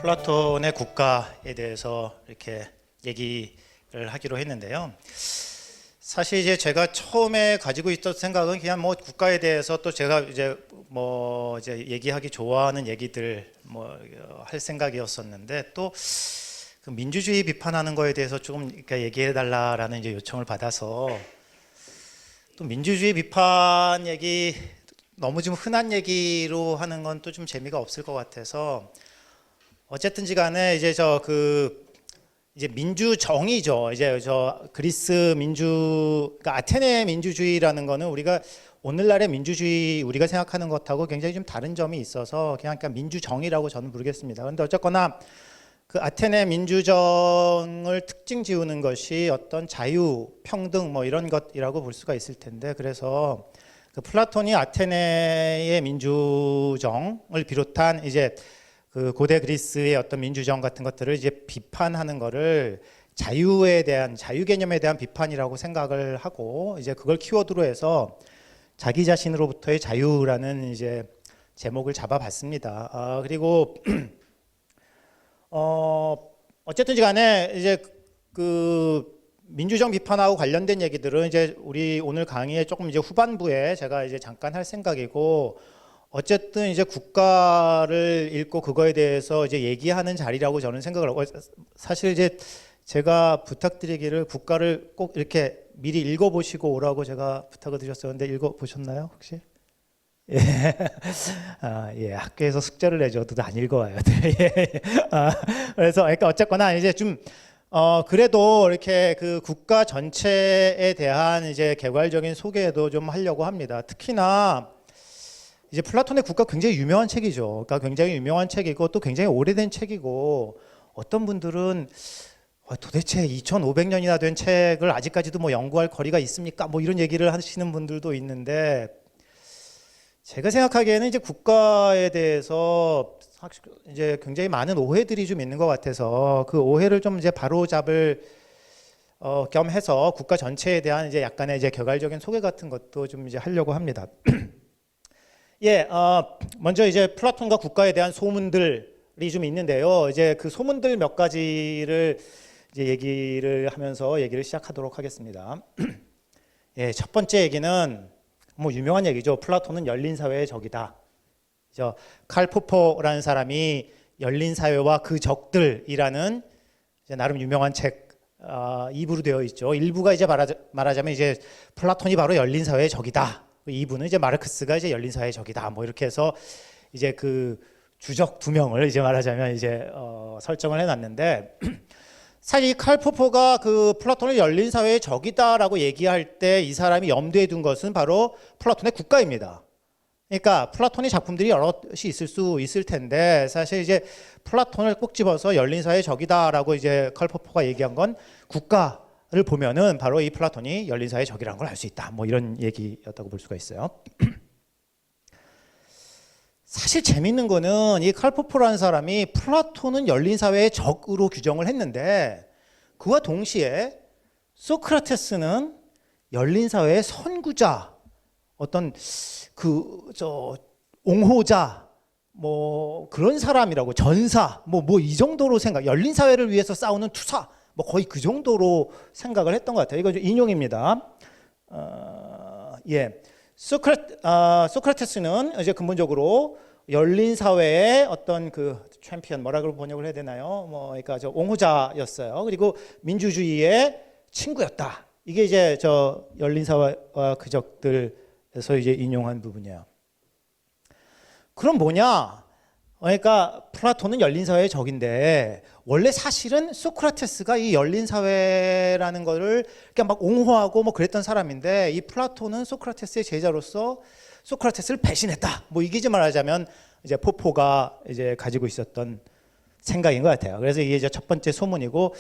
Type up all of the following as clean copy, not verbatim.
플라톤의 국가에 대해서 이렇게 얘기를 하기로 했는데요. 사실 이제 제가 처음에 가지고 있던 생각은 그냥 뭐 국가에 대해서 또 제가 이제 얘기하기 좋아하는 얘기들 할 생각이었었는데 또 그 민주주의 비판하는 거에 대해서 조금 얘기해 달라라는 이제 요청을 받아서 또 민주주의 비판 얘기 너무 좀 흔한 얘기로 하는 건 또 좀 재미가 없을 것 같아서 어쨌든지 간에 이제 이제 민주정의죠. 이제 그리스 그러니까 아테네 민주주의라는 거는 우리가 오늘날의 민주주의 우리가 생각하는 것하고 굉장히 좀 다른 점이 있어서 그러니까 민주정의라고 저는 부르겠습니다. 그런데 어쨌거나 그 아테네 민주정을 특징 지우는 것이 어떤 자유, 평등 이런 것이라고 볼 수가 있을 텐데 그래서 그 플라톤이 아테네의 민주정을 비롯한 이제 그 고대 그리스의 어떤 민주정 같은 것들을 이제 비판하는 거를 자유에 대한 자유 개념에 대한 비판이라고 생각을 하고 이제 그걸 키워드로 해서 자기 자신으로부터의 자유라는 이제 제목을 잡아봤습니다. 그리고 어쨌든지 간에 이제 그 민주정 비판하고 관련된 얘기들은 이제 우리 오늘 강의의 조금 이제 후반부에 제가 이제 잠깐 할 생각이고 어쨌든 이제 국가를 읽고 그거에 대해서 이제 얘기하는 자리라고 저는 생각을 하고 사실 이제 제가 부탁드리기를 국가를 꼭 이렇게 미리 읽어보시고 오라고 제가 부탁을 드렸었는데 읽어보셨나요 혹시? 예. 예, 학교에서 숙제를 내줘도 안 읽어와요. 예. 그래서 그러니까 어쨌거나 이제 좀 그래도 이렇게 그 국가 전체에 대한 이제 개괄적인 소개도 좀 하려고 합니다. 특히나 이제 플라톤의 국가 굉장히 유명한 책이죠. 그러니까 굉장히 유명한 책이고 또 굉장히 오래된 책이고 어떤 분들은 도대체 2500년이나 된 책을 아직까지도 연구할 거리가 있습니까? 이런 얘기를 하시는 분들도 있는데 제가 생각하기에는 이제 국가에 대해서 이제 굉장히 많은 오해들이 좀 있는 것 같아서 그 오해를 좀 이제 바로잡을 겸 해서 국가 전체에 대한 이제 약간의 이제 개괄적인 소개 같은 것도 좀 이제 하려고 합니다. 예, 먼저 이제 플라톤과 국가에 대한 소문들이 좀 있는데요. 이제 그 소문들 몇 가지를 이제 얘기를 하면서 얘기를 시작하도록 하겠습니다. 예, 첫 번째 얘기는 유명한 얘기죠. 플라톤은 열린 사회의 적이다. 칼 포퍼라는 사람이 열린 사회와 그 적들이라는 이제 나름 유명한 책 2부로 되어 있죠. 1부가 이제 말하자면 이제 플라톤이 바로 열린 사회의 적이다. 2부는 이제 마르크스가 이제 열린 사회의 적이다. 이렇게 해서 이제 그 주적 두 명을 이제 말하자면 이제 설정을 해놨는데 사실 칼 포퍼가 그 플라톤을 열린 사회의 적이다라고 얘기할 때 이 사람이 염두에 둔 것은 바로 플라톤의 국가입니다. 그러니까 플라톤의 작품들이 여럿이 있을 수 있을 텐데 사실 이제 플라톤을 꼭 집어서 열린 사회의 적이다라고 이제 칼 포퍼가 얘기한 건 국가를 보면은 바로 이 플라톤이 열린 사회의 적이라는 걸 알 수 있다. 이런 얘기였다고 볼 수가 있어요. 사실 재밌는 거는 이 칼 포퍼라는 사람이 플라톤은 열린 사회의 적으로 규정을 했는데 그와 동시에 소크라테스는 열린 사회의 선구자, 어떤 옹호자, 그런 사람이라고 전사, 이 정도로 열린 사회를 위해서 싸우는 투사, 거의 그 정도로 생각을 했던 것 같아요. 이거 인용입니다. 예. 소크라테스는 이제 근본적으로 열린 사회의 어떤 그 챔피언 뭐라고 번역을 해야 되나요? 그러니까 옹호자였어요. 그리고 민주주의의 친구였다. 이게 이제 열린 사회와 그 적들에서 이제 인용한 부분이에요. 그럼 뭐냐? 그러니까 플라톤은 열린 사회의 적인데 원래 사실은 소크라테스가 이 열린 사회라는 거를 그냥 옹호하고 그랬던 사람인데 이 플라톤은 소크라테스의 제자로서 소크라테스를 배신했다. 이게 이제 말하자면 이제 포포가 이제 가지고 있었던 생각인 것 같아요. 그래서 이게 이제 첫 번째 소문이고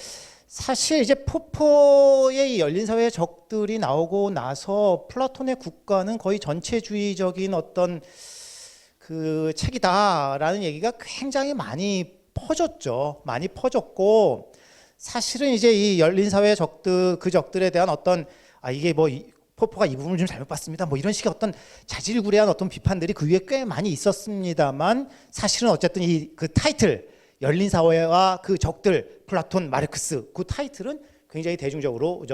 사실 이제 포포의 이 열린 사회의 적들이 나오고 나서 플라톤의 국가는 거의 전체주의적인 어떤 그 책이다라는 얘기가 굉장히 많이 퍼졌죠. 많이 퍼졌고 사실은 이제 이 열린 사회의 적들 그 적들에 대한 어떤 이게 포포가 이 부분을 좀 잘못 봤습니다. 뭐 이런 식의 어떤 자질구레한 어떤 비판들이 그 위에 꽤 많이 있었습니다만 사실은 어쨌든 이 그 타이틀 열린 사회와 그 적들 플라톤 마르크스 그 타이틀은 굉장히 대중적으로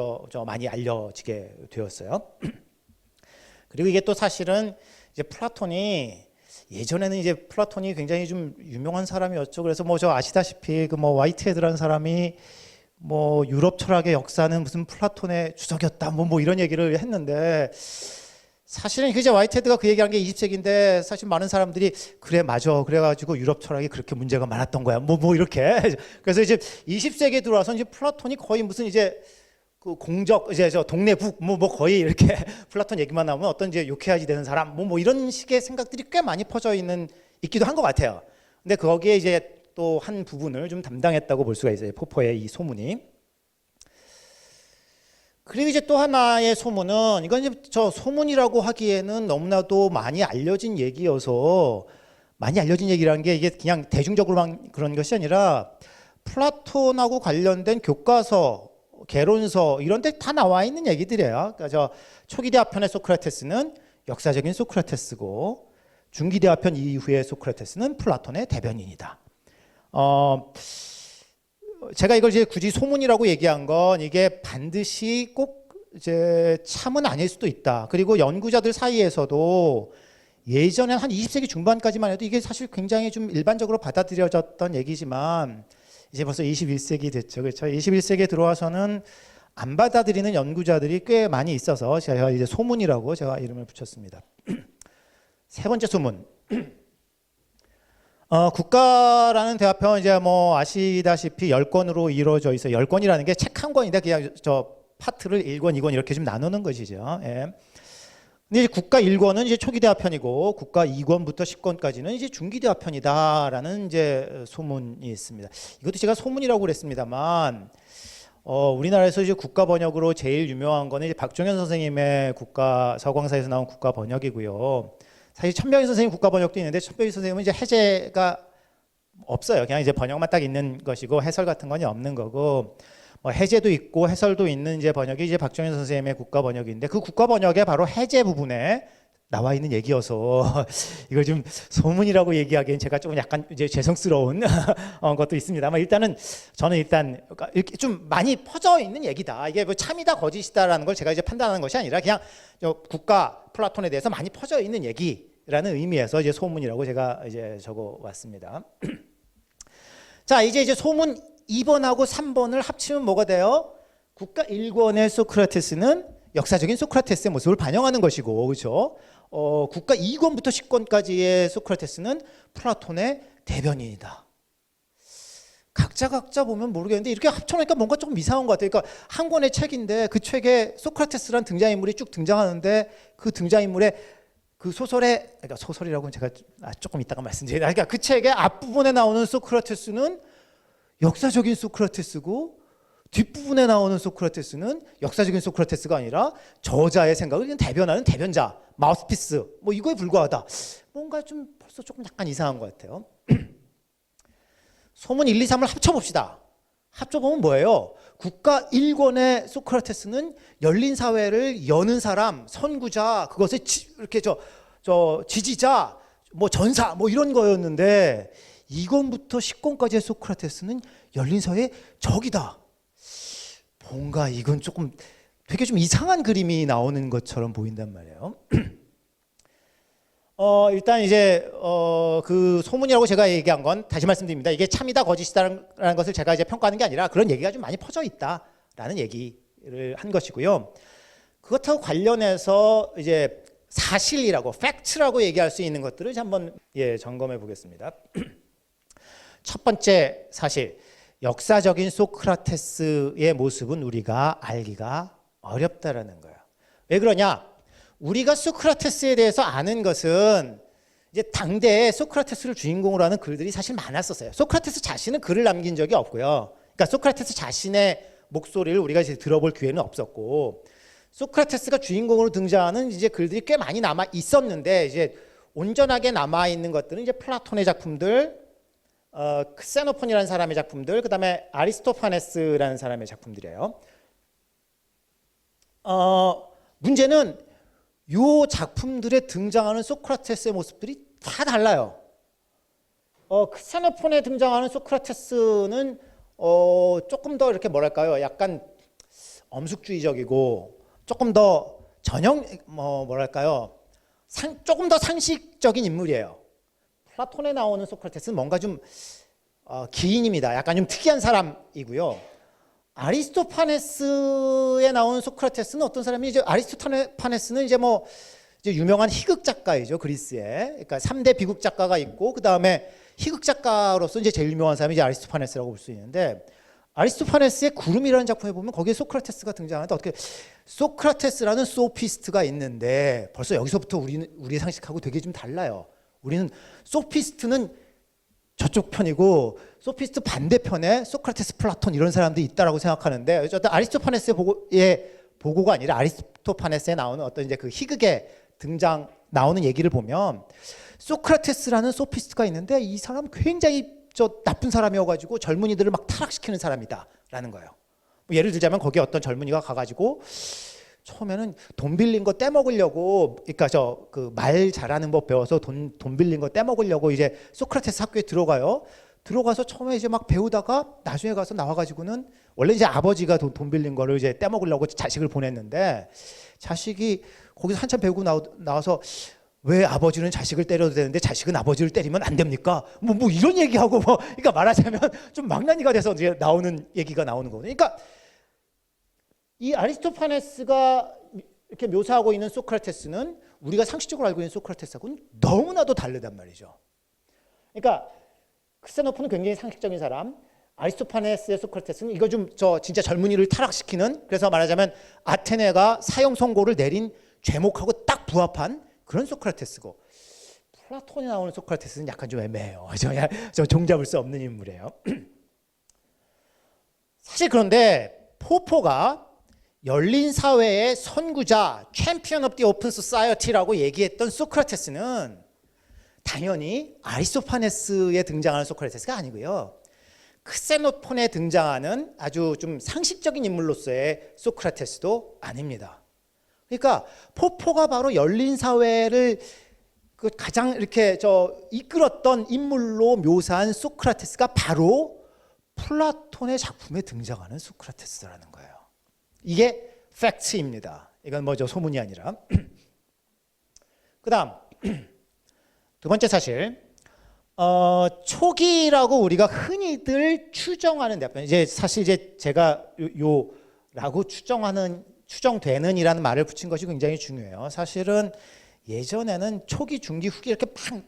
많이 알려지게 되었어요. 그리고 이게 또 사실은 이제 플라톤이 예전에는 이제 플라톤이 굉장히 좀 유명한 사람이었죠. 그래서 뭐 저 아시다시피 그 뭐 화이트헤드라는 사람이 뭐 유럽 철학의 역사는 무슨 플라톤의 주석이었다 뭐 이런 얘기를 했는데 사실은 이제 화이트헤드가 그 얘기한 게 20세기인데 사실 많은 사람들이 그래 맞아 그래가지고 유럽 철학이 그렇게 문제가 많았던 거야 뭐 이렇게 그래서 이제 20세기에 들어와서 이제 플라톤이 거의 무슨 이제 그 공적 이제 저 동네 북 뭐 거의 이렇게 플라톤 얘기만 나오면 어떤 이제 욕해야지 되는 사람 뭐 이런 식의 생각들이 꽤 많이 퍼져 있기도 한 것 같아요. 근데 거기에 이제 또 한 부분을 좀 담당했다고 볼 수가 있어요. 포포의 이 소문이. 그리고 이제 또 하나의 소문은 이건 이제 저 소문이라고 하기에는 너무나도 많이 알려진 얘기여서 많이 알려진 얘기라는 게 이게 그냥 대중적으로만 그런 것이 아니라 플라톤하고 관련된 교과서, 개론서 이런 데 다 나와 있는 얘기들이에요. 그러니까 저 초기대화편의 소크라테스는 역사적인 소크라테스고 중기대화편 이후의 소크라테스는 플라톤의 대변인이다. 제가 이걸 이제 굳이 소문이라고 얘기한 건 이게 반드시 꼭 이제 참은 아닐 수도 있다. 그리고 연구자들 사이에서도 예전에 한 20세기 중반까지만 해도 이게 사실 굉장히 좀 일반적으로 받아들여졌던 얘기지만 이제 벌써 21세기 됐죠. 그렇죠? 21세기에 들어와서는 안 받아들이는 연구자들이 꽤 많이 있어서 제가 이제 소문이라고 제가 이름을 붙였습니다. 세 번째 소문. 국가라는 대화편 이제 뭐 아시다시피 10권으로 이루어져 있어요. 10권이라는 게 책 한 권인데 그냥 저 파트를 1권, 2권 이렇게 좀 나누는 것이죠. 예. 근데 이제 국가 1권은 이제 초기 대화편이고 국가 2권부터 10권까지는 이제 중기 대화편이다라는 이제 소문이 있습니다. 이것도 제가 소문이라고 그랬습니다만 우리나라에서 이제 국가 번역으로 제일 유명한 거는 이제 박종현 선생님의 국가 서광사에서 나온 국가 번역이고요. 사실 천병희 선생님 국가 번역도 있는데 천병희 선생님은 이제 해제가 없어요. 그냥 이제 번역만 딱 있는 것이고 해설 같은 건 없는 거고 뭐 해제도 있고 해설도 있는 이제 번역이 이제 박종현 선생님의 국가 번역인데 그 국가 번역에 바로 해제 부분에 나와 있는 얘기여서 이걸 좀 소문이라고 얘기하기엔 제가 조금 약간 이제 죄송스러운 것도 있습니다만 일단은 저는 일단 이렇게 좀 많이 퍼져 있는 얘기다. 이게 뭐 참이다 거짓이다라는 걸 제가 이제 판단하는 것이 아니라 그냥 국가 플라톤에 대해서 많이 퍼져 있는 얘기라는 의미에서 이제 소문이라고 제가 이제 적어 왔습니다. 자, 이제 소문 2번하고 3번을 합치면 뭐가 돼요? 국가 1권의 소크라테스는 역사적인 소크라테스의 모습을 반영하는 것이고, 그렇죠? 국가 2권부터 10권까지의 소크라테스는 플라톤의 대변인이다. 각자 보면 모르겠는데 이렇게 합쳐놓으니까 뭔가 조금 이상한 것 같아요. 그러니까 한 권의 책인데 그 책에 소크라테스라는 등장인물이 쭉 등장하는데 그 등장인물의 그 소설의 그러니까 소설이라고는 제가 조금 이따가 말씀드리겠습니다. 그러니까 그 책의 앞부분에 나오는 소크라테스는 역사적인 소크라테스고 뒷부분에 나오는 소크라테스는 역사적인 소크라테스가 아니라 저자의 생각을 그냥 대변하는 대변자, 마우스피스 뭐 이거에 불과하다. 뭔가 좀 벌써 조금 약간 이상한 것 같아요. 소문 1, 2, 3을 합쳐봅시다. 합쳐보면 뭐예요? 국가 1권의 소크라테스는 열린 사회를 여는 사람, 선구자, 그것의 이렇게 지지자, 뭐 전사, 뭐 이런 거였는데 2권부터 10권까지의 소크라테스는 열린 사회의 적이다. 뭔가 이건 조금 되게 좀 이상한 그림이 나오는 것처럼 보인단 말이에요. 일단 이제 그 소문이라고 제가 얘기한 건 다시 말씀드립니다. 이게 참이다 거짓이다라는 것을 제가 이제 평가하는 게 아니라 그런 얘기가 좀 많이 퍼져 있다라는 얘기를 한 것이고요. 그것하고 관련해서 이제 사실이라고 팩트라고 얘기할 수 있는 것들을 이제 한번 점검해 보겠습니다. 첫 번째 사실, 역사적인 소크라테스의 모습은 우리가 알기가 어렵다라는 거예요. 왜 그러냐? 우리가 소크라테스에 대해서 아는 것은 이제 당대에 소크라테스를 주인공으로 하는 글들이 사실 많았었어요. 소크라테스 자신은 글을 남긴 적이 없고요. 그러니까 소크라테스 자신의 목소리를 우리가 이제 들어볼 기회는 없었고, 소크라테스가 주인공으로 등장하는 이제 글들이 꽤 많이 남아 있었는데 이제 온전하게 남아 있는 것들은 이제 플라톤의 작품들, 크세노폰이라는 사람의 작품들, 그 다음에 아리스토파네스라는 사람의 작품들이에요. 문제는 요 작품들에 등장하는 소크라테스의 모습들이 다 달라요. 크세노폰에 등장하는 소크라테스는 조금 더 이렇게 뭐랄까요? 약간 엄숙주의적이고 조금 더 뭐랄까요? 조금 더 상식적인 인물이에요. 플라톤에 나오는 소크라테스는 뭔가 좀 기인입니다. 약간 좀 특이한 사람이고요. 아리스토파네스에 나오는 소크라테스는 어떤 사람이 아리스토파네스는 이제 유명한 희극 작가이죠. 그리스에. 그러니까 3대 비극 작가가 있고 그다음에 희극 작가로서 이제 제일 유명한 사람이 이제 아리스토파네스라고 볼 수 있는데 아리스토파네스의 구름이라는 작품에 보면 거기에 소크라테스가 등장하는데 어떻게 소크라테스라는 소피스트가 있는데 벌써 여기서부터 우리 상식하고 되게 좀 달라요. 우리는 소피스트는 저쪽 편이고 소피스트 반대편에 소크라테스, 플라톤 이런 사람들이 있다라고 생각하는데 어쨌든 아리스토파네스의 보고가 아니라 아리스토파네스에 나오는 어떤 이제 그 희극에 나오는 얘기를 보면 소크라테스라는 소피스트가 있는데 이 사람 굉장히 나쁜 사람이어가지고 젊은이들을 막 타락시키는 사람이다라는 거예요. 예를 들자면 거기에 어떤 젊은이가 가가지고 처음에는 돈 빌린 거 떼먹으려고, 그러니까 그 말 잘하는 법 배워서 돈 빌린 거 떼먹으려고 이제 소크라테스 학교에 들어가서 처음에 이제 막 배우다가 나중에 가서 나와가지고는 원래 이제 아버지가 돈 빌린 거를 이제 떼먹으려고 자식을 보냈는데 자식이 거기서 한참 배우고 나와서 왜 아버지는 자식을 때려도 되는데 자식은 아버지를 때리면 안 됩니까? 뭐 이런 얘기하고 그러니까 말하자면 좀 망나니가 돼서 이제 얘기가 나오는 거거든요. 그러니까 이 아리스토파네스가 이렇게 묘사하고 있는 소크라테스는 우리가 상식적으로 알고 있는 소크라테스하고는 너무나도 다르단 말이죠. 그러니까 크세노폰은 굉장히 상식적인 사람, 아리스토파네스의 소크라테스는 이거 진짜 젊은이를 타락시키는, 그래서 말하자면 아테네가 사형 선고를 내린 죄목하고 딱 부합한 그런 소크라테스고, 플라톤이 나오는 소크라테스는 약간 좀 애매해요. 저 종잡을 수 없는 인물이에요. 사실 그런데 포포가 열린 사회의 선구자, 챔피언 오브 디 오픈 소사이어티라고 얘기했던 소크라테스는 당연히 아리스토파네스에 등장하는 소크라테스가 아니고요. 크세노폰에 등장하는 아주 좀 상식적인 인물로서의 소크라테스도 아닙니다. 그러니까 포포가 바로 열린 사회를 가장 이렇게 이끌었던 인물로 묘사한 소크라테스가 바로 플라톤의 작품에 등장하는 소크라테스라는 거예요. 이게 팩트입니다. 이건 소문이 아니라. 그다음 두 번째 사실, 초기라고 우리가 흔히들 추정하는 대편, 사실 제가 요라고 추정되는이라는 말을 붙인 것이 굉장히 중요해요. 사실은 예전에는 초기, 중기, 후기 이렇게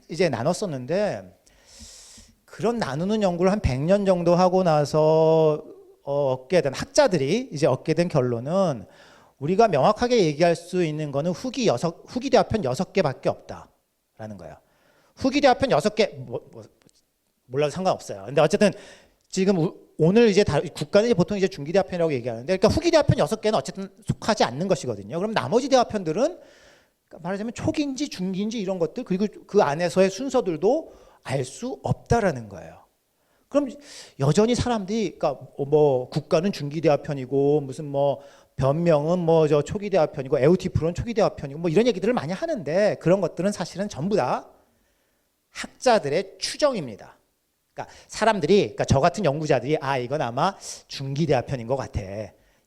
이제 나눴었는데 그런 나누는 연구를 한 100년 정도 하고 나서 학자들이 얻게 된 결론은 우리가 명확하게 얘기할 수 있는 거는 후기 대화편 6개밖에 없다라는 거예요. 후기 대화편 6개 몰라도 상관없어요. 근데 어쨌든 지금 오늘 국가는 보통 중기 대화편이라고 얘기하는데, 그러니까 후기 대화편 6개는 어쨌든 속하지 않는 것이거든요. 그럼 나머지 대화편들은 말하자면 초기인지 중기인지 이런 것들, 그리고 그 안에서의 순서들도 알 수 없다라는 거예요. 그럼 여전히 사람들이, 그러니까 국가는 중기 대화편이고 무슨 변명은 초기 대화편이고 에우티프론 초기 대화편이고 이런 얘기들을 많이 하는데, 그런 것들은 사실은 전부 다 학자들의 추정입니다. 그러니까 사람들이, 그러니까 저 같은 연구자들이 이건 아마 중기 대화편인 것 같아,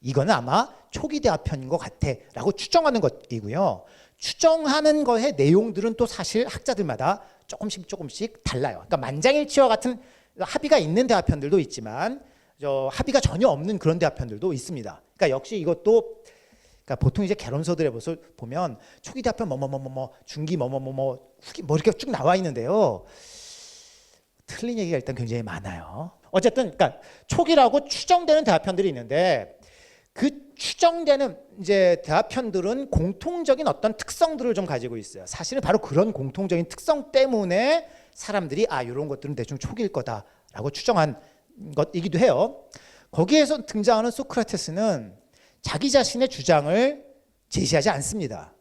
이거는 아마 초기 대화편인 것 같아라고 추정하는 것이고요. 추정하는 거의 내용들은 또 사실 학자들마다 조금씩 달라요. 그러니까 만장일치와 같은 합의가 있는 대화편들도 있지만 합의가 전혀 없는 그런 대화편들도 있습니다. 그러니까 역시 이것도, 그러니까 보통 개론서들에 보면 초기 대화편 중기 후기 이렇게 쭉 나와 있는데요. 틀린 얘기가 일단 굉장히 많아요. 어쨌든 그러니까 초기라고 추정되는 대화편들이 있는데, 그 추정되는 대화편들은 공통적인 어떤 특성들을 좀 가지고 있어요. 사실은 바로 그런 공통적인 특성 때문에 사람들이 이런 것들은 대충 초기일 거다라고 추정한 것이기도 해요. 거기에서 등장하는 소크라테스는 자기 자신의 주장을 제시하지 않습니다.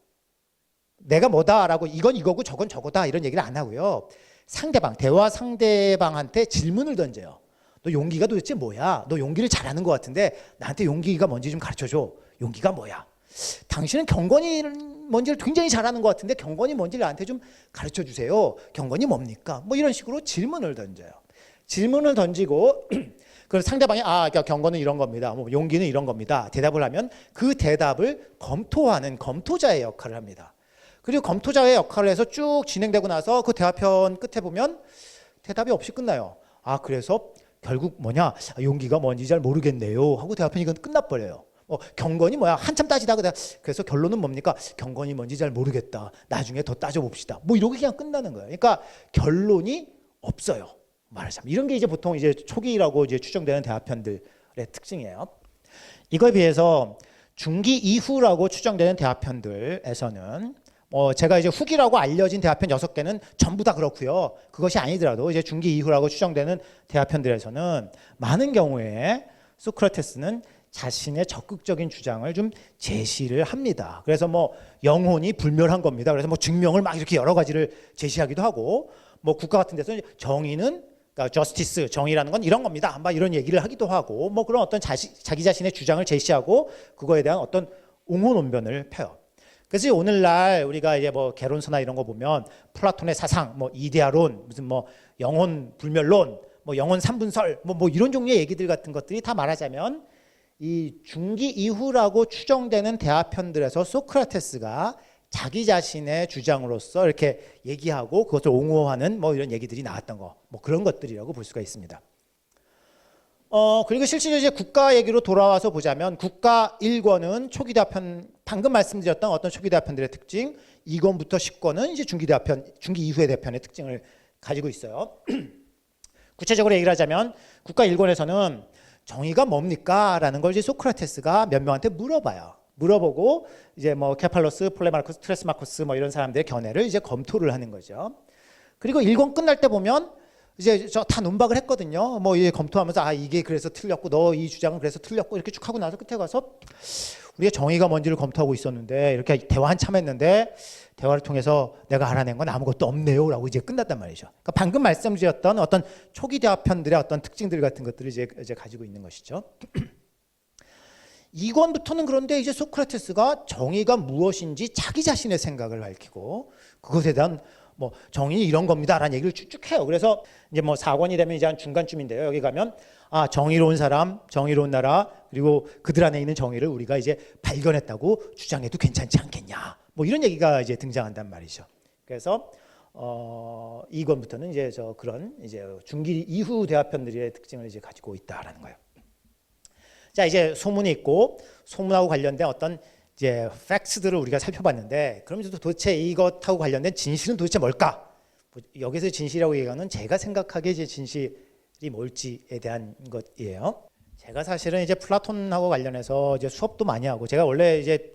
내가 뭐다라고, 이건 이거고 저건 저거다 이런 얘기를 안 하고요. 대화 상대방한테 질문을 던져요. 너 용기가 도대체 뭐야? 너 용기를 잘하는 것 같은데 나한테 용기가 뭔지 좀 가르쳐줘. 용기가 뭐야? 당신은 경건이 뭔지를 굉장히 잘 아는 것 같은데 경건이 뭔지를 나한테 좀 가르쳐 주세요. 경건이 뭡니까? 뭐 이런 식으로 질문을 던져요. 질문을 던지고 그 상대방이 그러니까 경건은 이런 겁니다. 뭐 용기는 이런 겁니다. 대답을 하면 그 대답을 검토하는 검토자의 역할을 합니다. 그리고 검토자의 역할을 해서 쭉 진행되고 나서 그 대화편 끝에 보면 대답이 없이 끝나요. 그래서 결국 뭐냐? 용기가 뭔지 잘 모르겠네요. 하고 대화편이 끝나버려요. 경건이 뭐야? 한참 따지다가 그래서 결론은 뭡니까? 경건이 뭔지 잘 모르겠다. 나중에 더 따져봅시다. 뭐 이러고 그냥 끝나는 거예요. 그러니까 결론이 없어요. 말하자면 이런 게 이제 보통 이제 초기라고 이제 추정되는 대화편들의 특징이에요. 이거에 비해서 중기 이후라고 추정되는 대화편들에서는 제가 이제 후기라고 알려진 대화편 6개는 전부 다 그렇고요. 그것이 아니더라도 이제 중기 이후라고 추정되는 대화편들에서는 많은 경우에 소크라테스는 자신의 적극적인 주장을 좀 제시를 합니다. 그래서 뭐 영혼이 불멸한 겁니다. 그래서 뭐 증명을 막 이렇게 여러 가지를 제시하기도 하고 뭐 국가 같은 데서 정의는 그러니까 저스티스 정의라는 건 이런 겁니다. 막 이런 얘기를 하기도 하고 뭐 그런 어떤 자기 자신의 주장을 제시하고 그거에 대한 어떤 옹호 논변을 펴요. 그래서 오늘날 우리가 이제 뭐 개론서나 이런 거 보면 플라톤의 사상, 뭐 이데아론, 무슨 뭐 영혼 불멸론, 뭐 영혼 삼분설, 뭐 이런 종류의 얘기들 같은 것들이 다 말하자면 이 중기 이후라고 추정되는 대화편들에서 소크라테스가 자기 자신의 주장으로서 이렇게 얘기하고 그것을 옹호하는 뭐 이런 얘기들이 나왔던 거, 뭐 그런 것들이라고 볼 수가 있습니다. 그리고 실질적으로 이제 국가 얘기로 돌아와서 보자면 국가 1권은 초기 대화편, 방금 말씀드렸던 어떤 초기 대화편들의 특징, 2권부터 10권은 이제 중기 대화편, 중기 이후의 대화편의 특징을 가지고 있어요. 구체적으로 얘기를 하자면 국가 1권에서는 정의가 뭡니까? 라는 걸 이제 소크라테스가 몇 명한테 물어봐요. 물어보고 이제 뭐 케팔로스, 폴레마르코스, 트레스마코스 뭐 이런 사람들의 견해를 이제 검토를 하는 거죠. 그리고 1권 끝날 때 보면 이제 저 다 논박을 했거든요. 뭐 이게 검토하면서 이게 그래서 틀렸고 너 이 주장은 그래서 틀렸고 이렇게 쭉 하고 나서 끝에 가서 우리가 정의가 뭔지를 검토하고 있었는데 이렇게 대화 한참 했는데 대화를 통해서 내가 알아낸 건 아무것도 없네요 라고 이제 끝났단 말이죠. 그러니까 방금 말씀드렸던 어떤 초기 대화편들의 어떤 특징들 같은 것들을 이제 가지고 있는 것이죠. 2권부터는 그런데 이제 소크라테스가 정의가 무엇인지 자기 자신의 생각을 밝히고 그것에 대한 뭐 정의는 이런 겁니다라는 얘기를 쭉쭉 해요. 그래서 이제 뭐 4권이 되면 이제 한 중간쯤인데요. 여기 가면 정의로운 사람, 정의로운 나라 그리고 그들 안에 있는 정의를 우리가 이제 발견했다고 주장해도 괜찮지 않겠냐. 뭐 이런 얘기가 이제 등장한단 말이죠. 그래서 2권부터는 이제 그런 이제 중기 이후 대화편들의 특징을 이제 가지고 있다라는 거예요. 자, 이제 소문이 있고 소문하고 관련된 어떤 이제 팩트들을 우리가 살펴봤는데 그럼 도대체 이것하고 관련된 진실은 도대체 뭘까? 여기서 진실이라고 얘기하는 제가 생각하기에 이제 진실이 뭘지에 대한 것이에요. 제가 사실은 이제 플라톤하고 관련해서 이제 수업도 많이 하고 제가 원래 이제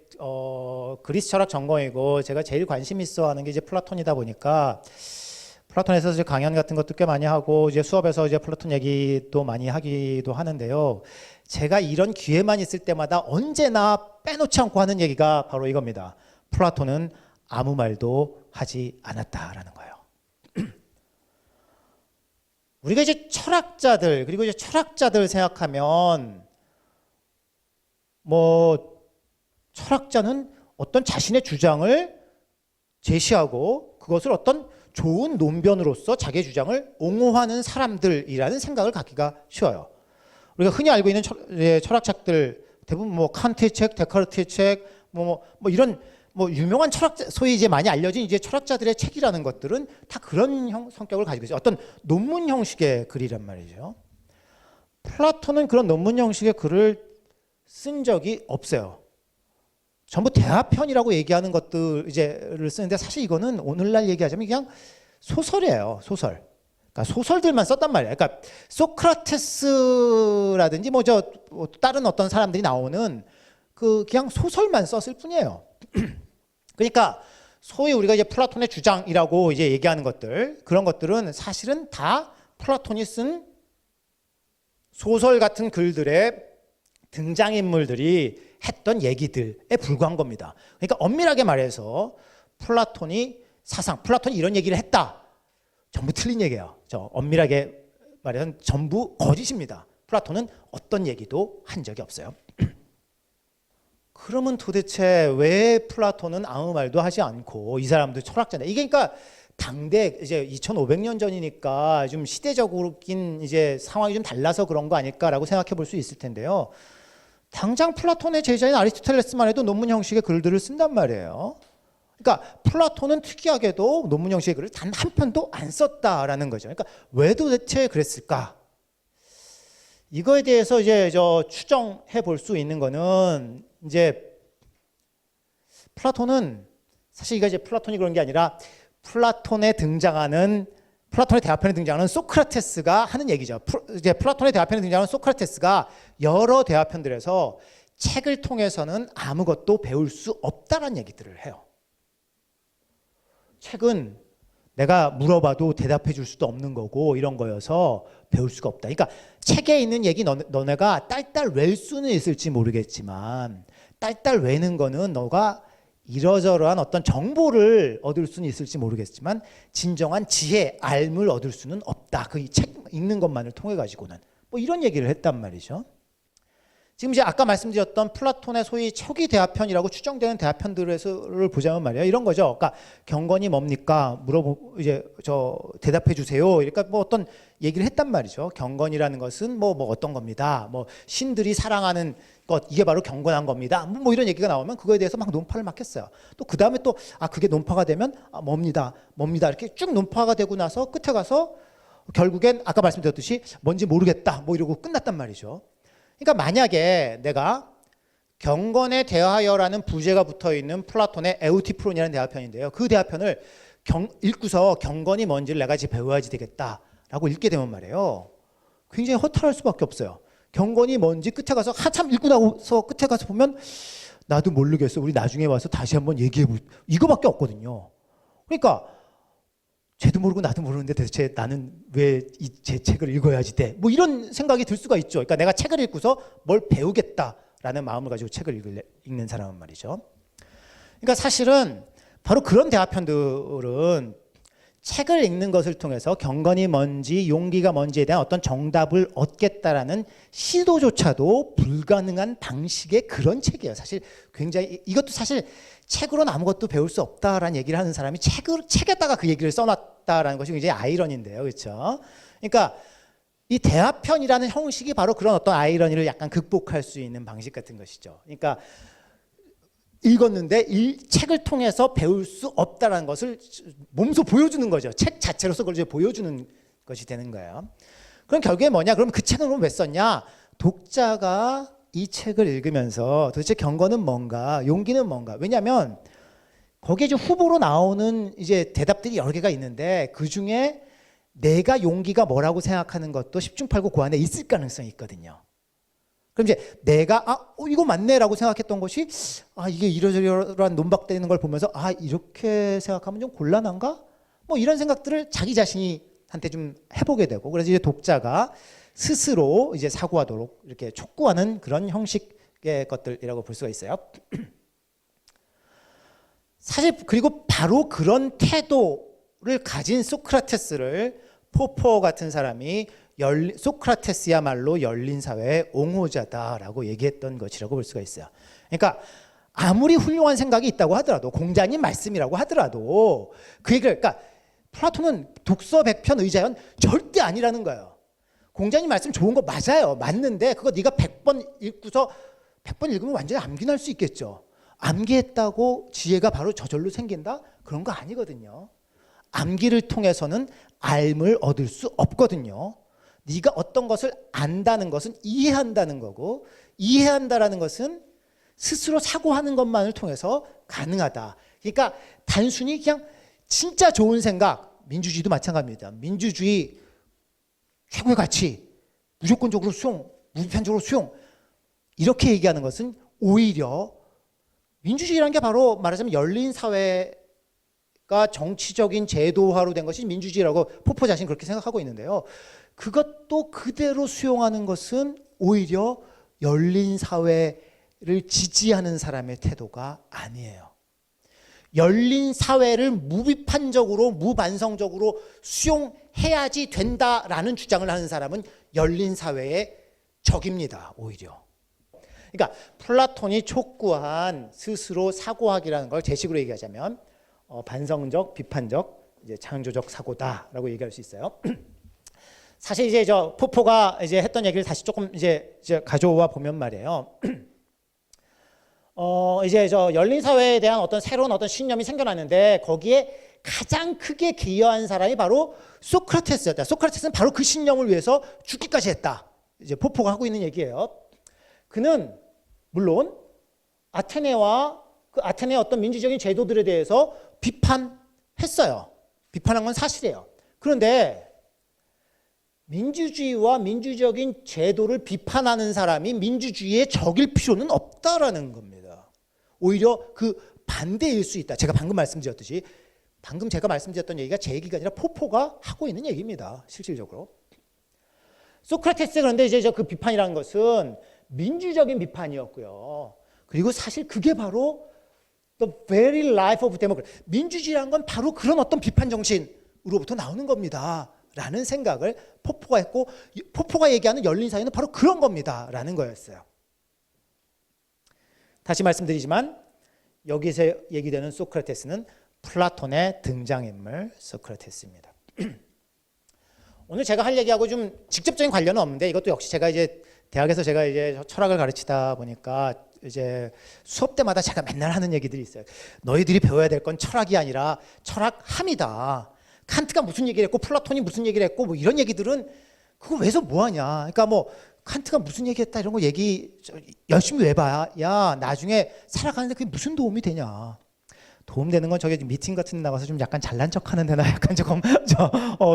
그리스 철학 전공이고 제가 제일 관심 있어 하는 게 이제 플라톤이다 보니까 플라톤에서 이제 강연 같은 것도 꽤 많이 하고 이제 수업에서 이제 플라톤 얘기도 많이 하기도 하는데요. 제가 이런 기회만 있을 때마다 언제나 빼놓지 않고 하는 얘기가 바로 이겁니다. 플라톤은 아무 말도 하지 않았다라는 거예요. 우리가 이제 철학자들 그리고 이제 철학자들 생각하면 뭐 철학자는 어떤 자신의 주장을 제시하고 그것을 어떤 좋은 논변으로서 자기의 주장을 옹호하는 사람들이라는 생각을 갖기가 쉬워요. 우리가 흔히 알고 있는 철학책들 대부분 뭐 칸트의 책, 데카르트의 책, 뭐 이런 뭐 유명한 철학자 소위 이제 많이 알려진 이제 철학자들의 책이라는 것들은 다 그런 성격을 가지고 있어요. 어떤 논문 형식의 글이란 말이죠. 플라톤은 그런 논문 형식의 글을 쓴 적이 없어요. 전부 대화편이라고 얘기하는 것들 이제를 쓰는데 사실 이거는 오늘날 얘기하자면 그냥 소설이에요. 소설. 그러니까 소설들만 썼단 말이에요. 그러니까 소크라테스라든지 뭐 다른 어떤 사람들이 나오는 그냥 소설만 썼을 뿐이에요. 그러니까 소위 우리가 이제 플라톤의 주장이라고 이제 얘기하는 것들 그런 것들은 사실은 다 플라톤이 쓴 소설 같은 글들의 등장인물들이 했던 얘기들에 불과한 겁니다. 그러니까 엄밀하게 말해서 플라톤이 플라톤이 이런 얘기를 했다. 전부 틀린 얘기예요. 엄밀하게 말해서 전부 거짓입니다. 플라톤은 어떤 얘기도 한 적이 없어요. 그러면 도대체 왜 플라톤은 아무 말도 하지 않고, 이 사람도 철학자네. 이게 그러니까 당대 이제 2500년 전이니까 좀 시대적인 이제 상황이 좀 달라서 그런 거 아닐까라고 생각해 볼 수 있을 텐데요. 당장 플라톤의 제자인 아리스토텔레스만 해도 논문 형식의 글들을 쓴단 말이에요. 그러니까 플라톤은 특이하게도 논문 형식의 글을 단 한 편도 안 썼다라는 거죠. 그러니까 왜 도대체 그랬을까? 이거에 대해서 이제 추정해 볼 수 있는 거는, 이제 플라톤은 사실 이게 이제 플라톤이 그런 게 아니라 플라톤의 대화편에 등장하는 소크라테스가 하는 얘기죠. 이제 플라톤의 대화편에 등장하는 소크라테스가 여러 대화편들에서 책을 통해서는 아무것도 배울 수 없다라는 얘기들을 해요. 책은 내가 물어봐도 대답해 줄 수도 없는 거고 이런 거여서 배울 수가 없다. 그러니까 책에 있는 얘기 너네가 딸딸 외울 수는 있을지 모르겠지만, 딸딸 외는 거는 너가 이러저러한 어떤 정보를 얻을 수는 있을지 모르겠지만 진정한 지혜, 알을 얻을 수는 없다. 그 책 읽는 것만을 통해 가지고는, 뭐 이런 얘기를 했단 말이죠. 지금 이제 아까 말씀드렸던 플라톤의 소위 초기 대화편이라고 추정되는 대화편들을 보자면 말이에요, 이런 거죠. 그러니까 경건이 뭡니까? 이제 대답해 주세요. 그러니까 뭐 어떤 얘기를 했단 말이죠. 경건이라는 것은 뭐 어떤 겁니다. 뭐 신들이 사랑하는 것, 이게 바로 경건한 겁니다. 뭐 이런 얘기가 나오면 그거에 대해서 막 논파를 막 했어요. 또 그 다음에 또 그게 논파가 되면 뭡니다 이렇게 쭉 논파가 되고 나서 끝에 가서 결국엔 아까 말씀드렸듯이 뭔지 모르겠다 뭐 이러고 끝났단 말이죠. 그러니까 만약에 내가 경건에 대하여라는 부제가 붙어있는 플라톤의 에우티프론이라는 대화편인데요, 그 대화편을 읽고서 경건이 뭔지를 내가 이제 배워야지 되겠다라고 읽게 되면 말이에요, 굉장히 허탈할 수밖에 없어요. 경건이 뭔지 끝에 가서 한참 읽고 나서 끝에 가서 보면 나도 모르겠어, 우리 나중에 와서 다시 한번 얘기해볼, 이거밖에 없거든요. 그러니까 쟤도 모르고 나도 모르는데 대체 나는 왜 제 책을 읽어야지 돼? 뭐 이런 생각이 들 수가 있죠. 그러니까 내가 책을 읽고서 뭘 배우겠다라는 마음을 가지고 책을 읽는 사람은 말이죠. 그러니까 사실은 바로 그런 대화편들은 책을 읽는 것을 통해서 경건이 뭔지 용기가 뭔지에 대한 어떤 정답을 얻겠다라는 시도조차도 불가능한 방식의 그런 책이에요. 사실 굉장히, 이것도 사실 책으로는 아무것도 배울 수 없다라는 얘기를 하는 사람이 책에다가 그 얘기를 써놨다라는 것이 굉장히 아이러니인데요. 그렇죠? 그러니까 이 대화편이라는 형식이 바로 그런 어떤 아이러니를 약간 극복할 수 있는 방식 같은 것이죠. 그러니까 읽었는데 책을 통해서 배울 수 없다는 것을 몸소 보여주는 거죠. 책 자체로서 그걸 이제 보여주는 것이 되는 거예요. 그럼 결국에 뭐냐? 그럼 그 책은 왜 썼냐? 독자가 이 책을 읽으면서 도대체 경건은 뭔가, 용기는 뭔가. 왜냐하면 거기에 이제 후보로 나오는 이제 대답들이 여러 개가 있는데 그 중에 내가 용기가 뭐라고 생각하는 것도 10중 8구 그 안에 있을 가능성이 있거든요. 그럼 이제 내가 이거 맞네라고 생각했던 것이 이게 이러저러한 논박되는 걸 보면서 이렇게 생각하면 좀 곤란한가? 뭐 이런 생각들을 자기 자신한테 좀 해보게 되고, 그래서 이제 독자가 스스로 이제 사고하도록 이렇게 촉구하는 그런 형식의 것들이라고 볼 수가 있어요. 사실 그리고 바로 그런 태도를 가진 소크라테스를 포포 같은 사람이 소크라테스야말로 열린 사회의 옹호자다라고 얘기했던 것이라고 볼 수가 있어요. 그러니까 아무리 훌륭한 생각이 있다고 하더라도, 공자님 말씀이라고 하더라도 그 얘기를, 그러니까 플라톤은 독서 100편 의자연 절대 아니라는 거예요. 공자님 말씀 좋은 거 맞아요. 맞는데 그거 네가 100번 읽고서 100번 읽으면 완전히 암기할 수 있겠죠. 암기했다고 지혜가 바로 저절로 생긴다? 그런 거 아니거든요. 암기를 통해서는 알을 얻을 수 없거든요. 네가 어떤 것을 안다는 것은 이해한다는 거고, 이해한다라는 것은 스스로 사고하는 것만을 통해서 가능하다. 그러니까 단순히 그냥 진짜 좋은 생각, 민주주의도 마찬가지입니다. 민주주의 최고의 가치, 무조건적으로 수용, 무비판적으로 수용, 이렇게 얘기하는 것은 오히려 민주주의라는 게 바로 말하자면 열린 사회가 정치적인 제도화로 된 것이 민주주의라고 포포 자신이 그렇게 생각하고 있는데요. 그것도 그대로 수용하는 것은 오히려 열린 사회를 지지하는 사람의 태도가 아니에요. 열린 사회를 무비판적으로, 무반성적으로 수용해야지 된다라는 주장을 하는 사람은 열린 사회의 적입니다, 오히려. 그러니까 플라톤이 촉구한 스스로 사고학이라는 걸 제식으로 얘기하자면 반성적, 비판적, 이제 창조적 사고다라고 얘기할 수 있어요. 사실 이제 저 포포가 이제 했던 얘기를 다시 조금 이제 가져와 보면 말이에요. 이제 저 열린 사회에 대한 어떤 새로운 어떤 신념이 생겨났는데 거기에 가장 크게 기여한 사람이 바로 소크라테스였다. 소크라테스는 바로 그 신념을 위해서 죽기까지 했다. 이제 포포가 하고 있는 얘기예요. 그는 물론 아테네와 그 아테네의 어떤 민주적인 제도들에 대해서 비판했어요. 비판한 건 사실이에요. 그런데 민주주의와 민주적인 제도를 비판하는 사람이 민주주의의 적일 필요는 없다라는 겁니다. 오히려 그 반대일 수 있다. 제가 방금 말씀드렸듯이 방금 제가 말씀드렸던 얘기가 제 얘기가 아니라 포포가 하고 있는 얘기입니다. 실질적으로. 소크라테스 그런데 이제 그 비판이라는 것은 민주적인 비판이었고요. 그리고 사실 그게 바로 the very life of democracy. 민주주의라는 건 바로 그런 어떤 비판 정신으로부터 나오는 겁니다. 라는 생각을 포포가 했고 포포가 얘기하는 열린 사회는 바로 그런 겁니다. 라는 거였어요. 다시 말씀드리지만 여기서 얘기되는 소크라테스는 플라톤의 등장인물 소크라테스입니다. 오늘 제가 할 얘기하고 좀 직접적인 관련은 없는데 이것도 역시 제가 이제 대학에서 제가 이제 철학을 가르치다 보니까 이제 수업 때마다 제가 맨날 하는 얘기들이 있어요. 너희들이 배워야 될 건 철학이 아니라 철학함이다. 칸트가 무슨 얘기를 했고 플라톤이 무슨 얘기를 했고 뭐 이런 얘기들은 그거 왜서 뭐하냐. 그러니까 뭐 칸트가 무슨 얘기했다 이런 거 얘기 열심히 외봐야 나중에 살아가는데 그게 무슨 도움이 되냐. 도움되는 건 저기 미팅 같은 데 나가서 좀 약간 잘난 척하는 데나 약간 조금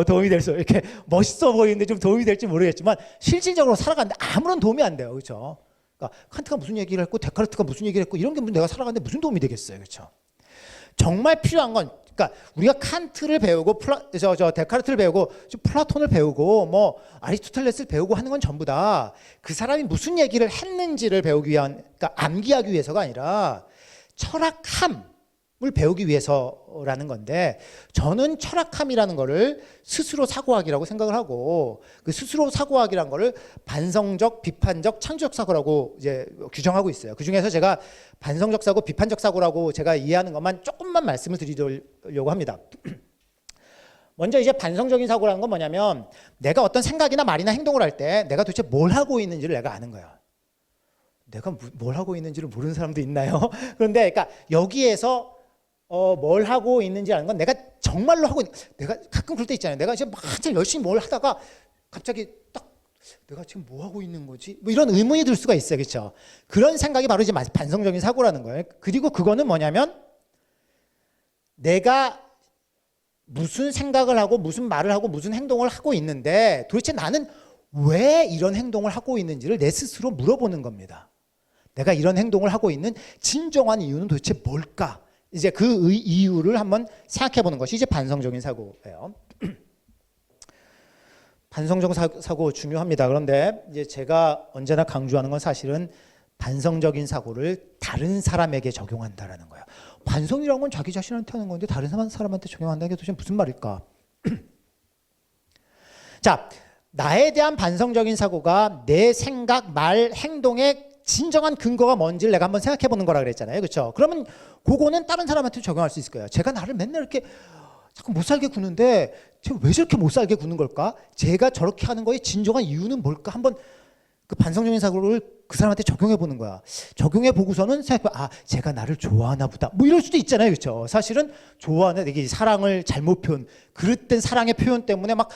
도움이 될 수 이렇게 멋있어 보이는데 좀 도움이 될지 모르겠지만 실질적으로 살아가는데 아무런 도움이 안 돼요. 그렇죠? 그러니까 칸트가 무슨 얘기를 했고 데카르트가 무슨 얘기를 했고 이런 게 내가 살아가는데 무슨 도움이 되겠어요. 그렇죠? 정말 필요한 건 그러니까 우리가 칸트를 배우고 데카르트를 배우고 플라톤을 배우고 뭐 아리스토텔레스를 배우고 하는 건 전부 다 그 사람이 무슨 얘기를 했는지를 배우기 위한 그러니까 암기하기 위해서가 아니라 철학함 을 배우기 위해서라는 건데 저는 철학함이라는 거를 스스로 사고학이라고 생각을 하고 그 스스로 사고학이라는 거를 반성적, 비판적, 창조적 사고라고 이제 규정하고 있어요. 그 중에서 제가 반성적 사고, 비판적 사고라고 제가 이해하는 것만 조금만 말씀을 드리려고 합니다. 먼저 이제 반성적인 사고라는 건 뭐냐면 내가 어떤 생각이나 말이나 행동을 할 때 내가 도대체 뭘 하고 있는지를 내가 아는 거야. 내가 뭘 하고 있는지를 모르는 사람도 있나요? 그런데 그러니까 여기에서 뭘 하고 있는지 아는 건 내가 정말로 하고 내가 가끔 그럴 때 있잖아요. 내가 지금 한참 열심히 뭘 하다가 갑자기 딱 내가 지금 뭐 하고 있는 거지? 뭐 이런 의문이 들 수가 있어요. 그렇죠? 그런 생각이 바로 이제 반성적인 사고라는 거예요. 그리고 그거는 뭐냐면 내가 무슨 생각을 하고 무슨 말을 하고 무슨 행동을 하고 있는데 도대체 나는 왜 이런 행동을 하고 있는지를 내 스스로 물어보는 겁니다. 내가 이런 행동을 하고 있는 진정한 이유는 도대체 뭘까? 이제 그 이유를 한번 생각해 보는 것이 이제 반성적인 사고예요. 반성적 사고 중요합니다. 그런데 이제 제가 언제나 강조하는 건 사실은 반성적인 사고를 다른 사람에게 적용한다라는 거예요. 반성이라는 건 자기 자신한테 하는 건데 다른 사람한테 적용한다는 게 도대체 무슨 말일까? 자, 나에 대한 반성적인 사고가 내 생각, 말, 행동의 진정한 근거가 뭔지를 내가 한번 생각해 보는 거라 그랬잖아요. 그렇죠? 그러면 그거는 다른 사람한테 적용할 수 있을 거예요. 제가 나를 맨날 이렇게 자꾸 못 살게 구는데 제가 왜 저렇게 못 살게 구는 걸까? 제가 저렇게 하는 거의 진정한 이유는 뭘까? 한번 그 반성적인 사고를 그 사람한테 적용해 보는 거야. 적용해 보고서는 생각해 봐. 아, 제가 나를 좋아하나 보다. 뭐 이럴 수도 있잖아요. 그렇죠? 사실은 좋아하는 이게 사랑을 잘못 표현, 그릇된 사랑의 표현 때문에 막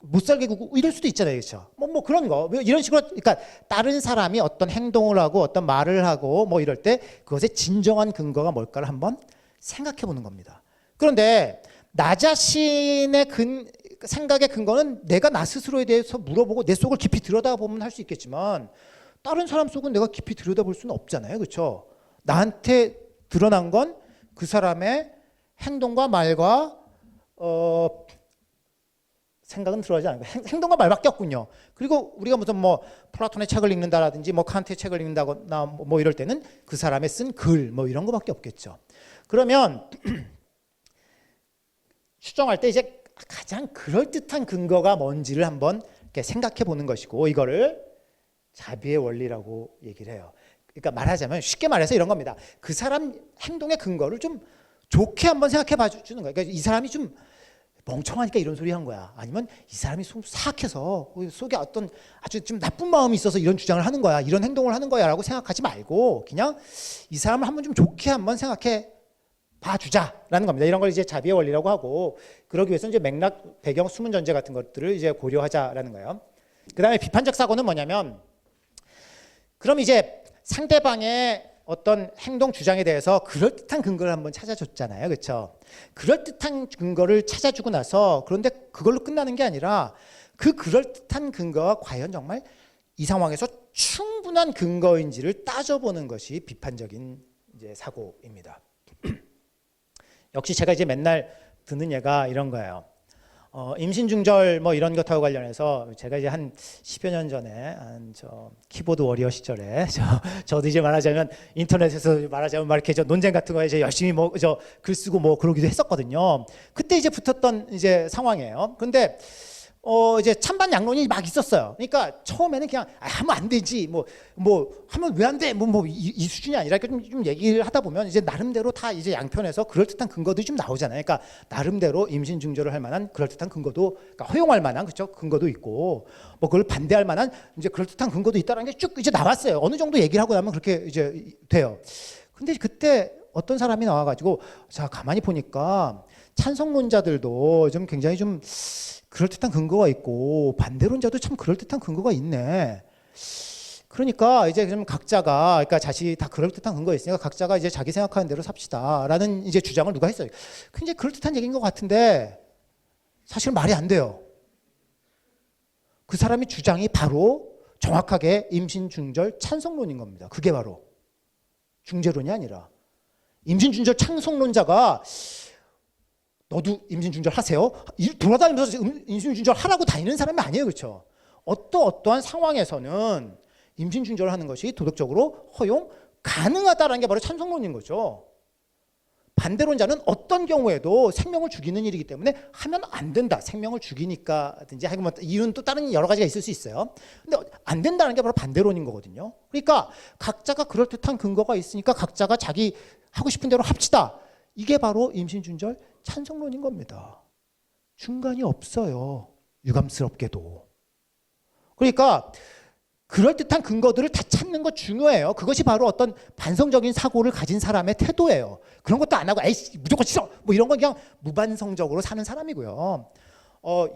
못 살게 구고 이럴 수도 있잖아요. 그렇죠? 뭐 그런 거. 이런 식으로 그러니까 다른 사람이 어떤 행동을 하고 어떤 말을 하고 뭐 이럴 때 그것의 진정한 근거가 뭘까를 한번 생각해 보는 겁니다. 그런데 나 자신의 생각의 근거는 내가 나 스스로에 대해서 물어보고 내 속을 깊이 들여다보면 할 수 있겠지만 다른 사람 속은 내가 깊이 들여다볼 수는 없잖아요. 그렇죠? 나한테 드러난 건 그 사람의 행동과 말과 생각은 들어가지 않고 행동과 말밖에 없군요. 그리고 우리가 무슨 뭐 플라톤의 책을 읽는다라든지 뭐 칸트의 책을 읽는다거나 뭐 이럴 때는 그 사람의 쓴 글 뭐 이런 거밖에 없겠죠. 그러면 추정할 때 이제 가장 그럴듯한 근거가 뭔지를 한번 이렇게 생각해 보는 것이고 이거를 자비의 원리라고 얘기를 해요. 그러니까 말하자면 쉽게 말해서 이런 겁니다. 그 사람 행동의 근거를 좀 좋게 한번 생각해 봐 주는 거예요. 그러니까 이 사람이 좀 멍청하니까 이런 소리 한 거야. 아니면 이 사람이 사악해서 속에 어떤 아주 좀 나쁜 마음이 있어서 이런 주장을 하는 거야. 이런 행동을 하는 거야 라고 생각하지 말고 그냥 이 사람을 한번 좀 좋게 한번 생각해 봐주자라는 겁니다. 이런 걸 이제 자비의 원리라고 하고 그러기 위해서 이제 맥락, 배경, 수문 전제 같은 것들을 이제 고려하자라는 거예요. 그 다음에 비판적 사고는 뭐냐면 그럼 이제 상대방의 어떤 행동 주장에 대해서 그럴듯한 근거를 한번 찾아줬잖아요. 그렇죠? 그럴듯한 근거를 찾아주고 나서 그런데 그걸로 끝나는 게 아니라 그 그럴듯한 근거가 과연 정말 이 상황에서 충분한 근거인지를 따져보는 것이 비판적인 이제 사고입니다. 역시 제가 이제 맨날 듣는 예가 이런 거예요. 임신 중절 뭐 이런 것하고 관련해서 제가 이제 한 10여 년 전에 저 키보드 워리어 시절에 저도 이제 말하자면 인터넷에서 말하자면 막 이렇게 저 논쟁 같은 거에 이제 열심히 뭐 저 글 쓰고 뭐 그러기도 했었거든요. 그때 이제 붙었던 이제 상황이에요. 근데 이제 찬반 양론이 막 있었어요. 그러니까 처음에는 그냥 하면 안 되지, 뭐 하면 왜 안 돼, 이 수준이 아니라 좀 얘기를 하다 보면 이제 나름대로 다 이제 양편에서 그럴듯한 근거들이 좀 나오잖아요. 그러니까 나름대로 임신 중절을 할 만한 그럴듯한 근거도, 그러니까 허용할 만한 그렇죠 근거도 있고, 뭐 그걸 반대할 만한 이제 그럴듯한 근거도 있다는 게 쭉 이제 나왔어요. 어느 정도 얘기를 하고 나면 그렇게 이제 돼요. 근데 그때 어떤 사람이 나와가지고 자 가만히 보니까 찬성론자들도 좀 굉장히 좀 그럴듯한 근거가 있고 반대론자도 참 그럴듯한 근거가 있네. 그러니까 이제 좀 각자가 그러니까 자신이 다 그럴듯한 근거가 있으니까 각자가 이제 자기 생각하는 대로 삽시다라는 이제 주장을 누가 했어요. 굉장히 그럴듯한 얘기인 것 같은데 사실 말이 안 돼요. 그 사람의 주장이 바로 정확하게 임신 중절 찬성론인 겁니다. 그게 바로 중재론이 아니라 임신 중절 찬성론자가 너도 임신 중절 하세요? 돌아다니면서 임신 중절 하라고 다니는 사람이 아니에요. 그렇죠? 어떠한 상황에서는 임신 중절을 하는 것이 도덕적으로 허용 가능하다는 게 바로 찬성론인 거죠. 반대론자는 어떤 경우에도 생명을 죽이는 일이기 때문에 하면 안 된다. 생명을 죽이니까든지 하여간 뭐 이유는 또 다른 여러 가지가 있을 수 있어요. 근데 안 된다는 게 바로 반대론인 거거든요. 그러니까 각자가 그럴듯한 근거가 있으니까 각자가 자기 하고 싶은 대로 합시다. 이게 바로 임신 중절 찬성론인 겁니다. 중간이 없어요. 유감스럽게도. 그러니까 그럴듯한 근거들을 다 찾는 거 중요해요. 그것이 바로 어떤 반성적인 사고를 가진 사람의 태도예요. 그런 것도 안 하고 에이씨 무조건 싫어 뭐 이런 건 그냥 무반성적으로 사는 사람이고요.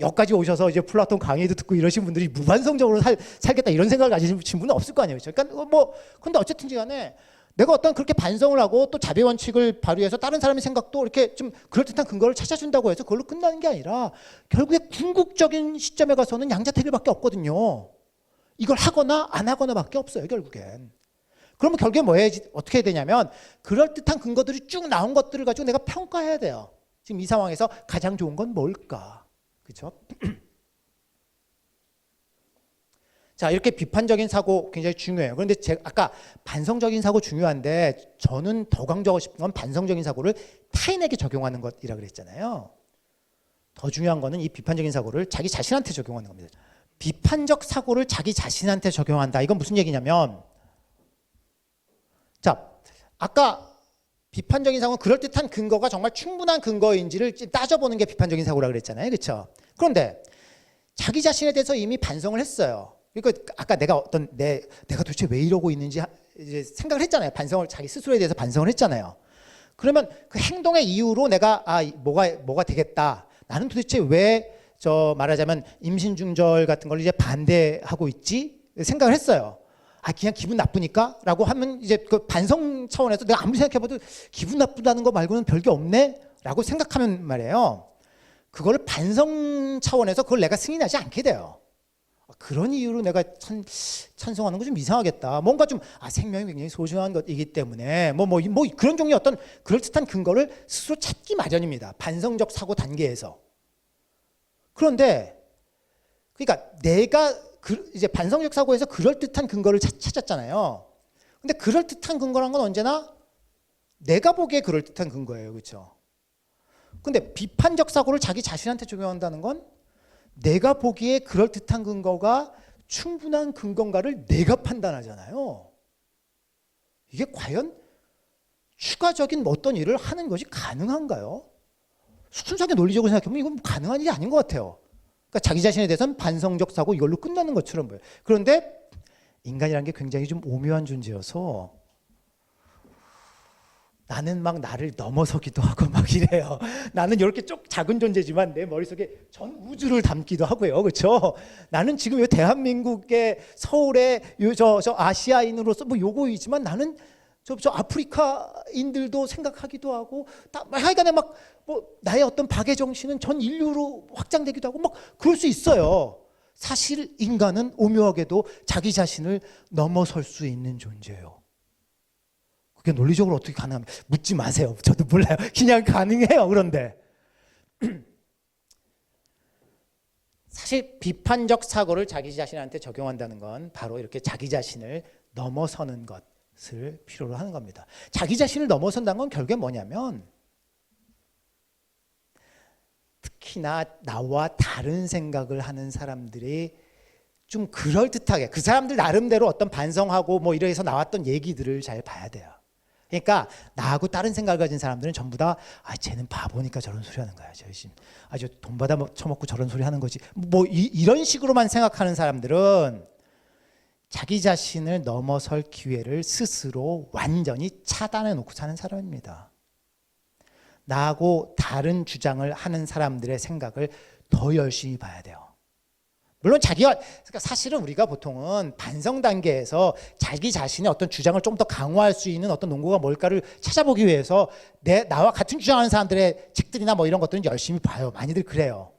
여기까지 오셔서 이제 플라톤 강의도 듣고 이러신 분들이 무반성적으로 살겠다 이런 생각을 가지신 분은 없을 거 아니에요. 그러니까 근데 어쨌든 간에 내가 어떤 그렇게 반성을 하고 또 자비 원칙을 발휘해서 다른 사람의 생각도 이렇게 좀 그럴듯한 근거를 찾아준다고 해서 그걸로 끝나는 게 아니라 결국에 궁극적인 시점에 가서는 양자택일밖에 없거든요. 이걸 하거나 안 하거나밖에 없어요. 결국엔. 그러면 결국에 어떻게 해야 되냐면 그럴듯한 근거들이 쭉 나온 것들을 가지고 내가 평가해야 돼요. 지금 이 상황에서 가장 좋은 건 뭘까? 그렇죠? 자, 이렇게 비판적인 사고 굉장히 중요해요. 그런데 제가 아까 반성적인 사고 중요한데 저는 더 강조하고 싶은 건 반성적인 사고를 타인에게 적용하는 것이라 그랬잖아요. 더 중요한 거는 이 비판적인 사고를 자기 자신한테 적용하는 겁니다. 비판적 사고를 자기 자신한테 적용한다. 이건 무슨 얘기냐면 자, 아까 비판적인 사고는 그럴듯한 근거가 정말 충분한 근거인지를 따져보는 게 비판적인 사고라 그랬잖아요. 그렇죠? 그런데 자기 자신에 대해서 이미 반성을 했어요. 그러니까 아까 내가 도대체 왜 이러고 있는지 이제 생각을 했잖아요. 자기 스스로에 대해서 반성을 했잖아요. 그러면 그 행동의 이유로 내가 뭐가 되겠다. 나는 도대체 왜 말하자면 임신 중절 같은 걸 이제 반대하고 있지? 생각을 했어요. 그냥 기분 나쁘니까?라고 하면 이제 그 반성 차원에서 내가 아무리 생각해봐도 기분 나쁘다는 거 말고는 별게 없네?라고 생각하면 말이에요. 그걸 반성 차원에서 그걸 내가 승인하지 않게 돼요. 그런 이유로 내가 찬성하는 거 좀 이상하겠다. 뭔가 좀 생명이 굉장히 소중한 것이기 때문에 뭐 그런 종류의 어떤 그럴듯한 근거를 스스로 찾기 마련입니다. 반성적 사고 단계에서. 그런데 그러니까 내가 이제 반성적 사고에서 그럴듯한 근거를 찾았잖아요. 근데 그럴듯한 근거란 건 언제나 내가 보기에 그럴듯한 근거예요. 그렇죠? 근데 비판적 사고를 자기 자신한테 적용한다는 건 내가 보기에 그럴듯한 근거가 충분한 근거인가를 내가 판단하잖아요. 이게 과연 추가적인 어떤 일을 하는 것이 가능한가요? 순수하게 논리적으로 생각해보면 이건 가능한 일이 아닌 것 같아요. 그러니까 자기 자신에 대해서는 반성적 사고 이걸로 끝나는 것처럼 보여요. 그런데 인간이라는 게 굉장히 좀 오묘한 존재여서 나는 막 나를 넘어서기도 하고 막 이래요. 나는 이렇게 쪽 작은 존재지만 내 머릿속에 전 우주를 담기도 하고요. 그렇죠? 나는 지금 이 대한민국의 서울의 저 아시아인으로서 뭐 요거이지만 나는 저 아프리카인들도 생각하기도 하고 하여간에 막 뭐 나의 어떤 박애 정신은 전 인류로 확장되기도 하고 막 그럴 수 있어요. 사실 인간은 오묘하게도 자기 자신을 넘어설 수 있는 존재예요. 그게 논리적으로 어떻게 가능합니까? 묻지 마세요. 저도 몰라요. 그냥 가능해요. 그런데 사실 비판적 사고를 자기 자신한테 적용한다는 건 바로 이렇게 자기 자신을 넘어서는 것을 필요로 하는 겁니다. 자기 자신을 넘어선다는 건 결국에 뭐냐면 특히나 나와 다른 생각을 하는 사람들이 좀 그럴듯하게 그 사람들 나름대로 어떤 반성하고 뭐 이래서 나왔던 얘기들을 잘 봐야 돼요. 그러니까 나하고 다른 생각을 가진 사람들은 전부 다 쟤는 바보니까 저런 소리 하는 거야. 저 돈 받아 처먹고 저런 소리 하는 거지. 뭐 이런 식으로만 생각하는 사람들은 자기 자신을 넘어설 기회를 스스로 완전히 차단해 놓고 사는 사람입니다. 나하고 다른 주장을 하는 사람들의 생각을 더 열심히 봐야 돼요. 물론 그러니까 사실은 우리가 보통은 반성 단계에서 자기 자신의 어떤 주장을 좀 더 강화할 수 있는 어떤 논거가 뭘까를 찾아보기 위해서 나와 같은 주장하는 사람들의 책들이나 뭐 이런 것들은 열심히 봐요. 많이들 그래요.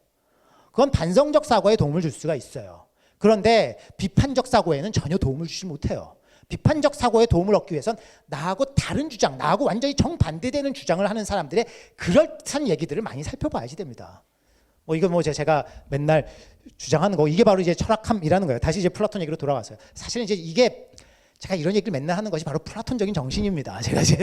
그건 반성적 사고에 도움을 줄 수가 있어요. 그런데 비판적 사고에는 전혀 도움을 주지 못해요. 비판적 사고에 도움을 얻기 위해선 나하고 다른 주장, 나하고 완전히 정반대되는 주장을 하는 사람들의 그럴듯한 얘기들을 많이 살펴봐야지 됩니다. 뭐 이거 뭐 제가 맨날 주장하는 거 이게 바로 이제 철학함이라는 거예요. 다시 이제 플라톤 얘기로 돌아가서요. 사실은 이제 이게 제가 이런 얘기를 맨날 하는 것이 바로 플라톤적인 정신입니다. 제가 이제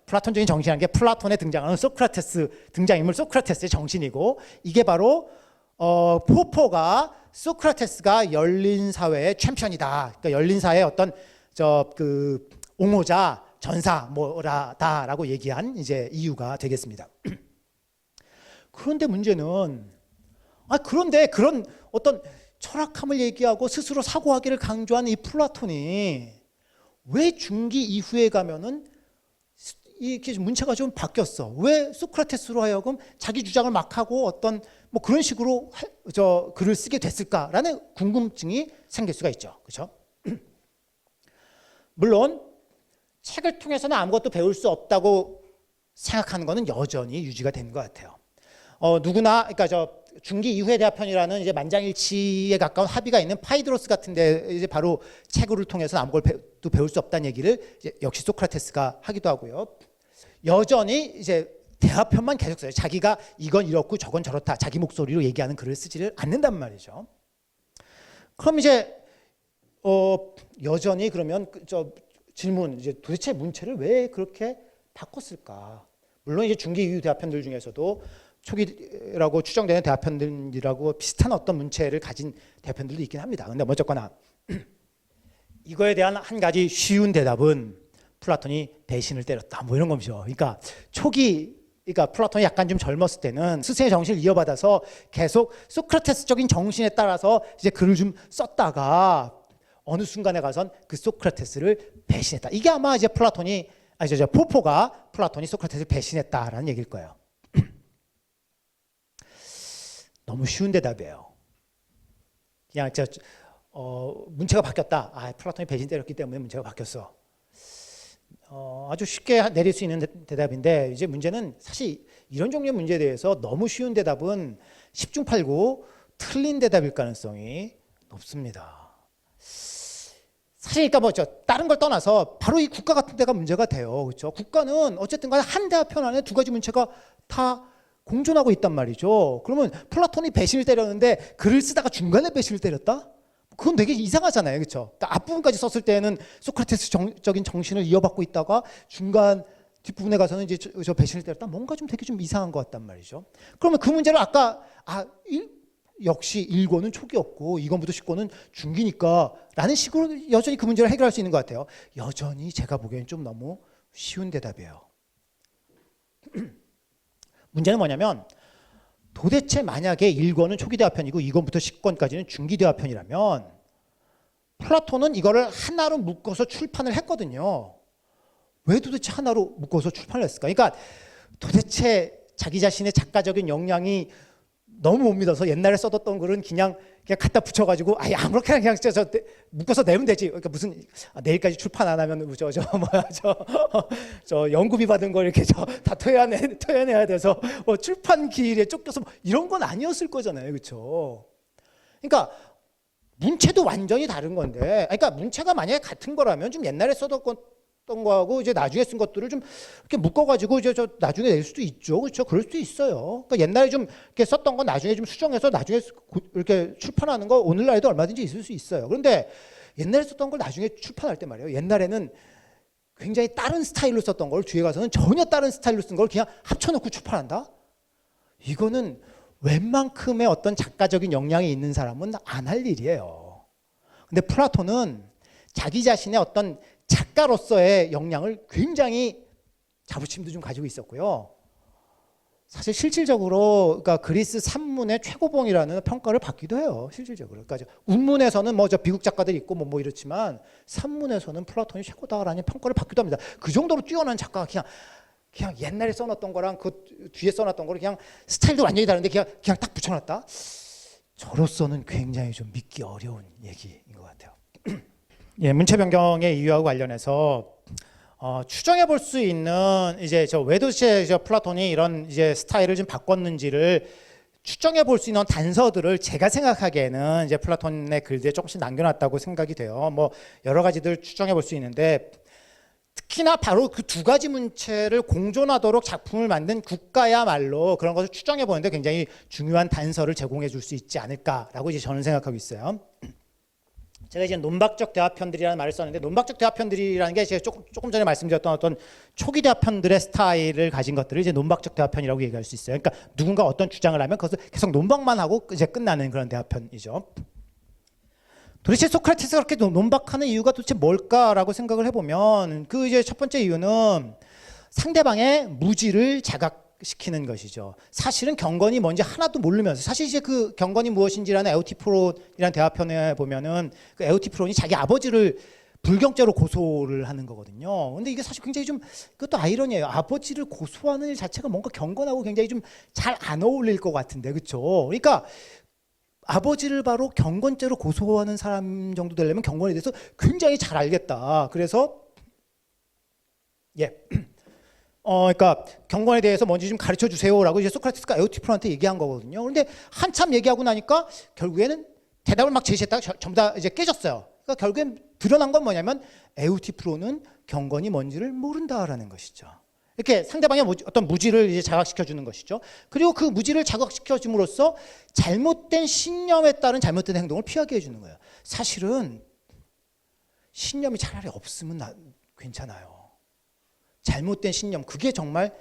플라톤적인 정신이라는 게 플라톤에 등장하는 소크라테스 등장인물 소크라테스의 정신이고 이게 바로 포포가 소크라테스가 열린 사회의 챔피언이다. 그러니까 열린 사회의 어떤 그 옹호자 전사 뭐라다라고 얘기한 이제 이유가 되겠습니다. 그런데 문제는 그런데 그런 어떤 철학함을 얘기하고 스스로 사고하기를 강조하는 이 플라톤이 왜 중기 이후에 가면은 이렇게 문체가 좀 바뀌었어? 왜 소크라테스로 하여금 자기 주장을 막 하고 어떤 뭐 그런 식으로 글을 쓰게 됐을까라는 궁금증이 생길 수가 있죠. 그렇죠? 물론 책을 통해서는 아무것도 배울 수 없다고 생각하는 것은 여전히 유지가 된 것 같아요. 누구나 그러니까 중기 이후의 대화편이라는 이제 만장일치에 가까운 합의가 있는 파이드로스 같은데 이제 바로 책을 통해서 아무것도 배울 수 없다는 얘기를 이제 역시 소크라테스가 하기도 하고요. 여전히 이제 대화편만 계속 써요. 자기가 이건 이렇고 저건 저렇다. 자기 목소리로 얘기하는 글을 쓰지를 않는단 말이죠. 그럼 이제 여전히 그러면 질문 이제 도대체 문체를 왜 그렇게 바꿨을까? 물론 이제 중기 이후 대화편들 중에서도 초기라고 추정되는 대화편들이라고 비슷한 어떤 문체를 가진 대화편들도 있긴 합니다. 근데 어쨌거나 이거에 대한 한 가지 쉬운 대답은 플라톤이 배신을 때렸다. 뭐 이런 거죠. 그러니까 그러니까 플라톤이 약간 좀 젊었을 때는 스승의 정신을 이어받아서 계속 소크라테스적인 정신에 따라서 이제 글을 좀 썼다가 어느 순간에 가선 그 소크라테스를 배신했다. 이게 아마 이제 포포가 플라톤이 소크라테스를 배신했다라는 얘기일 거예요. 너무 쉬운 대답이에요. 그냥 문체가 바뀌었다. 플라톤이 배신 때렸기 때문에 문체가 바뀌었어. 아주 쉽게 내릴 수 있는 대답인데 이제 문제는 사실 이런 종류의 문제에 대해서 너무 쉬운 대답은 10중 8구 틀린 대답일 가능성이 높습니다. 사실 그러니까 다른 걸 떠나서 바로 이 국가 같은 데가 문제가 돼요. 그렇죠? 국가는 어쨌든 간에 한 대화편 안에 두 가지 문체가 다 공존하고 있단 말이죠. 그러면 플라톤이 배신을 때렸는데 글을 쓰다가 중간에 배신을 때렸다? 그건 되게 이상하잖아요. 그렇죠? 그러니까 앞부분까지 썼을 때는 소크라테스적인 정신을 이어받고 있다가 중간 뒷부분에 가서는 이제 배신을 때렸다? 뭔가 좀 되게 좀 이상한 것 같단 말이죠. 그러면 그 문제를 아까 역시 1권은 초기였고 2권부터 10권은 중기니까 라는 식으로 여전히 그 문제를 해결할 수 있는 것 같아요. 여전히 제가 보기엔 좀 너무 쉬운 대답이에요. 문제는 뭐냐면 도대체 만약에 1권은 초기 대화편이고 2권부터 10권까지는 중기 대화편이라면 플라톤은 이거를 하나로 묶어서 출판을 했거든요. 왜 도대체 하나로 묶어서 출판을 했을까? 그러니까 도대체 자기 자신의 작가적인 역량이 너무 못 믿어서 옛날에 써뒀던 글은 그냥 갖다 붙여가지고 아무렇게나 그냥 묶어서 내면 되지. 그러니까 무슨 내일까지 출판 안 하면 저 연구비 받은 거 이렇게 다 토해내야 돼서 출판 기일에 쫓겨서 이런 건 아니었을 거잖아요, 그렇죠? 그러니까 문체도 완전히 다른 건데, 그러니까 문체가 만약에 같은 거라면 좀 옛날에 써뒀던 거하고 이제 나중에 쓴 것들을 좀 이렇게 묶어가지고 이제 저 나중에 낼 수도 있죠, 그렇죠? 그럴 수도 있어요. 그러니까 옛날에 좀 이렇게 썼던 건 나중에 좀 수정해서 나중에 이렇게 출판하는 거 오늘날에도 얼마든지 있을 수 있어요. 그런데 옛날에 썼던 걸 나중에 출판할 때 말이에요. 옛날에는 굉장히 다른 스타일로 썼던 걸 뒤에 가서는 전혀 다른 스타일로 쓴 걸 그냥 합쳐놓고 출판한다? 이거는 웬만큼의 어떤 작가적인 역량이 있는 사람은 안 할 일이에요. 근데 플라톤은 자기 자신의 어떤 작가로서의 역량을 굉장히 자부심도 좀 가지고 있었고요. 사실 실질적으로 그러니까 그리스 산문의 최고봉이라는 평가를 받기도 해요. 실질적으로. 그러니까 운문에서는 저 비극 작가들이 있고 뭐 이렇지만 산문에서는 플라톤이 최고다라는 평가를 받기도 합니다. 그 정도로 뛰어난 작가가 그냥 옛날에 써놨던 거랑 그 뒤에 써놨던 거를 그냥 스타일도 완전히 다른데 그냥 딱 붙여놨다. 저로서는 굉장히 좀 믿기 어려운 얘기인 것 같아요. 예, 문체 변경의 이유하고 관련해서 추정해 볼 수 있는 이제 왜 도대체 플라톤이 이런 이제 스타일을 좀 바꿨는지를 추정해 볼 수 있는 단서들을 제가 생각하기에는 이제 플라톤의 글들에 조금씩 남겨놨다고 생각이 돼요. 뭐 여러 가지들 추정해 볼 수 있는데 특히나 바로 그 두 가지 문체를 공존하도록 작품을 만든 국가야말로 그런 것을 추정해 보는데 굉장히 중요한 단서를 제공해 줄 수 있지 않을까라고 이제 저는 생각하고 있어요. 제가 이제 논박적 대화편들이라는 말을 썼는데 논박적 대화편들이라는 게 제가 조금 전에 말씀드렸던 어떤 초기 대화편들의 스타일을 가진 것들을 이제 논박적 대화편이라고 얘기할 수 있어요. 그러니까 누군가 어떤 주장을 하면 그것을 계속 논박만 하고 이제 끝나는 그런 대화편이죠. 도대체 소크라테스가 그렇게 논박하는 이유가 도대체 뭘까라고 생각을 해보면 그 이제 첫 번째 이유는 상대방의 무지를 자각시키는 것이죠. 사실은 경건이 뭔지 하나도 모르면서 사실 이제 그 경건이 무엇인지라는 에우티프론이라는 대화편에 보면은 그 에우티프론이 자기 아버지를 불경죄로 고소를 하는 거거든요. 근데 이게 사실 굉장히 좀 그것도 아이러니예요. 아버지를 고소하는 일 자체가 뭔가 경건하고 굉장히 좀 잘 안 어울릴 것 같은데, 그렇죠? 그러니까 아버지를 바로 경건죄로 고소하는 사람 정도 되려면 경건에 대해서 굉장히 잘 알겠다. 그래서 그러니까 경건에 대해서 뭔지 좀 가르쳐 주세요라고 이제 소크라테스가 에우티프론한테 얘기한 거거든요. 그런데 한참 얘기하고 나니까 결국에는 대답을 막 제시했다가 전부 다 이제 깨졌어요. 그러니까 결국엔 드러난 건 뭐냐면 에우티프론은 경건이 뭔지를 모른다라는 것이죠. 이렇게 상대방의 어떤 무지를 이제 자각시켜 주는 것이죠. 그리고 그 무지를 자각시켜 줌으로써 잘못된 신념에 따른 잘못된 행동을 피하게 해주는 거예요. 사실은 신념이 차라리 없으면 괜찮아요. 잘못된 신념, 그게 정말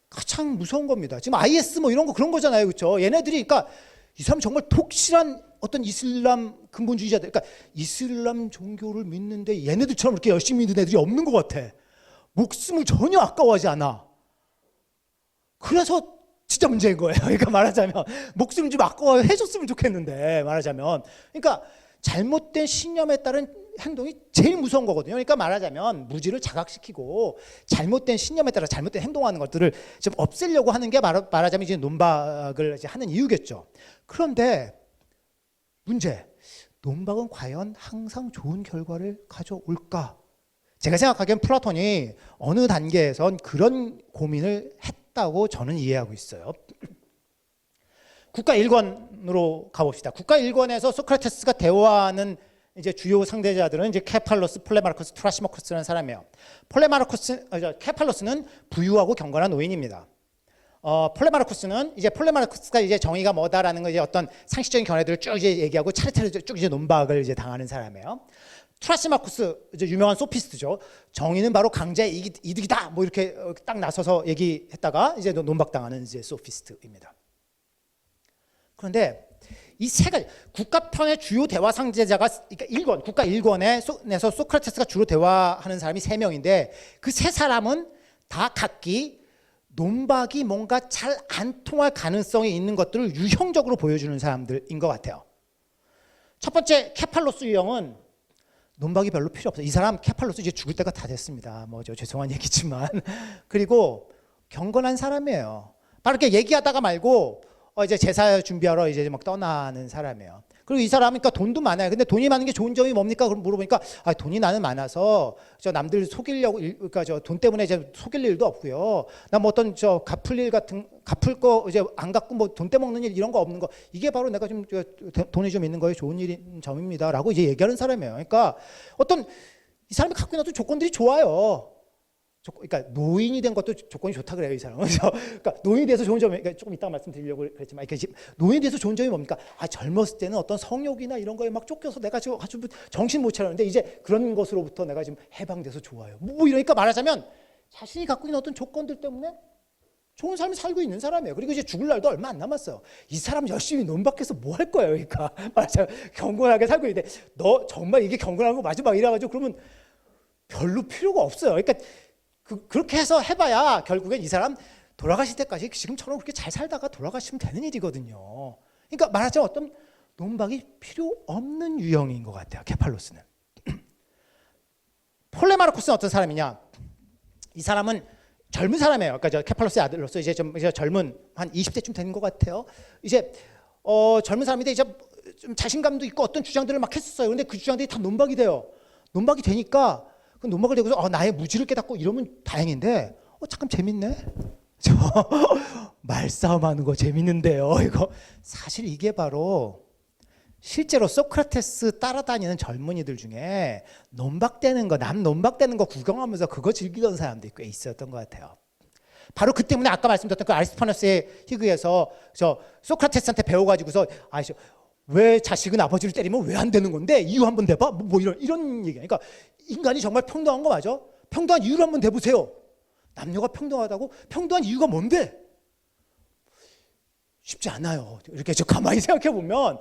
가장 무서운 겁니다. 지금 IS 뭐 이런 거 그런 거잖아요, 그렇죠? 얘네들이 그러니까 이 사람 정말 독실한 어떤 이슬람 근본주의자들, 그러니까 이슬람 종교를 믿는데 얘네들처럼 그렇게 열심히 믿는 애들이 없는 것 같아. 목숨을 전혀 아까워하지 않아. 그래서 진짜 문제인 거예요. 그러니까 말하자면 목숨을 좀 아까워해 줬으면 좋겠는데 말하자면 그러니까 잘못된 신념에 따른 행동이 제일 무서운 거거든요. 그러니까 말하자면 무지를 자각시키고 잘못된 신념에 따라 잘못된 행동하는 것들을 좀 없애려고 하는 게 말하자면 이제 논박을 이제 하는 이유겠죠. 그런데 문제, 논박은 과연 항상 좋은 결과를 가져올까? 제가 생각하기엔 플라톤이 어느 단계에선 그런 고민을 했다고 저는 이해하고 있어요. 국가 1권으로 가봅시다. 국가 1권에서 소크라테스가 대화하는 이제 주요 상대자들은 이제 케팔로스, 폴레마르코스, 트라시모코스라는 사람이에요. 케팔로스는 부유하고 경건한 노인입니다. 폴레마르코스가 이제 정의가 뭐다라는 거 이제 어떤 상식적인 견해들을 쭉 이제 얘기하고 차례차례 쭉 이제 논박을 이제 당하는 사람이에요. 트라시마코스 이제 유명한 소피스트죠. 정의는 바로 강자의 이득이다. 뭐 이렇게 딱 나서서 얘기했다가 이제 논박당하는 이제 소피스트입니다. 그런데 이 세 가지 국가편의 주요 대화 상대자가 그러니까 일권 국가 일권에서 소크라테스가 주로 대화하는 사람이 세 명인데 그 세 사람은 다 각기 논박이 뭔가 잘 안 통할 가능성이 있는 것들을 유형적으로 보여주는 사람들인 것 같아요. 첫 번째 케팔로스 유형은 논박이 별로 필요 없어요. 이 사람 케팔로스 이제 죽을 때가 다 됐습니다. 뭐 저 죄송한 얘기지만 그리고 경건한 사람이에요. 바로 이렇게 얘기하다가 말고 이제 제사 준비하러 이제 막 떠나는 사람이에요. 그리고 이 사람은 그러니까 돈도 많아요. 근데 돈이 많은 게 좋은 점이 뭡니까? 그럼 물어보니까 돈이 나는 많아서 저 남들 속이려고 그러니까 저 돈 때문에 이제 속일 일도 없고요. 나 뭐 어떤 저 갚을 일 같은 갚을 거 이제 안 갚고 뭐 돈 떼먹는 일 이런 거 없는 거 이게 바로 내가 좀 돈이 좀 있는 거에 좋은 일인 점입니다라고 이제 얘기하는 사람이에요. 그러니까 어떤 이 사람이 갖고 있는 어떤 조건들이 좋아요. 그러니까 노인이 된 것도 조건이 좋다 그래요, 이 사람은. 그러니까 노인이 돼서 좋은 점이 그러니까 조금 이따 말씀드리려고 그랬지만 노인이 돼서 좋은 점이 뭡니까? 젊었을 때는 어떤 성욕이나 이런 거에 막 쫓겨서 내가 지금 아주 정신 못 차렸는데 이제 그런 것으로부터 내가 지금 해방돼서 좋아요. 뭐 이러니까 말하자면 자신이 갖고 있는 어떤 조건들 때문에 좋은 삶을 살고 있는 사람이에요. 그리고 이제 죽을 날도 얼마 안 남았어요. 이 사람 열심히 논박해서 뭐 할 거예요, 그러니까 말하자면 경건하게 살고 있는데 너 정말 이게 경건한 거 맞아? 막 이래가지고 그러면 별로 필요가 없어요. 그러니까 그렇게 해서 해봐야 결국엔 이 사람 돌아가실 때까지 지금처럼 그렇게 잘 살다가 돌아가시면 되는 일이거든요. 그러니까 말하자면 어떤 논박이 필요 없는 유형인 것 같아요. 케팔로스는. 폴레마르코스는 어떤 사람이냐? 이 사람은 젊은 사람이에요. 그러니까 저 케팔로스의 아들로서 이제 젊은 한 20대쯤 되는 것 같아요. 이제 젊은 사람인데 이제 좀 자신감도 있고 어떤 주장들을 막 했었어요. 그런데 그 주장들이 다 논박이 돼요. 논박이 되니까 그 논박을 되고서 나의 무지를 깨닫고 이러면 다행인데 잠깐 재밌네. 저 말싸움하는 거 재밌는데요. 이거 사실 이게 바로 실제로 소크라테스 따라다니는 젊은이들 중에 논박되는 거, 남 논박되는 거 구경하면서 그거 즐기던 사람들이 꽤 있었던 것 같아요. 바로 그 때문에 아까 말씀드렸던 그 아리스토파네스의 희그에서 저 소크라테스한테 배워가지고서 왜 자식은 아버지를 때리면 왜 안 되는 건데 이유 한번 대봐 뭐 이런 얘기야. 그러니까 인간이 정말 평등한 거 맞아? 평등한 이유를 한번 대보세요. 남녀가 평등하다고 평등한 이유가 뭔데? 쉽지 않아요. 이렇게 저 가만히 생각해 보면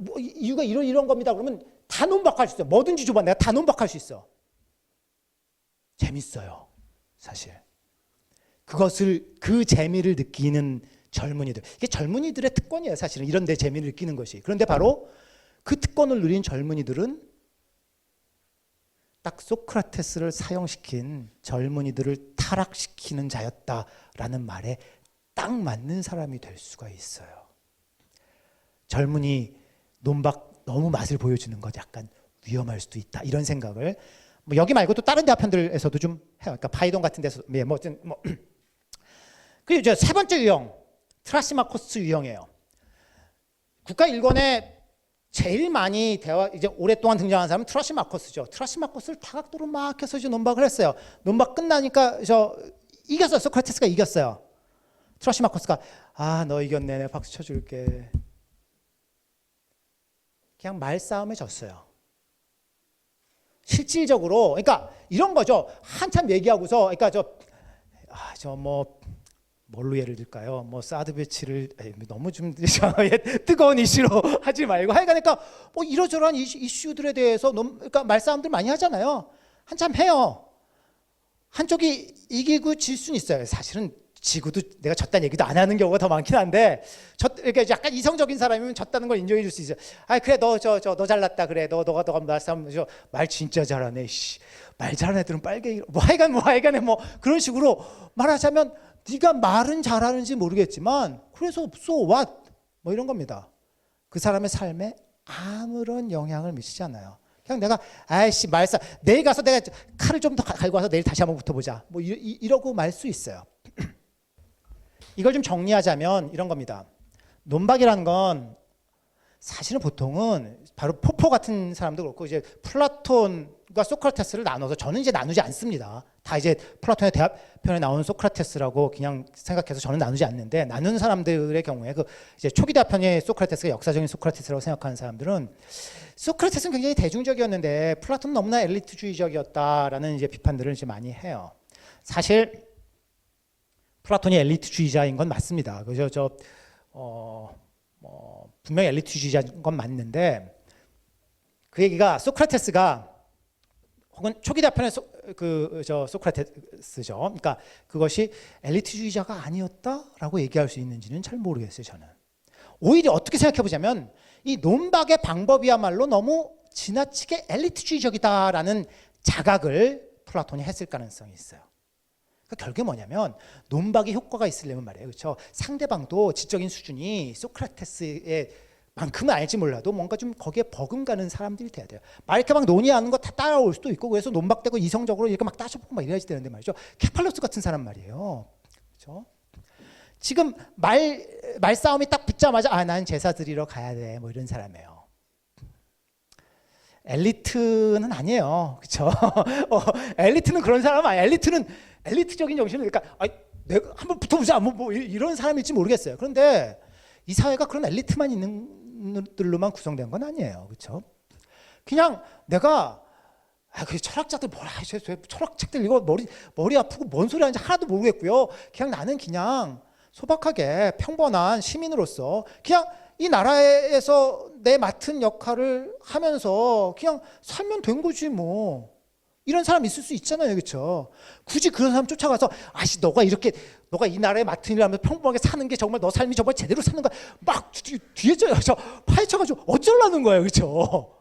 뭐 이유가 이런 겁니다. 그러면 다 논박할 수 있어. 뭐든지 줘봐 내가 다 논박할 수 있어. 재밌어요, 사실. 그 재미를 느끼는 젊은이들. 이게 젊은이들의 특권이에요, 사실은. 이런 데 재미를 느끼는 것이. 그런데 바로 그 특권을 누린 젊은이들은 딱 소크라테스를 사용시킨 젊은이들을 타락시키는 자였다라는 말에 딱 맞는 사람이 될 수가 있어요. 젊은이 논박 너무 맛을 보여주는 것 약간 위험할 수도 있다. 이런 생각을 뭐 여기 말고 또 다른 대화편들에서도 좀 해요. 그러니까 파이돈 같은 데서 그리고 이제 세 번째 유형 트라시마코스 유형이에요. 국가 일권에 제일 많이 이제 오랫동안 등장한 사람은 트라시마코스죠. 트라시마코스를 다각도로 막 해서 이제 논박을 했어요. 논박 끝나니까 이겼어요. 소크라테스가 이겼어요. 트라시마코스가 너 이겼네. 내가 박수 쳐줄게. 그냥 말싸움에 졌어요. 실질적으로 그러니까 이런 거죠. 한참 얘기하고서 그러니까 뭘로 예를 들까요? 뭐 사드 배치를 너무 좀 뜨거운 이슈로 하지 말고 하여간 그러니까 뭐 이러저러한 이슈들에 대해서 그러니까 말싸움들 많이 하잖아요. 한참 해요. 한쪽이 이기고 질 수는 있어요. 사실은 지구도 내가 졌다는 얘기도 안 하는 경우가 더 많긴 한데 이렇게 약간 이성적인 사람이면 졌다는 걸 인정해 줄 수 있어요. 그래 너 잘났다 그래 너가 말싸움 말 진짜 잘하네. 말 잘하는 애들은 빨갱이 하여간에 뭐 그런 식으로 말하자면 네가 말은 잘하는지 모르겠지만 그래서 so what 뭐 이런 겁니다. 그 사람의 삶에 아무런 영향을 미치지 않아요. 그냥 내가 말싸 내일 가서 내가 칼을 좀 더 갈고 와서 내일 다시 한번 붙어보자 뭐 이러고 말 수 있어요. 이걸 좀 정리하자면 이런 겁니다. 논박이라는 건 사실은 보통은 바로 포포 같은 사람도 그렇고 이제 플라톤과 소크라테스를 나눠서 저는 이제 나누지 않습니다. 다 이제 플라톤의 대화편에 나오는 소크라테스라고 그냥 생각해서 저는 나누지 않는데 나누는 사람들의 경우에 그 이제 초기 대화편의 소크라테스가 역사적인 소크라테스라고 생각하는 사람들은 소크라테스는 굉장히 대중적이었는데 플라톤은 너무나 엘리트주의적이었다라는 이제 비판들을 이제 많이 해요. 사실 플라톤이 엘리트주의자인 건 맞습니다. 그죠? 분명히 엘리트주의자인 건 맞는데 그 얘기가 소크라테스가 혹은 초기 대화편의 소크라테스죠. 그러니까 그것이 엘리트주의자가 아니었다라고 얘기할 수 있는지는 잘 모르겠어요. 저는 오히려 어떻게 생각해 보자면 이 논박의 방법이야말로 너무 지나치게 엘리트주의적이다라는 자각을 플라톤이 했을 가능성이 있어요. 그러니까 결국에 뭐냐면 논박의 효과가 있으려면 말이에요. 그렇죠? 상대방도 지적인 수준이 소크라테스의 만큼은 아닐지 몰라도 뭔가 좀 거기에 버금가는 사람들이 돼야 돼요. 막 이렇게 막 논의하는 거 다 따라올 수도 있고 그래서 논박되고 이성적으로 이렇게 막 따져보고 막 이래야지 되는데 말이죠. 케팔로스 같은 사람 말이에요. 그렇죠? 지금 말싸움이 딱 붙자마자 난 제사 드리러 가야 돼 뭐 이런 사람이에요. 엘리트는 아니에요. 그렇죠? 엘리트는 그런 사람 아니에요. 엘리트적인 정신을 그러니까 내가 한번 붙어보자 뭐 이런 사람일지 모르겠어요. 그런데 이 사회가 그런 엘리트만 있는 들로만 구성된 건 아니에요. 그렇죠? 그냥 내가 그 철학자들 뭐라 철학책들 이거 머리 아프고 뭔 소리 하는지 하나도 모르겠고요. 그냥 나는 그냥 소박하게 평범한 시민으로서 그냥 이 나라에서 내 맡은 역할을 하면서 그냥 살면 된 거지 뭐. 이런 사람 있을 수 있잖아요. 그렇죠? 굳이 그런 사람 쫓아가서 너가 이 나라에 맡은 일을 하면서 평범하게 사는 게 정말 너 삶이 정말 제대로 사는 거야. 막 뒤에 저 파헤쳐가지고 어쩌라는 거예요. 그렇죠?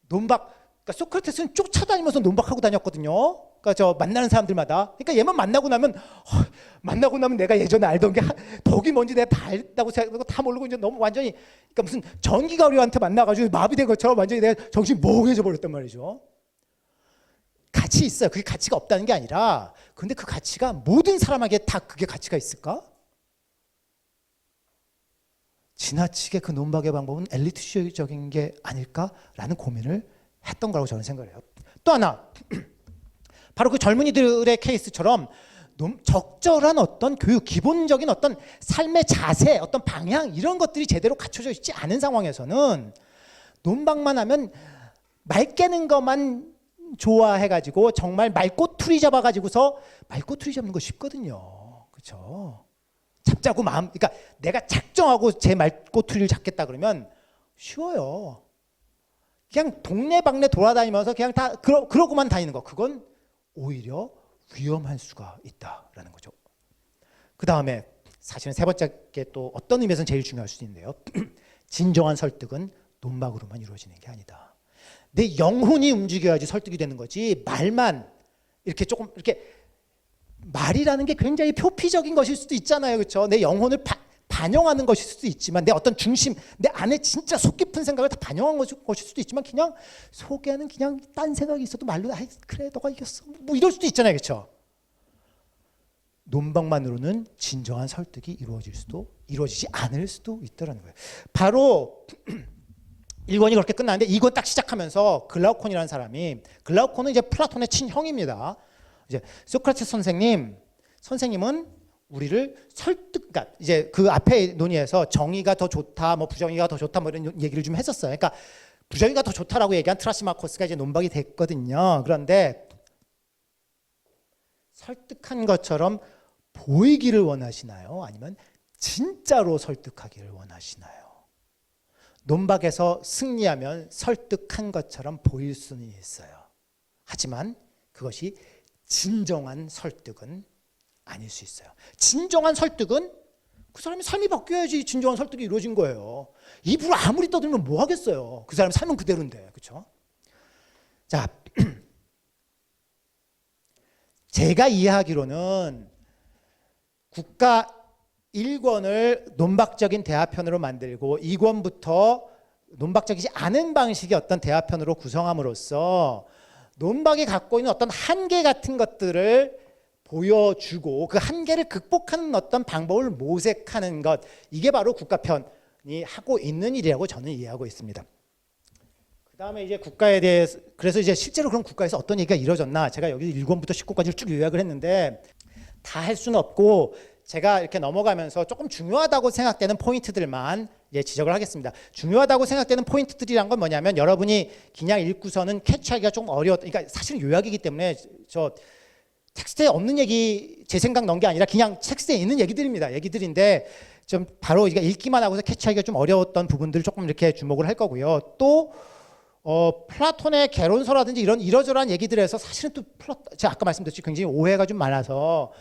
그러니까 소크라테스는 쫓아다니면서 논박하고 다녔거든요. 그러니까 저 만나는 사람들마다. 그러니까 얘만 만나고 나면 내가 예전에 알던 게 덕이 뭔지 내가 다 알다고 생각하고 다 모르고 이제 너무 완전히 그러니까 무슨 전기가루한테 만나가지고 마비된 것처럼 완전히 내가 정신이 멍해져 버렸단 말이죠. 가치 있어요. 그게 가치가 없다는 게 아니라 근데 그 가치가 모든 사람에게 다 그게 가치가 있을까? 지나치게 그 논박의 방법은 엘리트주의적인 게 아닐까라는 고민을 했던 거라고 저는 생각을 해요. 또 하나 바로 그 젊은이들의 케이스처럼 적절한 어떤 교육, 기본적인 어떤 삶의 자세, 어떤 방향 이런 것들이 제대로 갖춰져 있지 않은 상황에서는 논박만 하면 말 깨는 것만 좋아해가지고 정말 말꼬투리 잡아가지고서 말꼬투리 잡는 거 쉽거든요. 그렇죠? 잡자고 그러니까 내가 작정하고 제 말꼬투리를 잡겠다 그러면 쉬워요. 그냥 동네방네 돌아다니면서 그냥 다 그러고만 다니는 거 그건 오히려 위험할 수가 있다라는 거죠. 그 다음에 사실은 세 번째 게 또 어떤 의미에서는 제일 중요할 수 있는데요. 진정한 설득은 논박으로만 이루어지는 게 아니다. 내 영혼이 움직여야지 설득이 되는 거지 말만 이렇게 조금 이렇게 말이라는 게 굉장히 표피적인 것일 수도 있잖아요. 그렇죠? 내 영혼을 반영하는 것일 수도 있지만 내 어떤 중심, 내 안에 진짜 속 깊은 생각을 다 반영한 것일 수도 있지만 그냥 속에는 그냥 딴 생각이 있어도 말로 그래 너가 이겼어 뭐 이럴 수도 있잖아요. 그렇죠? 논박만으로는 진정한 설득이 이루어지지 않을 수도 있다는 거예요. 바로 1권이 그렇게 끝나는데 2권 딱 시작하면서 글라우콘이라는 사람이 글라우콘은 이제 플라톤의 친형입니다. 이제 소크라테스 선생님은 우리를 그러니까 이제 그 앞에 논의에서 정의가 더 좋다, 뭐 부정의가 더 좋다, 뭐 이런 얘기를 좀 했었어요. 그러니까 부정의가 더 좋다라고 얘기한 트라시마코스가 이제 논박이 됐거든요. 그런데 설득한 것처럼 보이기를 원하시나요? 아니면 진짜로 설득하기를 원하시나요? 논박에서 승리하면 설득한 것처럼 보일 수는 있어요. 하지만 그것이 진정한 설득은 아닐 수 있어요. 진정한 설득은 그 사람의 삶이 바뀌어야지 진정한 설득이 이루어진 거예요. 입으로 아무리 떠들면 뭐 하겠어요. 그 사람 삶은 그대로인데. 그렇죠? 자, 제가 이해하기로는 국가 1권을 논박적인 대화편으로 만들고 2권부터 논박적이지 않은 방식의 어떤 대화편으로 구성함으로써 논박이 갖고 있는 어떤 한계 같은 것들을 보여주고 그 한계를 극복하는 어떤 방법을 모색하는 것 이게 바로 국가편이 하고 있는 일이라고 저는 이해하고 있습니다. 그 다음에 이제 국가에 대해서 그래서 이제 실제로 그럼 국가에서 어떤 얘기가 이루어졌나 제가 여기 1권부터 10권까지 쭉 요약을 했는데 다 할 수는 없고 제가 이렇게 넘어가면서 조금 중요하다고 생각되는 포인트들만 이제 지적을 하겠습니다. 중요하다고 생각되는 포인트들이란 건 뭐냐면 여러분이 그냥 읽고서는 캐치하기가 좀 그러니까 사실은 요약이기 때문에 저 텍스트에 없는 얘기 제 생각 넣은 게 아니라 그냥 텍스트에 있는 얘기들입니다. 얘기들인데 좀 바로 읽기만 하고서 캐치하기가 좀 어려웠던 부분들을 조금 이렇게 주목을 할 거고요. 또 플라톤의 개론서라든지 이런 이러저러한 얘기들에서 사실은 또 제가 아까 말씀드렸듯이 굉장히 오해가 좀 많아서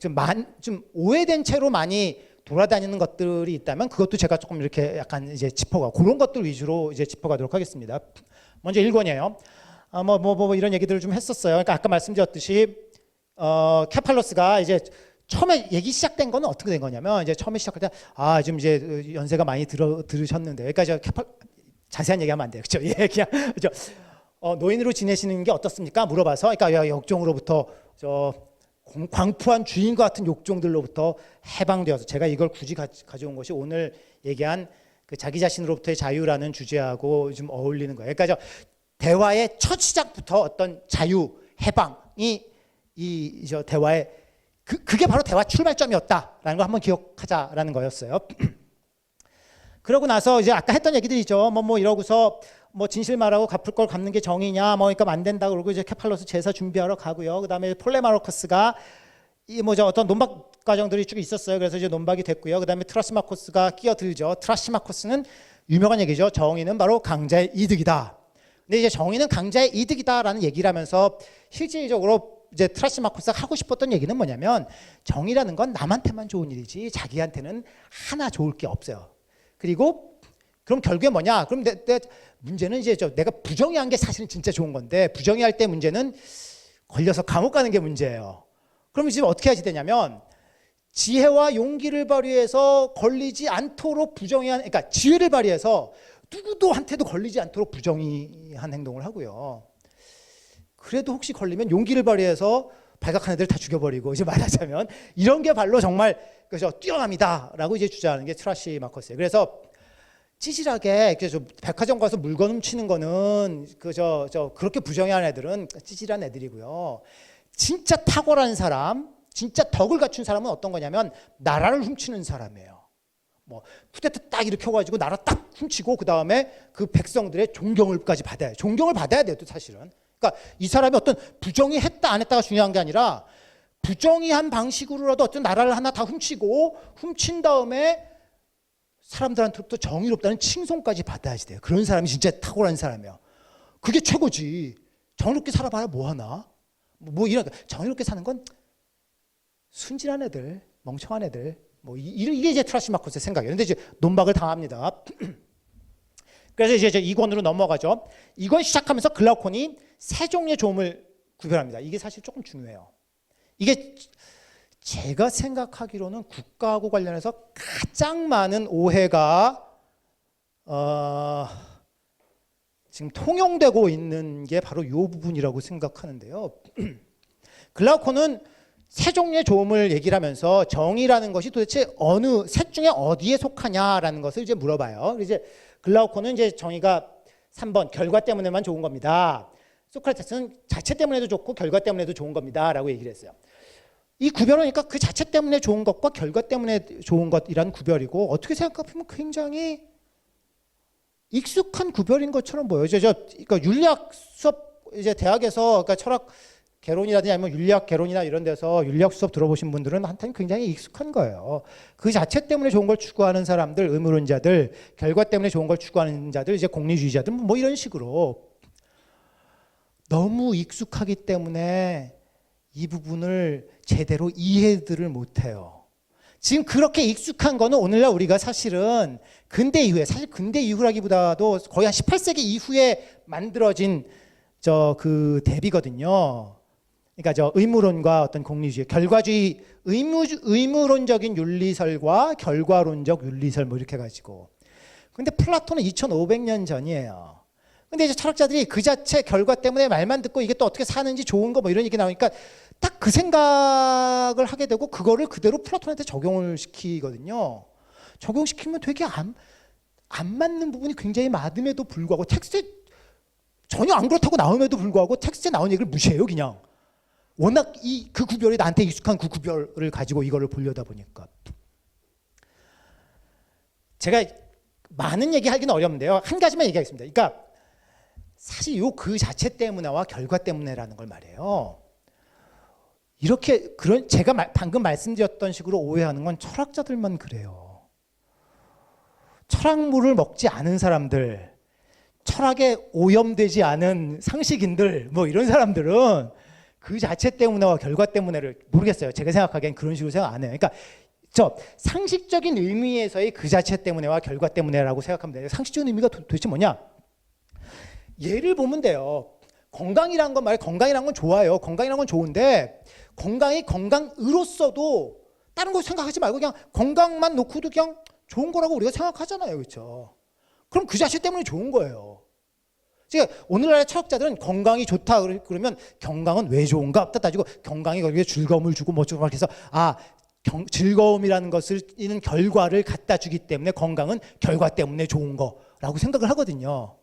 좀 오해된 채로 많이 돌아다니는 것들이 있다면 그것도 제가 조금 이렇게 약간 이제 짚어가 그런 것들 위주로 이제 짚어가도록 하겠습니다. 먼저 1권이에요. 이런 얘기들을 좀 했었어요. 그러니까 아까 말씀드렸듯이 케팔로스가 이제 처음에 얘기 시작된 거는 어떻게 된 거냐면 이제 처음에 시작할 때 지금 이제 연세가 많이 들으셨는데 그러니까 자세한 얘기하면 안 돼요. 그렇죠? 예, 그냥 그렇죠. 노인으로 지내시는 게 어떻습니까? 물어봐서 그러니까 역종으로부터 광푸한 주인과 같은 욕종들로부터 해방되어서 제가 이걸 굳이 가져온 것이 오늘 얘기한 그 자기 자신으로부터의 자유라는 주제하고 좀 어울리는 거예요. 그러니까 대화의 첫 시작부터 어떤 자유, 해방이 이 대화의 그게 바로 대화 출발점이었다라는 걸 한번 기억하자라는 거였어요. 그러고 나서 이제 아까 했던 얘기들이죠. 이러고서 진실 말하고 갚을 걸 갚는 게 정의냐, 그러니까 안 된다 그러고 이제 케팔로스 제사 준비하러 가고요. 그다음에 폴레마로커스가 어떤 논박 과정들이 쭉 있었어요. 그래서 이제 논박이 됐고요. 그다음에 트라시마코스가 끼어들죠. 트라시마코스는 유명한 얘기죠. 정의는 바로 강자의 이득이다. 근데 이제 정의는 강자의 이득이다라는 얘기를 하면서 실질적으로 이제 트라시마코스가 하고 싶었던 얘기는 뭐냐면 정의라는 건 남한테만 좋은 일이지 자기한테는 하나 좋을 게 없어요. 그리고 그럼 결국에 뭐냐? 그럼 문제는 이제 내가 부정의한 게 사실은 진짜 좋은 건데 부정의할 때 문제는 걸려서 감옥 가는 게 문제예요. 그럼 지금 어떻게 해야지 되냐면 지혜와 용기를 발휘해서 걸리지 않도록 그러니까 지혜를 발휘해서 누구도 한테도 걸리지 않도록 부정의한 행동을 하고요. 그래도 혹시 걸리면 용기를 발휘해서 발각한 애들 다 죽여버리고 이제 말하자면 이런 게 발로 정말 뛰어납니다라고 이제 주장하는 게 트라시마코스예요. 그래서 찌질하게 백화점 가서 물건 훔치는 거는 그렇게 부정의하는 애들은 찌질한 애들이고요. 진짜 탁월한 사람, 진짜 덕을 갖춘 사람은 어떤 거냐면 나라를 훔치는 사람이에요. 쿠데타 딱 일으켜가지고 나라 딱 훔치고 그 다음에 그 백성들의 존경을까지 받아야 돼요. 존경을 받아야 돼요, 또 사실은. 그러니까 이 사람이 어떤 부정의 했다 안 했다가 중요한 게 아니라 부정의한 방식으로라도 어떤 나라를 하나 다 훔친 다음에 사람들한테부터 정의롭다는 칭송까지 받아야지 돼요. 그런 사람이 진짜 탁월한 사람이에요. 그게 최고지. 정의롭게 살아봐야 뭐하나? 이런 정의롭게 사는 건 순진한 애들, 멍청한 애들, 이게 이제 트라시마코스의 생각이에요. 근데 이제 논박을 당합니다. 그래서 이제 2권으로 넘어가죠. 2권 시작하면서 글라우콘이 세 종류의 조음을 구별합니다. 이게 사실 조금 중요해요. 이게 제가 생각하기로는 국가하고 관련해서 가장 많은 오해가 지금 통용되고 있는 게 바로 이 부분이라고 생각하는데요. 글라우콘은 세 종류의 조음을 얘기를 하면서 정의라는 것이 도대체 어느 셋 중에 어디에 속하냐라는 것을 이제 물어봐요. 이제 글라우콘은 이제 정의가 3번 결과 때문에만 좋은 겁니다. 소크라테스는 자체 때문에도 좋고 결과 때문에도 좋은 겁니다라고 얘기를 했어요. 이 구별은 그러니까 그 자체 때문에 좋은 것과 결과 때문에 좋은 것이란 구별이고 어떻게 생각해보면 굉장히 익숙한 구별인 것처럼 보여요. 그러니까 윤리학 수업 이제 대학에서 그러니까 철학 개론이라든지 아니면 윤리학 개론이나 이런 데서 윤리학 수업 들어보신 분들은 한테는 굉장히 익숙한 거예요. 그 자체 때문에 좋은 걸 추구하는 사람들, 의무론자들, 결과 때문에 좋은 걸 추구하는 자들, 이제 공리주의자들 이런 식으로 너무 익숙하기 때문에 이 부분을 제대로 이해들을 못해요. 지금 그렇게 익숙한 거는 오늘날 우리가 사실은 근대 이후에, 사실 근대 이후라기보다도 거의 한 18세기 이후에 만들어진 그 대비거든요. 그러니까 의무론과 어떤 공리주의, 결과주의, 의무론적인 윤리설과 결과론적 윤리설 이렇게 가지고. 근데 플라톤은 2500년 전이에요. 근데 이제 철학자들이 그 자체 결과 때문에 말만 듣고 이게 또 어떻게 사는지 좋은 거 이런 얘기 나오니까 딱 그 생각을 하게 되고 그거를 그대로 플라톤한테 적용을 시키거든요. 적용시키면 되게 안 맞는 부분이 굉장히 많음에도 불구하고 텍스트에 전혀 안 그렇다고 나옴에도 불구하고 텍스트에 나온 얘기를 무시해요, 그냥. 워낙 그 구별이 나한테 익숙한 그 구별을 가지고 이거를 보려다 보니까. 제가 많은 얘기 하기는 어렵는데요. 한 가지만 얘기하겠습니다. 그러니까 사실 그 자체 때문에와 결과 때문에라는 걸 말해요. 이렇게 제가 방금 말씀드렸던 식으로 오해하는 건 철학자들만 그래요. 철학물을 먹지 않은 사람들, 철학에 오염되지 않은 상식인들, 뭐 이런 사람들은 그 자체 때문에와 결과 때문에를 모르겠어요. 제가 생각하기엔 그런 식으로 생각 안 해요. 그러니까 저 상식적인 의미에서의 그 자체 때문에와 결과 때문에라고 생각하면 돼요. 상식적인 의미가 도대체 뭐냐? 예를 보면 돼요. 건강이란 건 말이에요. 건강이란 건 좋아요. 건강이란 건 좋은데 건강이 건강으로서도 다른 거 생각하지 말고 그냥 건강만 놓고도 그냥 좋은 거라고 우리가 생각하잖아요. 그렇죠? 그럼 그 자체 때문에 좋은 거예요. 제가 오늘날의 철학자들은 건강이 좋다 그러면 건강은 왜 좋은가? 따지고 건강이 거기에 즐거움을 주고 뭐 좀 이렇게 해서 즐거움이라는 것을 이는 결과를 갖다 주기 때문에 건강은 결과 때문에 좋은 거라고 생각을 하거든요.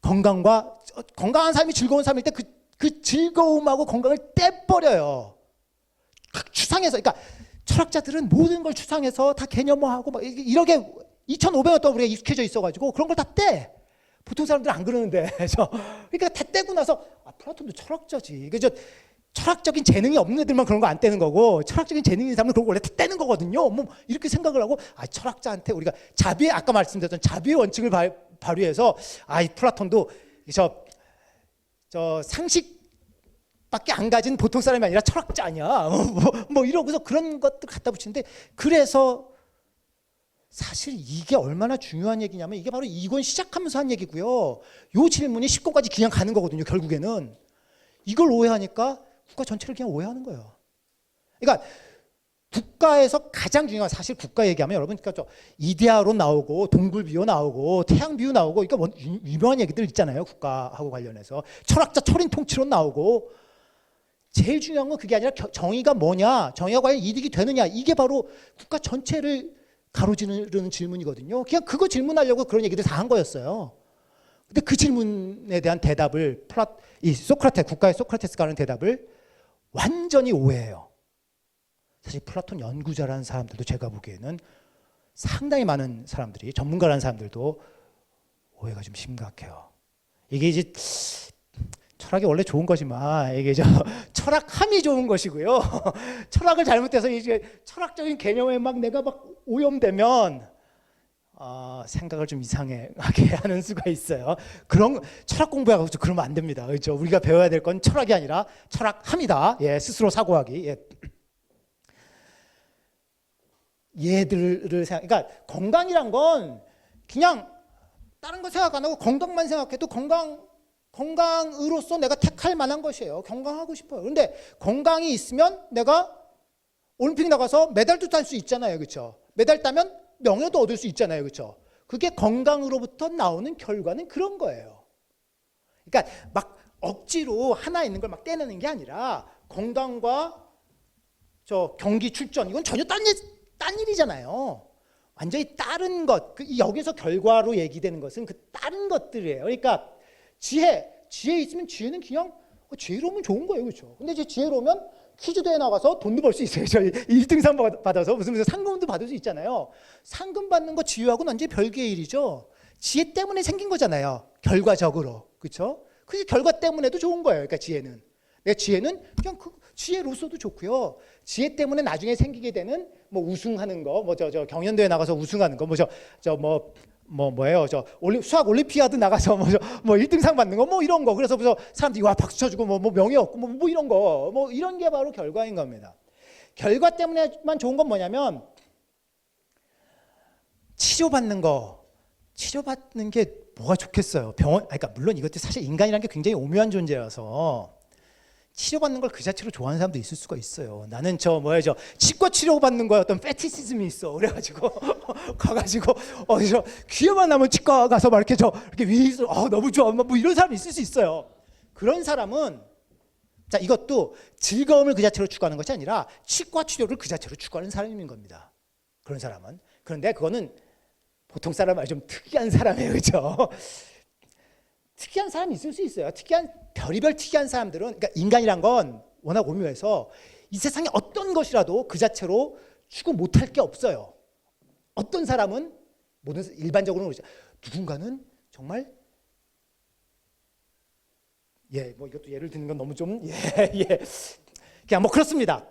건강한 삶이 즐거운 삶일 때 그 즐거움하고 건강을 떼버려요. 각 추상해서, 그러니까 철학자들은 모든 걸 추상해서 다 개념화하고 막 이렇게 2,500년 동안 우리가 익숙해져 있어가지고 그런 걸 다 떼. 보통 사람들은 안 그러는데, 그러니까 다 떼고 나서 플라톤도 철학자지. 그죠? 철학적인 재능이 없는 애들만 그런 거 안 떼는 거고 철학적인 재능이 있는 사람은 그런 거 원래 다 떼는 거거든요. 뭐 이렇게 생각을 하고 철학자한테 우리가 자비의 아까 말씀드렸던 자비의 원칙을 발휘해서 이 플라톤도 저 상식밖에 안 가진 보통 사람이 아니라 철학자 아니야. 뭐 이러고서 그런 것들 갖다 붙이는데 그래서 사실 이게 얼마나 중요한 얘기냐면 이게 바로 2권 시작하면서 한 얘기고요. 요 질문이 10권까지 그냥 가는 거거든요. 결국에는 이걸 오해하니까 국가 전체를 그냥 오해하는 거예요. 그러니까 국가에서 가장 중요한 사실 국가 얘기하면 여러분 그러니까 이데아론 나오고 동굴비유 나오고 태양비유 나오고 이거 뭐 유명한 얘기들 있잖아요. 국가하고 관련해서 철학자 철인 통치론 나오고 제일 중요한 건 그게 아니라 정의가 뭐냐, 정의가 과연 이득이 되느냐 이게 바로 국가 전체를 가로지르는 질문이거든요. 그냥 그거 질문하려고 그런 얘기들 다 한 거였어요. 근데 그 질문에 대한 대답을 국가의 소크라테스가 하는 대답을 완전히 오해해요. 사실 플라톤 연구자라는 사람들도 제가 보기에는 상당히 많은 사람들이 전문가라는 사람들도 오해가 좀 심각해요. 이게 이제 철학이 원래 좋은 거지만 이게 철학함이 좋은 것이고요. 철학을 잘못해서 이제 철학적인 개념에 내가 오염되면 생각을 좀 이상하게 하는 수가 있어요. 그런 철학 공부하고 그러면 안 됩니다. 그렇죠? 우리가 배워야 될 건 철학이 아니라 철학함이다. 스스로 사고하기. 얘들을 그러니까 건강이란 건 그냥 다른 거 생각 안 하고 건강만 생각해도 건강으로서 내가 택할 만한 것이에요. 건강하고 싶어요. 그런데 건강이 있으면 내가 올림픽 나가서 메달도 딸 수 있잖아요. 그렇죠? 메달 따면 명예도 얻을 수 있잖아요. 그렇죠? 그게 건강으로부터 나오는 결과는 그런 거예요. 그러니까 막 억지로 하나 있는 걸 막 떼내는 게 아니라 건강과 경기 출전 이건 전혀 딴 일이잖아요. 완전히 다른 것. 여기서 결과로 얘기되는 것은 그 다른 것들이에요. 그러니까 지혜 있으면 지혜는 그냥 지혜로우면 좋은 거예요. 그렇죠? 근데 이제 지혜로우면 퀴즈 대회 나가서 돈도 벌 수 있어요. 저희 1등상 받아서 무슨 상금도 받을 수 있잖아요. 상금 받는 거 지혜하고는 완전히 별개의 일이죠. 지혜 때문에 생긴 거잖아요. 결과적으로. 그렇죠? 그게 결과 때문에도 좋은 거예요. 그러니까 지혜는. 내가 지혜는 그냥 지혜로서도 좋고요. 지혜 때문에 나중에 생기게 되는 우승하는 거, 경연대회 나가서 우승하는 거, 뭐예요? 수학 올림피아드 나가서 1등상 받는 거, 이런 거. 그래서 사람들이 박수 쳐주고 명예 얻고 이런 거. 이런 게 바로 결과인 겁니다. 결과 때문에만 좋은 건 뭐냐면 치료받는 게 뭐가 좋겠어요. 그러니까 물론 이것도 사실 인간이라는 게 굉장히 오묘한 존재여서 치료받는 걸 그 자체로 좋아하는 사람도 있을 수가 있어요. 나는 치과 치료받는 거에 어떤 패티시즘이 있어. 그래가지고 가가지고 귀에만 나면 치과 가서 이렇게 위에 있어. 너무 좋아. 이런 사람이 있을 수 있어요. 그런 사람은 이것도 즐거움을 그 자체로 추구하는 것이 아니라 치과 치료를 그 자체로 추구하는 사람인 겁니다. 그런 사람은. 그런데 그거는 보통 사람 말이 좀 특이한 사람이에요. 그렇죠? 특이한 사람이 있을 수 있어요. 별의별 특이한 사람들은, 그러니까 인간이란 건 워낙 오묘해서 이 세상에 어떤 것이라도 그 자체로 추구 못할 게 없어요. 어떤 사람은 일반적으로는 그렇죠. 누군가는 정말 이것도 예를 드는 건 너무 좀 그냥 그렇습니다.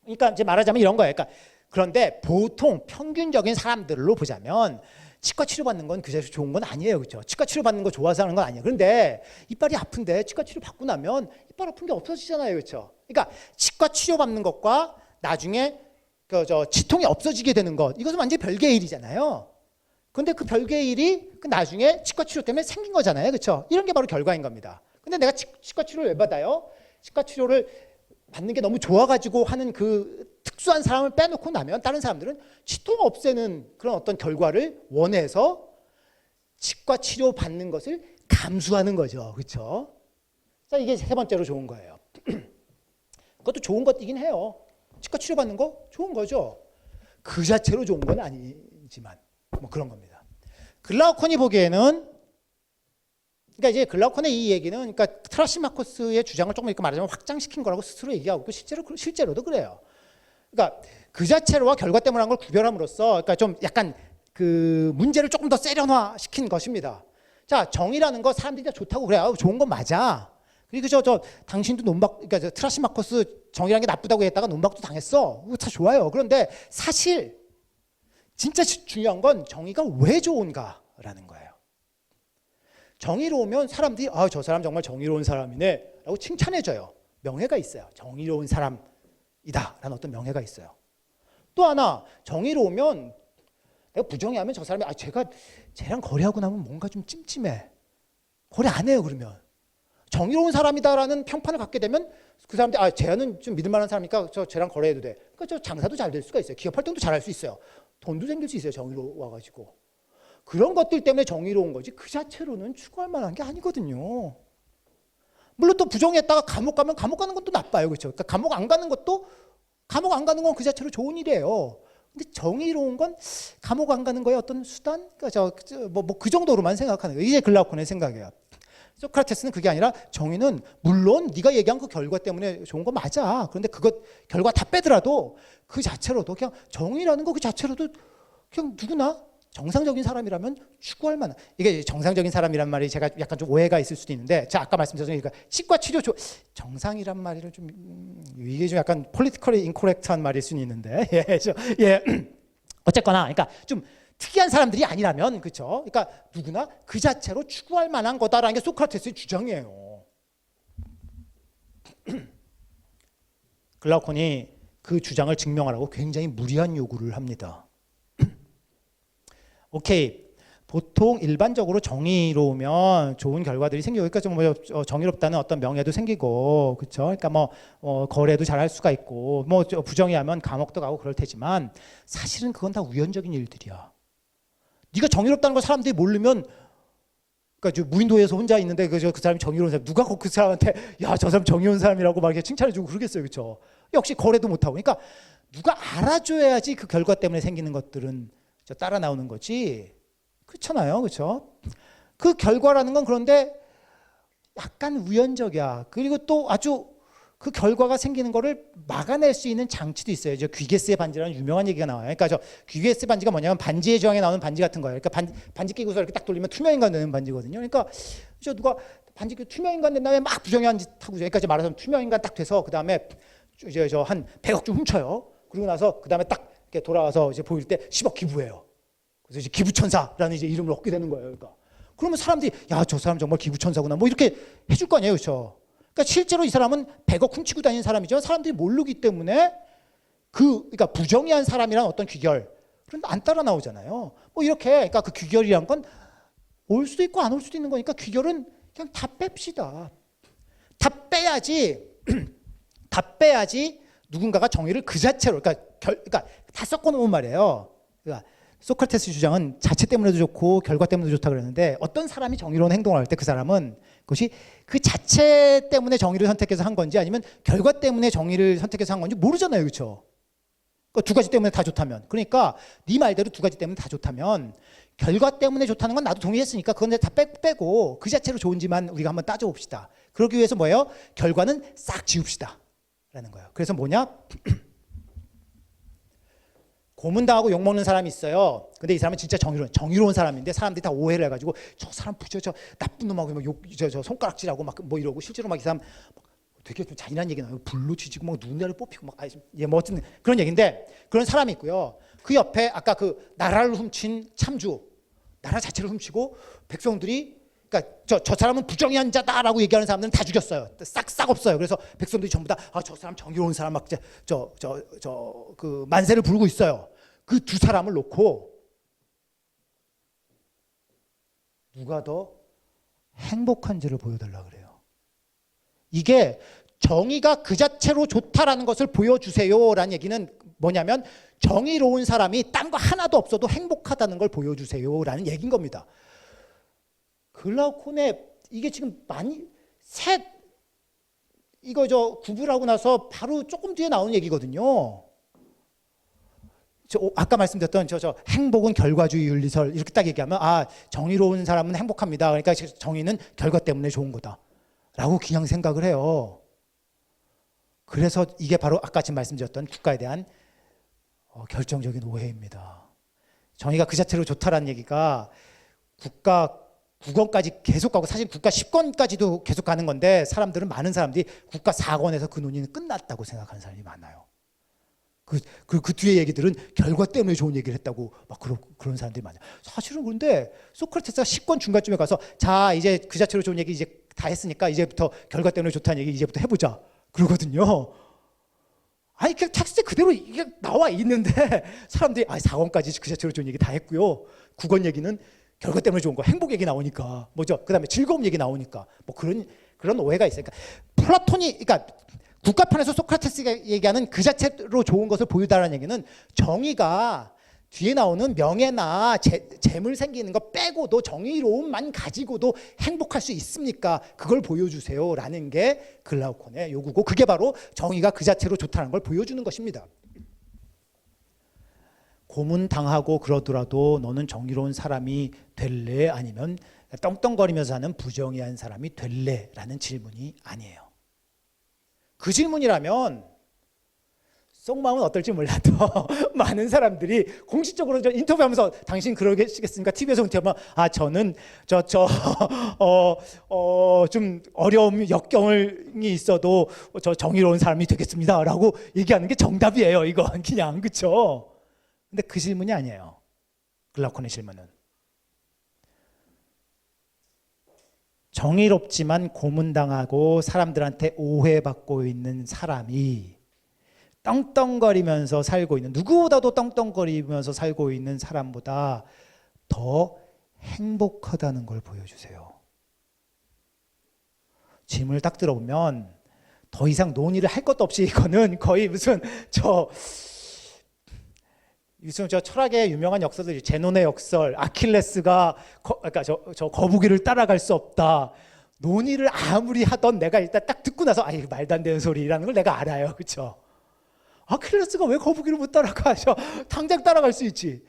그러니까 이제 말하자면 이런 거예요. 그러니까 그런데 보통 평균적인 사람들로 보자면 치과 치료받는 건 그 자체로 좋은 건 아니에요. 그렇죠? 치과 치료받는 거 좋아서 하는 건 아니에요. 그런데 이빨이 아픈데 치과 치료 받고 나면 이빨 아픈 게 없어지잖아요. 그렇죠? 그러니까 치과 치료받는 것과 나중에 치통이 없어지게 되는 것, 이것은 완전히 별개의 일이잖아요. 그런데 그 별개의 일이 나중에 치과 치료 때문에 생긴 거잖아요. 그렇죠? 이런 게 바로 결과인 겁니다. 근데 내가 치과 치료를 왜 받아요? 치과 치료를 받는 게 너무 좋아가지고 하는 그 특수한 사람을 빼놓고 나면 다른 사람들은 치통 없애는 그런 어떤 결과를 원해서 치과 치료 받는 것을 감수하는 거죠. 그렇죠? 자, 이게 세 번째로 좋은 거예요. 그것도 좋은 것이긴 해요. 치과 치료 받는 거 좋은 거죠. 그 자체로 좋은 건 아니지만 뭐 그런 겁니다. 글라우콘이 보기에는, 그러니까 이제 글라우콘의 이 얘기는 그러니까 트라시마코스의 주장을 조금 이렇게 말하자면 확장시킨 거라고 스스로 얘기하고 있고 실제로도 그래요. 그러니까 그 자체로와 결과 때문에 한 걸 구별함으로써 그러니까 좀 약간 그 문제를 조금 더 세련화시킨 것입니다. 자, 정의라는 거 사람들이 다 좋다고 그래. 좋은 건 맞아. 그리고 당신도 논박, 그러니까 트라시마코스 정의라는 게 나쁘다고 했다가 논박도 당했어. 그거 다 좋아요. 그런데 사실 진짜 중요한 건 정의가 왜 좋은가라는 거예요. 정의로우면 사람들이 저 사람 정말 정의로운 사람이네 라고 칭찬해줘요. 명예가 있어요. 정의로운 사람이다 라는 어떤 명예가 있어요. 또 하나, 정의로우면 내가 부정의하면 저 사람이 제가 쟤랑 거래하고 나면 뭔가 좀 찜찜해. 거래 안 해요. 그러면 정의로운 사람이다라는 평판을 갖게 되면 그 사람들이 쟤는 좀 믿을 만한 사람이니까 쟤랑 거래해도 돼. 그러니까 저 장사도 잘 될 수가 있어요. 기업 활동도 잘할 수 있어요. 돈도 생길 수 있어요. 정의로워가지고. 그런 것들 때문에 정의로운 거지 그 자체로는 추구할 만한 게 아니거든요. 물론 또 부정했다가 감옥 가면 감옥 가는 건 또 나빠요. 그렇죠? 그러니까 감옥 안 가는 건 그 자체로 좋은 일이에요. 근데 정의로운 건 감옥 안 가는 거에 어떤 수단? 그러니까 그 정도로만 생각하는 거예요. 이게 글라우콘의 생각이에요. 소크라테스는 그게 아니라 정의는 물론 네가 얘기한 그 결과 때문에 좋은 거 맞아. 그런데 그것 결과 다 빼더라도 그 자체로도 그냥 정의라는 거 그 자체로도 그냥 누구나 정상적인 사람이라면 추구할 만한, 이게 정상적인 사람이란 말이 제가 약간 좀 오해가 있을 수도 있는데, 자 아까 말씀드렸으니까 치과 치료 정상이란 말을 좀 이게 좀 약간 폴리티컬리 인코렉트한 말일 수는 있는데 어쨌거나 그러니까 좀 특이한 사람들이 아니라면 그렇죠. 그러니까 누구나 그 자체로 추구할 만한 거다라는 게 소크라테스의 주장이에요. 글라우콘이 그 주장을 증명하라고 굉장히 무리한 요구를 합니다. 오케이. 보통 일반적으로 정의로우면 좋은 결과들이 생기고, 그러니까 좀 정의롭다는 어떤 명예도 생기고, 그렇죠? 그러니까 거래도 잘할 수가 있고, 부정의하면 감옥도 가고 그럴 테지만 사실은 그건 다 우연적인 일들이야. 네가 정의롭다는 걸 사람들이 모르면, 그러니까 무인도에서 혼자 있는데 그 사람이 정의로운 사람, 누가 그 사람한테 야 저 사람 정의로운 사람이라고 막 이렇게 칭찬해주고 그러겠어요, 그렇죠? 역시 거래도 못하고, 그러니까 누가 알아줘야지 그 결과 때문에 생기는 것들은 따라 나오는 거지. 그렇잖아요, 그렇죠? 그 결과라는 건 그런데 약간 우연적이야. 그리고 또 아주 그 결과가 생기는 거를 막아낼 수 있는 장치도 있어요. 귀게스의 반지라는 유명한 얘기가 나와요. 그러니까 귀게스 반지가 뭐냐면 반지의 제왕에 나오는 반지 같은 거예요. 그러니까 반지 끼고서 이렇게 딱 돌리면 투명인간 되는 반지거든요. 그러니까 누가 반지 끼고 투명인간 된 다음에 막 부정한 짓 하고, 그러니까 말하자면 투명인간 딱 돼서 그 다음에 한 100억 좀 훔쳐요. 그리고 나서 그 다음에 딱 이렇게 돌아와서 보일 때 10억 기부해요. 그래서 기부천사라는 이름을 얻게 되는 거예요. 그러니까 그러면 사람들이 야 저 사람 정말 기부천사구나 이렇게 해줄 거 아니에요, 그렇죠? 그러니까 실제로 이 사람은 100억 훔치고 다니는 사람이지만 사람들이 모르기 때문에 그러니까 부정의한 사람이란 어떤 귀결 그런데 안 따라 나오잖아요. 이렇게 그러니까 그 귀결이란 건 올 수도 있고 안 올 수도 있는 거니까 귀결은 그냥 다 뺍시다. 다 빼야지 다 빼야지 누군가가 정의를 그 자체로 그러니까 다 섞어놓은 말이에요. 그러니까 소크라테스 주장은 자체 때문에도 좋고 결과 때문에도 좋다 그랬는데, 어떤 사람이 정의로운 행동을 할 때 그 사람은 그것이 그 자체 때문에 정의를 선택해서 한 건지 아니면 결과 때문에 정의를 선택해서 한 건지 모르잖아요, 그렇죠? 그러니까 두 가지 때문에 다 좋다면, 그러니까 네 말대로 두 가지 때문에 다 좋다면 결과 때문에 좋다는 건 나도 동의했으니까 그건 다 빼고 그 자체로 좋은지만 우리가 한번 따져봅시다. 그러기 위해서 뭐예요? 결과는 싹 지웁시다 라는 거예요. 그래서 뭐냐? 고문당하고 욕먹는 사람이 있어요. 근데 이 사람은 진짜 정의로운 사람인데 사람들이 다 오해를 해가지고 저 사람 저 나쁜 놈하고 저 손가락질하고 이러고 실제로 이 사람 되게 좀 잔인한 얘기 나요. 불로 지지고 막 눈알을 뽑히고 막 뭐 어쨌든 그런 얘기인데 그런 사람이 있고요. 그 옆에 아까 그 나라를 훔친 참주, 나라 자체를 훔치고 백성들이 그러니까 저 사람은 부정의한 자다라고 얘기하는 사람들은 다 죽였어요. 싹 없어요. 그래서 백성들이 전부 다 저 사람 정의로운 사람 막 그 만세를 부르고 있어요. 그 두 사람을 놓고 누가 더 행복한지를 보여달라 그래요. 이게 정의가 그 자체로 좋다라는 것을 보여주세요라는 얘기는 뭐냐면 정의로운 사람이 딴 거 하나도 없어도 행복하다는 걸 보여주세요라는 얘기인 겁니다. 글라우콘의 이게 지금 이거 구분하고 나서 바로 조금 뒤에 나오는 얘기거든요. 아까 말씀드렸던 행복은 결과주의 윤리설 이렇게 딱 얘기하면 정의로운 사람은 행복합니다. 그러니까 정의는 결과 때문에 좋은 거다라고 그냥 생각을 해요. 그래서 이게 바로 아까 지금 말씀드렸던 국가에 대한 결정적인 오해입니다. 정의가 그 자체로 좋다라는 얘기가 국가 9권까지 계속 가고 사실 국가 10권까지도 계속 가는 건데 많은 사람들이 국가 4권에서 그 논의는 끝났다고 생각하는 사람이 많아요. 그 뒤에 얘기들은 결과 때문에 좋은 얘기를 했다고 막 그런 사람들이 많아요. 사실은 그런데 소크라테스가 10권 중간쯤에 가서 자 이제 그 자체로 좋은 얘기 이제 다 했으니까 이제부터 결과 때문에 좋다는 얘기 이제부터 해보자 그러거든요. 아니 그냥 텍스트 그대로 이게 나와 있는데 사람들이 4권까지 그 자체로 좋은 얘기 다 했고요. 9권 얘기는 결과 때문에 좋은 거 행복 얘기 나오니까 그다음에 즐거움 얘기 나오니까 뭐 그런 오해가 있어요. 그러니까 국가편에서 소크라테스가 얘기하는 그 자체로 좋은 것을 보여달라는 얘기는 정의가 뒤에 나오는 명예나 재물 생기는 거 빼고도 정의로움만 가지고도 행복할 수 있습니까? 그걸 보여주세요라는 게 글라우콘의 요구고 그게 바로 정의가 그 자체로 좋다는 걸 보여주는 것입니다. 고문당하고 그러더라도 너는 정의로운 사람이 될래? 아니면 떵떵거리면서 사는 부정의한 사람이 될래? 라는 질문이 아니에요. 그 질문이라면 속마음은 어떨지 몰라도 많은 사람들이 공식적으로 인터뷰하면서 당신 그러시겠습니까? TV에서 인터뷰하면 저는 좀 어려움 역경이 있어도 저 정의로운 사람이 되겠습니다 라고 얘기하는 게 정답이에요. 이건 그냥 그렇죠. 근데 그 질문이 아니에요. 글라우콘의 질문은 정의롭지만 고문당하고 사람들한테 오해받고 있는 사람이 떵떵거리면서 살고 있는 누구보다도 떵떵거리면서 살고 있는 사람보다 더 행복하다는 걸 보여주세요. 질문을 딱 들어보면 더 이상 논의를 할 것도 없이 이거는 거의 무슨 철학의 유명한 역설들이 제논의 역설, 아킬레스가 그러니까 거북이를 따라갈 수 없다. 논의를 아무리 하던 내가 일단 딱 듣고 나서 말도 안 되는 소리라는 걸 내가 알아요. 그렇죠? 아킬레스가 왜 거북이를 못 따라가? 당장 따라갈 수 있지.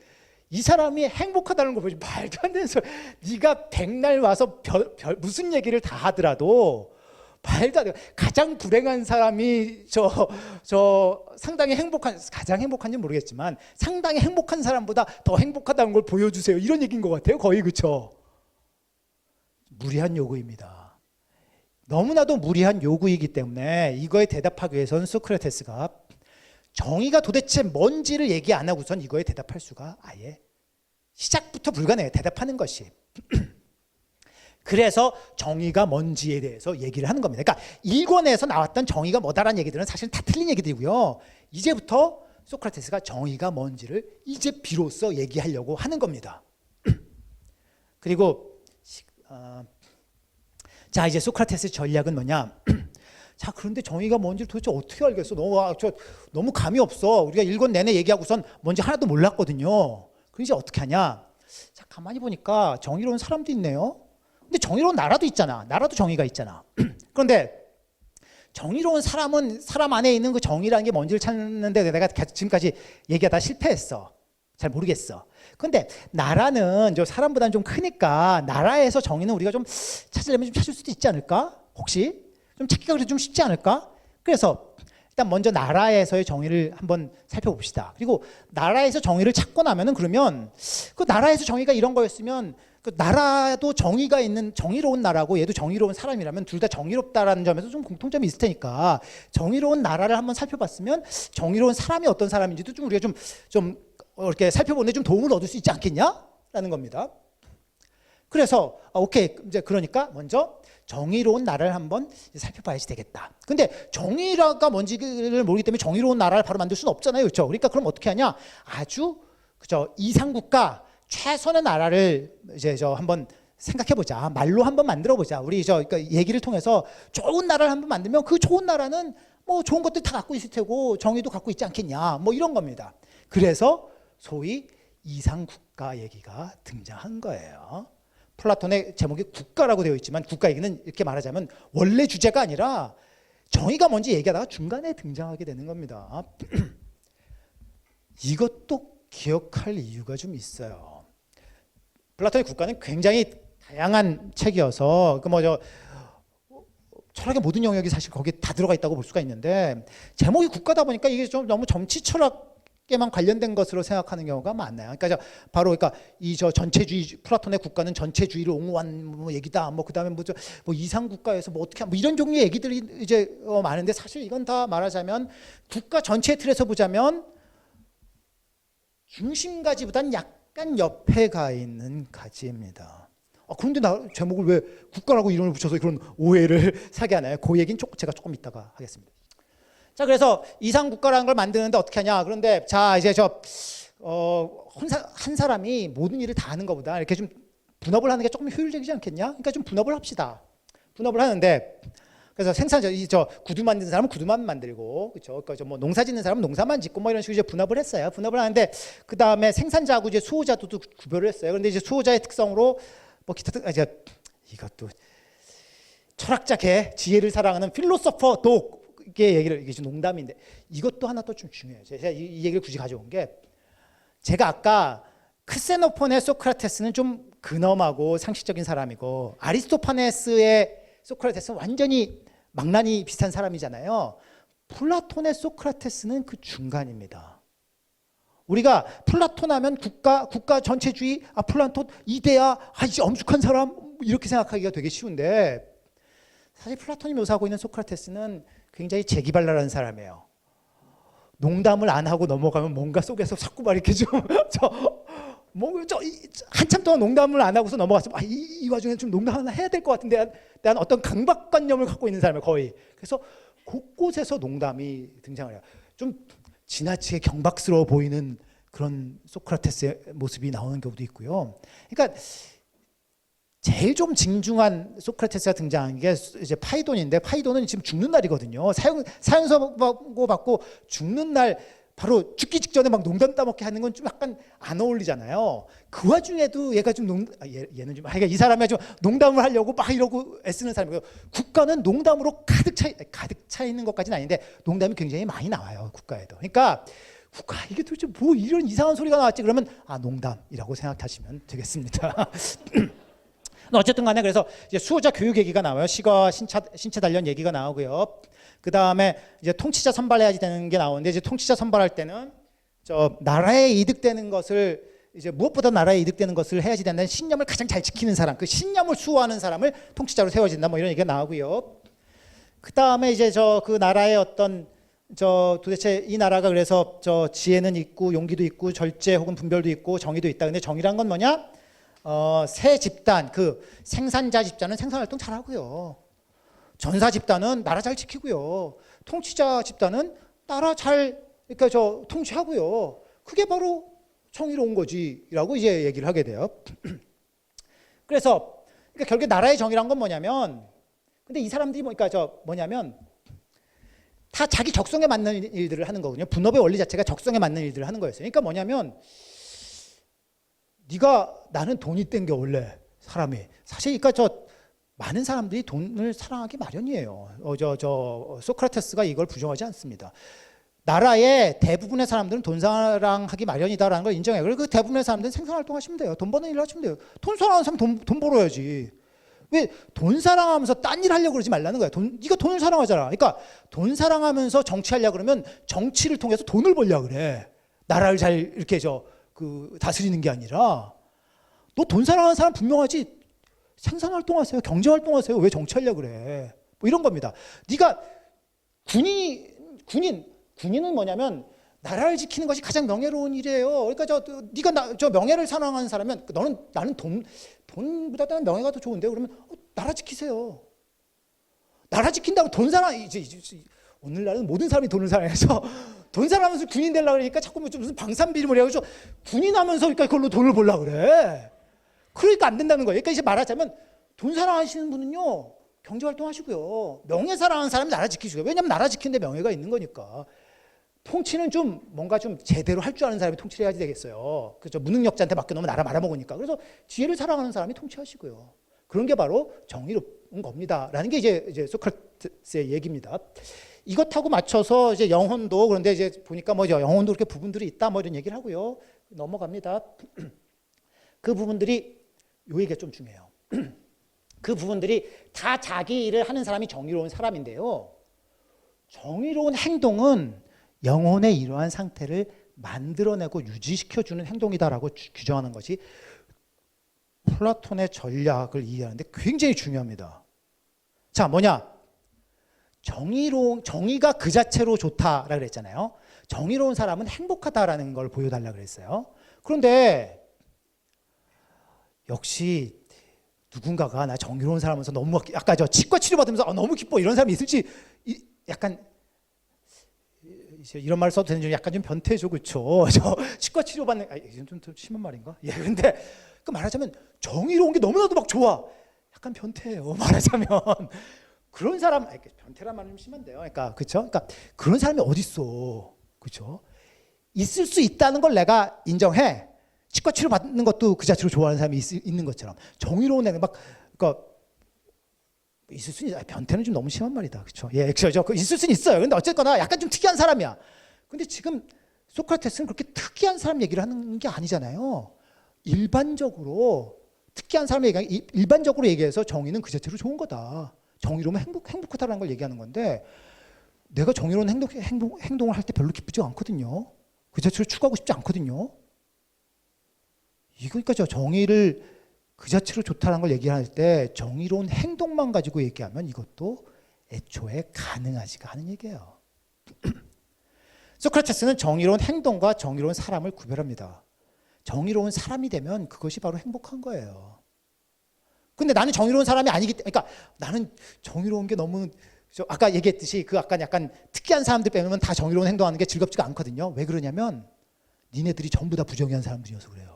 이 사람이 행복하다는 거 보지 말도 안 되는 소리. 네가 백날 와서 무슨 얘기를 다 하더라도 말도 안 돼. 가장 불행한 사람이 상당히 가장 행복한지 모르겠지만 상당히 행복한 사람보다 더 행복하다는 걸 보여주세요. 이런 얘기인 것 같아요. 거의 그렇죠. 무리한 요구입니다. 너무나도 무리한 요구이기 때문에 이거에 대답하기 위해서는 소크라테스가 정의가 도대체 뭔지를 얘기 안 하고선 이거에 대답할 수가 아예 시작부터 불가능해요. 대답하는 것이. 그래서 정의가 뭔지에 대해서 얘기를 하는 겁니다. 그러니까 1권에서 나왔던 정의가 뭐다라는 얘기들은 사실 다 틀린 얘기들이고요. 이제부터 소크라테스가 정의가 뭔지를 이제 비로소 얘기하려고 하는 겁니다. 그리고 자 이제 소크라테스 전략은 뭐냐? 자 그런데 정의가 뭔지를 도대체 어떻게 알겠어? 너무 감이 없어. 우리가 1권 내내 얘기하고선 뭔지 하나도 몰랐거든요. 그럼 이제 어떻게 하냐? 자 가만히 보니까 정의로운 사람도 있네요. 근데 정의로운 나라도 있잖아. 나라도 정의가 있잖아. 그런데 정의로운 사람은 사람 안에 있는 그 정의라는 게 뭔지를 찾는데 내가 지금까지 얘기하다 실패했어. 잘 모르겠어. 그런데 나라는 사람보다는 좀 크니까 나라에서 정의는 우리가 좀 찾으려면 좀 찾을 수도 있지 않을까? 혹시 좀 찾기가 그래도 좀 쉽지 않을까? 그래서 일단 먼저 나라에서의 정의를 한번 살펴봅시다. 그리고 나라에서 정의를 찾고 나면은 그러면 그 나라에서 정의가 이런 거였으면 그 나라도 정의가 있는 정의로운 나라고 얘도 정의로운 사람이라면 둘 다 정의롭다라는 점에서 좀 공통점이 있을 테니까 정의로운 나라를 한번 살펴봤으면 정의로운 사람이 어떤 사람인지도 좀 우리가 좀 이렇게 살펴보는데 좀 도움을 얻을 수 있지 않겠냐라는 겁니다. 그래서 오케이 이제 그러니까 먼저 정의로운 나라를 한번 살펴봐야지 되겠다. 근데 정의가 뭔지를 모르기 때문에 정의로운 나라를 바로 만들 수는 없잖아요, 그렇죠? 그러니까 그럼 어떻게 하냐? 아주 그죠 이상국가 최선의 나라를 이제 한번 생각해 보자. 말로 한번 만들어 보자. 우리 그러니까 얘기를 통해서 좋은 나라를 한번 만들면 그 좋은 나라는 뭐 좋은 것들 다 갖고 있을 테고 정의도 갖고 있지 않겠냐. 뭐 이런 겁니다. 그래서 소위 이상국가 얘기가 등장한 거예요. 플라톤의 제목이 국가라고 되어 있지만 국가 얘기는 이렇게 말하자면 원래 주제가 아니라 정의가 뭔지 얘기하다가 중간에 등장하게 되는 겁니다. 이것도 기억할 이유가 좀 있어요. 플라톤의 국가는 굉장히 다양한 책이어서 철학의 모든 영역이 사실 거기에 다 들어가 있다고 볼 수가 있는데 제목이 국가다 보니까 이게 좀 너무 정치 철학에만 관련된 것으로 생각하는 경우가 많아요. 그러니까 바로 이 전체주의 플라톤의 국가는 전체주의를 옹호한 뭐 얘기다. 뭐 그다음에 뭐 이상 국가에서 뭐 어떻게 뭐 이런 종류의 얘기들이 이제 많은데 사실 이건 다 말하자면 국가 전체의 틀에서 보자면 중심가지보단 약간 옆에 가 있는 가지입니다. 그런데 제목을 왜 국가라고 이름을 붙여서 그런 오해를 사게 하나요? 그 얘기는 제가 조금 이따가 하겠습니다. 자, 그래서 이상 국가라는 걸 만드는데 어떻게 하냐? 그런데 자 이제 한 사람이 모든 일을 다 하는 것보다 이렇게 좀 분업을 하는 게 조금 효율적이지 않겠냐? 그러니까 좀 분업을 합시다. 분업을 하는데 그래서 구두 만드는 사람은 구두만 만들고, 그렇죠? 그러니까 뭐 농사 짓는 사람은 농사만 짓고 뭐 이런 식으로 이제 분업을 했어요. 분업을 하는데 그 다음에 생산자하고 이제 수호자도 구별을 했어요. 그런데 이제 수호자의 특성으로 뭐 기타 이것도 철학자계 지혜를 사랑하는 필로소퍼 독의 얘기를 이게 좀 농담인데 이것도 하나 또 좀 중요해요. 제가 이 얘기를 굳이 가져온 게 제가 아까 크세노폰의 소크라테스는 좀 근엄하고 상식적인 사람이고 아리스토파네스의 소크라테스는 완전히 망나니 비슷한 사람이잖아요. 플라톤의 소크라테스는 그 중간입니다. 우리가 플라톤 하면 국가 전체주의, 플라톤 이데아, 이제 엄숙한 사람 이렇게 생각하기가 되게 쉬운데 사실 플라톤이 묘사하고 있는 소크라테스는 굉장히 재기발랄한 사람이에요. 농담을 안 하고 넘어가면 뭔가 속에서 자꾸 막 이렇게 한참 동안 농담을 안 하고서 넘어갔어. 이 와중에 좀 농담 하나 해야 될 것 같은데 대한 어떤 강박관념을 갖고 있는 사람이에요, 거의. 그래서 곳곳에서 농담이 등장을 해요. 좀 지나치게 경박스러워 보이는 그런 소크라테스의 모습이 나오는 경우도 있고요. 그러니까 제일 좀 진중한 소크라테스가 등장한 게 이제 파이돈인데 파이돈은 지금 죽는 날이거든요. 사형선고 받고 죽는 날 바로 죽기 직전에 막 농담 따먹게 하는 건 좀 약간 안 어울리잖아요. 그 와중에도 얘가 좀 얘는 좀 이 사람이 좀 농담을 하려고 막 이러고 애쓰는 사람이고요. 국가는 농담으로 가득 차 있는 것까지는 아닌데 농담이 굉장히 많이 나와요, 국가에도. 그러니까 국가 이게 도대체 뭐 이런 이상한 소리가 나왔지 그러면 농담이라고 생각하시면 되겠습니다. 어쨌든 간에 그래서 이제 수호자 교육 얘기가 나와요. 시과 신체 단련 얘기가 나오고요. 그 다음에 이제 통치자 선발해야지 되는 게 나오는데 이제 통치자 선발할 때는 나라에 이득되는 것을 이제 무엇보다 나라에 이득되는 것을 해야지 된다는 신념을 가장 잘 지키는 사람, 그 신념을 수호하는 사람을 통치자로 세워진다. 뭐 이런 얘기가 나오고요. 그 다음에 이제 그 나라의 어떤 도대체 이 나라가 그래서 지혜는 있고 용기도 있고 절제 혹은 분별도 있고 정의도 있다. 근데 정의란 건 뭐냐? 새 집단, 그 생산자 집단은 생산활동 잘하고요. 전사 집단은 나라 잘 지키고요. 통치자 집단은 나라 잘 통치하고요. 그게 바로 정의로운 거지라고 이제 얘기를 하게 돼요. 그래서 그러니까 결국 나라의 정의란 건 뭐냐면, 근데 이 사람들이 뭐냐면 다 자기 적성에 맞는 일들을 하는 거거든요. 분업의 원리 자체가 적성에 맞는 일들을 하는 거였어요. 그러니까 뭐냐면 나는 돈이 땡겨 원래 사람이 사실 많은 사람들이 돈을 사랑하기 마련이에요. 소크라테스가 이걸 부정하지 않습니다. 나라의 대부분의 사람들은 돈 사랑하기 마련이다라는 걸 인정해요. 그리고 그 대부분의 사람들은 생산활동 하시면 돼요. 돈 버는 일을 하시면 돼요. 돈 사랑하는 사람 돈 벌어야지. 왜 돈 사랑하면서 딴 일 하려고 그러지 말라는 거야. 네가 돈을 사랑하잖아. 그러니까 돈 사랑하면서 정치하려고 그러면 정치를 통해서 돈을 벌려고 그래. 나라를 잘 이렇게 다스리는 게 아니라 너 돈 사랑하는 사람 분명하지. 생산활동하세요. 경제활동하세요. 왜 정치하려고 그래. 뭐 이런 겁니다. 네가 군인은 뭐냐면 나라를 지키는 것이 가장 명예로운 일이에요. 그러니까 네가 저 명예를 사랑하는 사람은 나는 돈보다는 명예가 더 좋은데 그러면 나라 지키세요. 나라 지킨다고 돈 사랑 이제 오늘날은 모든 사람이 돈을 사랑해서 돈 사랑하면서 군인 되려고 그러니까 자꾸 무슨 방산비rim을 해가지고 군인하면서 그러니까 그걸로 돈을 벌려고 그래. 그러니까 안 된다는 거예요. 그러니까 이제 말하자면 돈 사랑하시는 분은요 경제활동 하시고요. 명예 사랑하는 사람이 나라 지키시고요. 왜냐하면 나라 지키는데 명예가 있는 거니까. 통치는 좀 뭔가 좀 제대로 할 줄 아는 사람이 통치를 해야지 되겠어요. 그죠? 무능력자한테 맡겨놓으면 나라 말아먹으니까. 그래서 지혜를 사랑하는 사람이 통치하시고요. 그런 게 바로 정의로운 겁니다. 라는 게 이제 소크라테스의 얘기입니다. 이것하고 맞춰서 이제 영혼도 그런데 이제 보니까 뭐 영혼도 그렇게 부분들이 있다 뭐 이런 얘기를 하고요. 넘어갑니다. 그 부분들이 요 얘기가 좀 중요해요. 그 부분들이 다 자기 일을 하는 사람이 정의로운 사람인데요. 정의로운 행동은 영혼의 이러한 상태를 만들어내고 유지시켜주는 행동이다라고 규정하는 것이 플라톤의 전략을 이해하는데 굉장히 중요합니다. 자, 뭐냐? 정의가 그 자체로 좋다라고 그랬잖아요. 정의로운 사람은 행복하다라는 걸 보여달라고 그랬어요. 그런데 역시 누군가가 나 정의로운 사람이면서 너무 아까 저 치과 치료 받으면서 너무 기뻐 이런 사람이 있을지 약간 이런 말 써도 되는지 약간 좀 변태죠, 그렇죠? 저 치과 치료 받는 좀 심한 말인가? 예, 근데 그 말하자면 정의로운 게 너무나도 막 좋아. 약간 변태예요, 말하자면. 그런 사람 변태란 말은 좀 심한데요. 그러니까 그렇죠? 그러니까 그런 사람이 어디 있어, 그렇죠? 있을 수 있다는 걸 내가 인정해. 치과 치료 받는 것도 그 자체로 좋아하는 사람이 있는 것처럼 정의로운 애는 막 그러니까. 있을 수는 있어요. 변태는 좀 너무 심한 말이다. 그렇죠? 예, 그렇죠. 있을 수는 있어요. 근데 어쨌거나 약간 좀 특이한 사람이야. 근데 지금 소크라테스는 그렇게 특이한 사람 얘기를 하는 게 아니잖아요. 일반적으로 특이한 사람 일반적으로 얘기해서 정의는 그 자체로 좋은 거다. 정의로우면 행복하다는 걸 얘기하는 건데 내가 정의로운 행동을 할 때 별로 기쁘지 않거든요. 그 자체로 추구하고 싶지 않거든요. 이거니까 저 정의를 그 자체로 좋다는 걸 얘기할 때 정의로운 행동만 가지고 얘기하면 이것도 애초에 가능하지가 않은 얘기예요. 소크라테스는 정의로운 행동과 정의로운 사람을 구별합니다. 정의로운 사람이 되면 그것이 바로 행복한 거예요. 근데 나는 정의로운 사람이 아니기 때문에 그러니까 나는 정의로운 게 너무 아까 얘기했듯이 그 약간 특이한 사람들 빼면 다 정의로운 행동하는 게 즐겁지가 않거든요. 왜 그러냐면 니네들이 전부 다 부정의한 사람들이어서 그래요.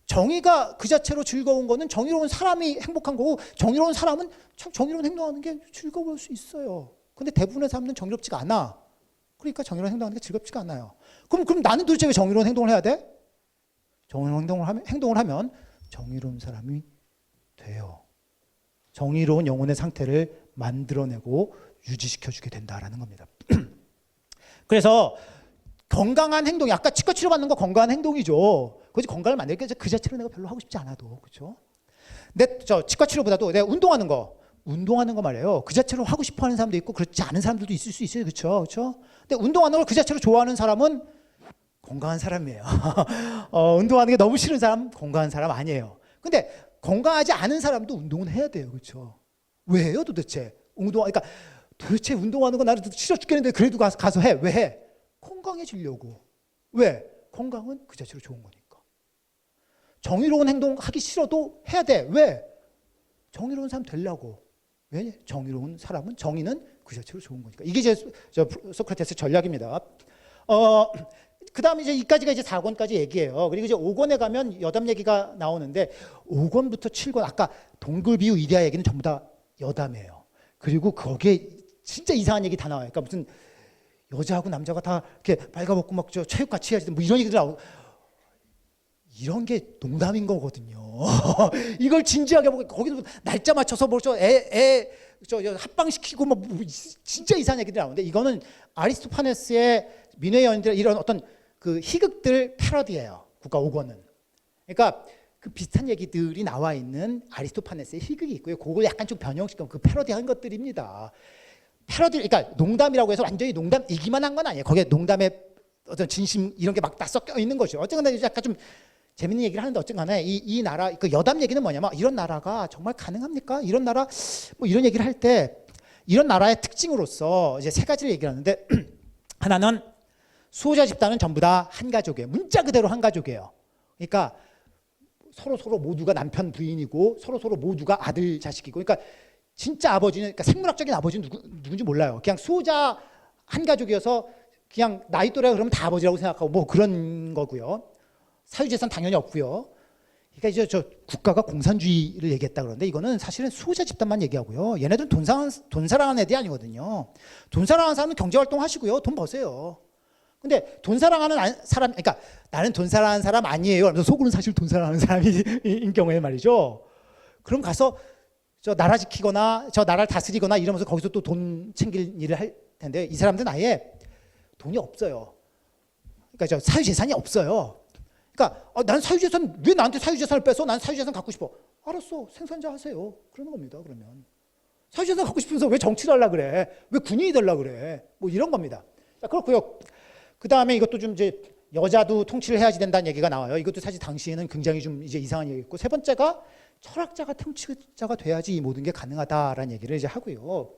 정의가 그 자체로 즐거운 거는 정의로운 사람이 행복한 거고 정의로운 사람은 참 정의로운 행동하는 게 즐거울 수 있어요. 근데 대부분의 사람은 정의롭지가 않아. 그러니까 정의로운 행동하는 게 즐겁지가 않아요. 그럼 나는 도대체 왜 정의로운 행동을 해야 돼? 정의로운 행동을 하면 정의로운 사람이 돼요. 정의로운 영혼의 상태를 만들어내고 유지시켜주게 된다라는 겁니다. 그래서 건강한 행동이 아까 치과 치료 받는 거 건강한 행동이죠. 그것이 건강을 만들게 그 자체로 내가 별로 하고 싶지 않아도 그렇죠. 근데 저 치과 치료보다도 내가 운동하는 거 말이에요. 그 자체로 하고 싶어하는 사람도 있고 그렇지 않은 사람들도 있을 수 있어요, 그렇죠, 그렇죠. 근데 운동하는 걸 그 자체로 좋아하는 사람은 건강한 사람이에요. 운동하는 게 너무 싫은 사람 건강한 사람 아니에요. 근데 건강하지 않은 사람도 운동은 해야 돼요, 그렇죠. 왜 해요, 도대체? 그러니까 도대체 운동하는 거 나는 싫어 죽겠는데 그래도 가서 해. 왜 해? 건강해지려고. 왜? 건강은 그 자체로 좋은 거니까. 정의로운 행동 하기 싫어도 해야 돼. 왜? 정의로운 사람 되려고. 왜? 정의로운 사람은 정의는 그 자체로 좋은 거니까. 이게 이제 소크라테스 전략입니다. 그 다음에 이제 이까지가 이제 4권까지 얘기해요. 그리고 이제 5권에 가면 여담 얘기가 나오는데 5권부터 7권 아까 동굴 비유 이데아 얘기는 전부 다 여담이에요. 그리고 거기에 진짜 이상한 얘기 다 나와요. 그러니까 무슨 여자하고 남자가 다 이렇게 빨가벗고 막 저 체육 같이 해야지 뭐 이런 얘기들 나오고 이런 게 농담인 거거든요. 이걸 진지하게 보고 거기서 날짜 맞춰서 뭐저 합방시키고 뭐 진짜 이상한 얘기들이 나오는데 이거는 아리스토파네스의 민회의 연인들 이런 어떤 그 희극들 패러디예요. 국가 5권은. 그러니까 그 비슷한 얘기들이 나와 있는 아리스토파네스의 희극이 있고요. 그걸 약간 좀 변형시킨 그 패러디한 것들입니다. 패러디, 그러니까 농담이라고 해서 완전히 농담이기만 한 건 아니에요. 거기에 농담의 어떤 진심 이런 게 막 다 섞여 있는 거죠. 어쨌거나 약간 좀 재밌는 얘기를 하는데 어쨌든 간에 이 나라 그 여담 얘기는 뭐냐면 이런 나라가 정말 가능합니까? 이런 나라 뭐 이런 얘기를 할 때 이런 나라의 특징으로서 이제 세 가지를 얘기를 하는데 하나는 수호자 집단은 전부 다 한 가족이에요. 문자 그대로 한 가족이에요. 그러니까 서로 모두가 남편 부인이고 서로 모두가 아들 자식이고 그러니까 진짜 아버지는 그러니까 생물학적인 아버지는 누군지 몰라요. 그냥 수호자 한 가족이어서 그냥 나이 또래가 그러면 다 아버지라고 생각하고 뭐 그런 거고요. 사유재산 당연히 없고요. 그러니까 이제 저 국가가 공산주의를 얘기했다 그러는데 이거는 사실은 수호자 집단만 얘기하고요. 얘네들은 돈 사랑하는 애들이 아니거든요. 돈 사랑하는 사람은 경제활동 하시고요. 돈 버세요. 근데 돈 사랑하는 사람, 그러니까 나는 돈 사랑하는 사람 아니에요. 그래서 속으로는 사실 돈 사랑하는 사람인 경우에 말이죠. 그럼 가서 저 나라 지키거나 저 나라를 다스리거나 이러면서 거기서 또 돈 챙길 일을 할 텐데 이 사람들은 아예 돈이 없어요. 그러니까 저 사유재산이 없어요. 그러니까 난 사유재산 왜 나한테 사유재산을 뺏어? 난 사유재산 갖고 싶어. 알았어, 생산자 하세요. 그러는 겁니다. 그러면 사유재산 갖고 싶으면서 왜 정치를 하려 그래? 왜 군인이 되려 그래? 뭐 이런 겁니다. 자, 그렇고요. 그 다음에 이것도 좀 이제 여자도 통치를 해야지 된다는 얘기가 나와요. 이것도 사실 당시에는 굉장히 좀 이제 이상한 얘기였고 세 번째가 철학자가 통치자가 돼야지 이 모든 게 가능하다라는 얘기를 이제 하고요.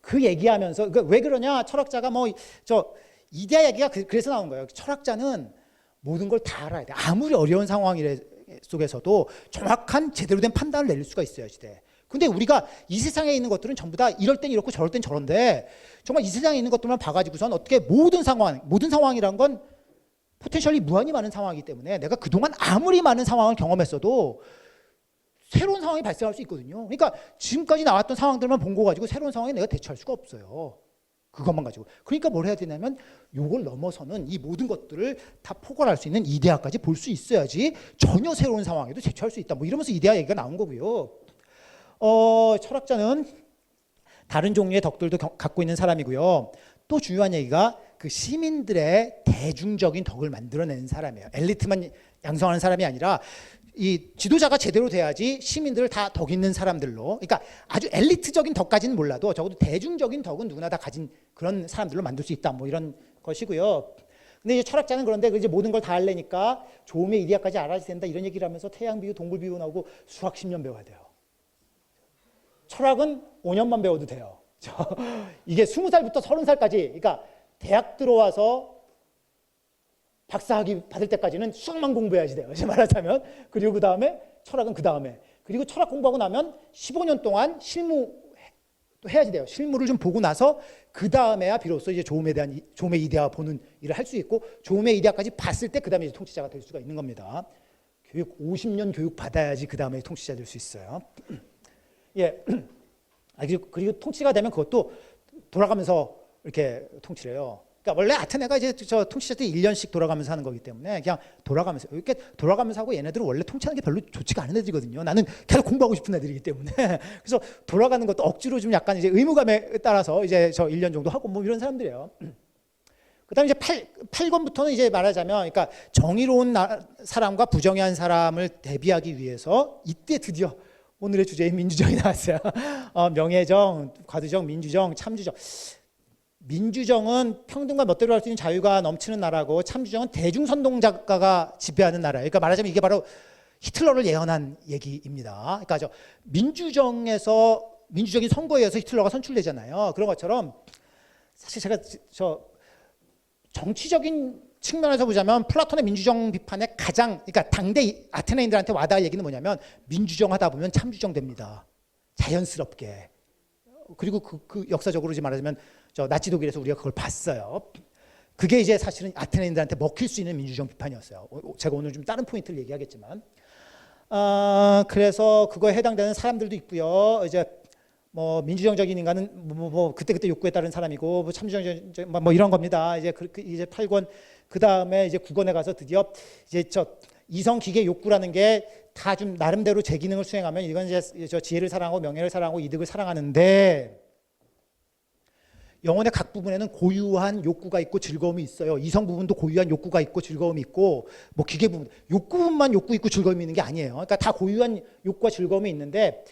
그 얘기하면서 그러니까 왜 그러냐? 철학자가 뭐 저 이데아 얘기가 그래서 나온 거예요. 철학자는 모든 걸 다 알아야 돼. 아무리 어려운 상황 속에서도 정확한 제대로 된 판단을 내릴 수가 있어야지 돼. 근데 우리가 이 세상에 있는 것들은 전부 다 이럴 땐 이렇고 저럴 땐 저런데 정말 이 세상에 있는 것들만 봐가지고선 어떻게 모든 상황이란 건 포텐셜이 무한히 많은 상황이기 때문에 내가 그동안 아무리 많은 상황을 경험했어도 새로운 상황이 발생할 수 있거든요. 그러니까 지금까지 나왔던 상황들만 본 거 가지고 새로운 상황에 내가 대처할 수가 없어요. 그것만 가지고. 그러니까 뭘 해야 되냐면 요걸 넘어서는 이 모든 것들을 다 포괄할 수 있는 이데아까지 볼 수 있어야지 전혀 새로운 상황에도 대처할 수 있다. 뭐 이러면서 이데아 얘기가 나온 거고요. 철학자는 다른 종류의 덕들도 갖고 있는 사람이고요. 또 중요한 얘기가 그 시민들의 대중적인 덕을 만들어내는 사람이에요. 엘리트만 양성하는 사람이 아니라 이 지도자가 제대로 돼야지 시민들을 다 덕 있는 사람들로, 그러니까 아주 엘리트적인 덕까지는 몰라도 적어도 대중적인 덕은 누구나 다 가진 그런 사람들로 만들 수 있다. 뭐 이런 것이고요. 근데 이제 철학자는 그런데 이제 모든 걸 다 알려니까 조음의 이데아까지 알아야 된다 이런 얘기를 하면서 태양 비유, 동굴 비유 나오고 수학 10년 배워야 돼요. 철학은 5년만 배워도 돼요. 이게 20살부터 30살까지, 그러니까 대학 들어와서 박사학위 받을 때까지는 수학만 공부해야지 돼요. 말하자면. 그리고 그 다음에 철학은 그 다음에. 그리고 철학 공부하고 나면 15년 동안 실무 또 해야지 돼요. 실무를 좀 보고 나서 그 다음에야 비로소 이제 조음의 이데아 보는 일을 할 수 있고 조음의 이데아까지 봤을 때 그 다음에 이제 통치자가 될 수가 있는 겁니다. 교육 50년 교육 받아야지 그 다음에 통치자 될 수 있어요. 예. 그리고 통치가 되면 그것도 돌아가면서 이렇게 통치를 해요. 그러니까 원래 아테네가 이제 저 통치자 때 1년씩 돌아가면서 하는 거기 때문에 그냥 돌아가면서 이렇게 돌아가면서 하고 얘네들은 원래 통치하는 게 별로 좋지가 않은 애들이거든요. 나는 계속 공부하고 싶은 애들이기 때문에 그래서 돌아가는 것도 억지로 좀 약간 이제 의무감에 따라서 이제 저 1년 정도 하고 뭐 이런 사람들이에요. 그다음에 이제 8권부터는 이제 말하자면 그러니까 정의로운 사람과 부정의한 사람을 대비하기 위해서 이때 드디어 오늘의 주제인 민주정이 나왔어요. 명예정, 과두정, 민주정, 참주정. 민주정은 평등과 멋대로 할 수 있는 자유가 넘치는 나라고 참주정은 대중선동작가가 지배하는 나라예요. 그러니까 말하자면 이게 바로 히틀러를 예언한 얘기입니다. 그러니까 민주적인 선거에 의해서 히틀러가 선출되잖아요. 그런 것처럼 사실 제가 정치적인 측면에서 보자면 플라톤의 민주정 비판의 가장, 그러니까 당대 아테네인들한테 와닿을 얘기는 뭐냐면 민주정 하다 보면 참주정 됩니다. 자연스럽게. 그리고 그 역사적으로 말하자면 저 나치 독일에서 우리가 그걸 봤어요. 그게 이제 사실은 아테네인들한테 먹힐 수 있는 민주정 비판이었어요. 제가 오늘 좀 다른 포인트를 얘기하겠지만, 그래서 그거에 해당되는 사람들도 있고요. 이제 뭐 민주정적인 인간은 뭐 그때 욕구에 따른 사람이고 뭐 참주정적 뭐 이런 겁니다. 이제 이제 8권 그 다음에 이제 9권에 가서 드디어 이제 저 이성 기계 욕구라는 게 다 좀 나름대로 제 기능을 수행하면 이건 이제 저 지혜를 사랑하고 명예를 사랑하고 이득을 사랑하는데 영혼의 각 부분에는 고유한 욕구가 있고 즐거움이 있어요. 이성 부분도 고유한 욕구가 있고 즐거움이 있고 뭐 기계 부분 욕구만 욕구 있고 즐거움이 있는 게 아니에요. 그러니까 다 고유한 욕구와 즐거움이 있는데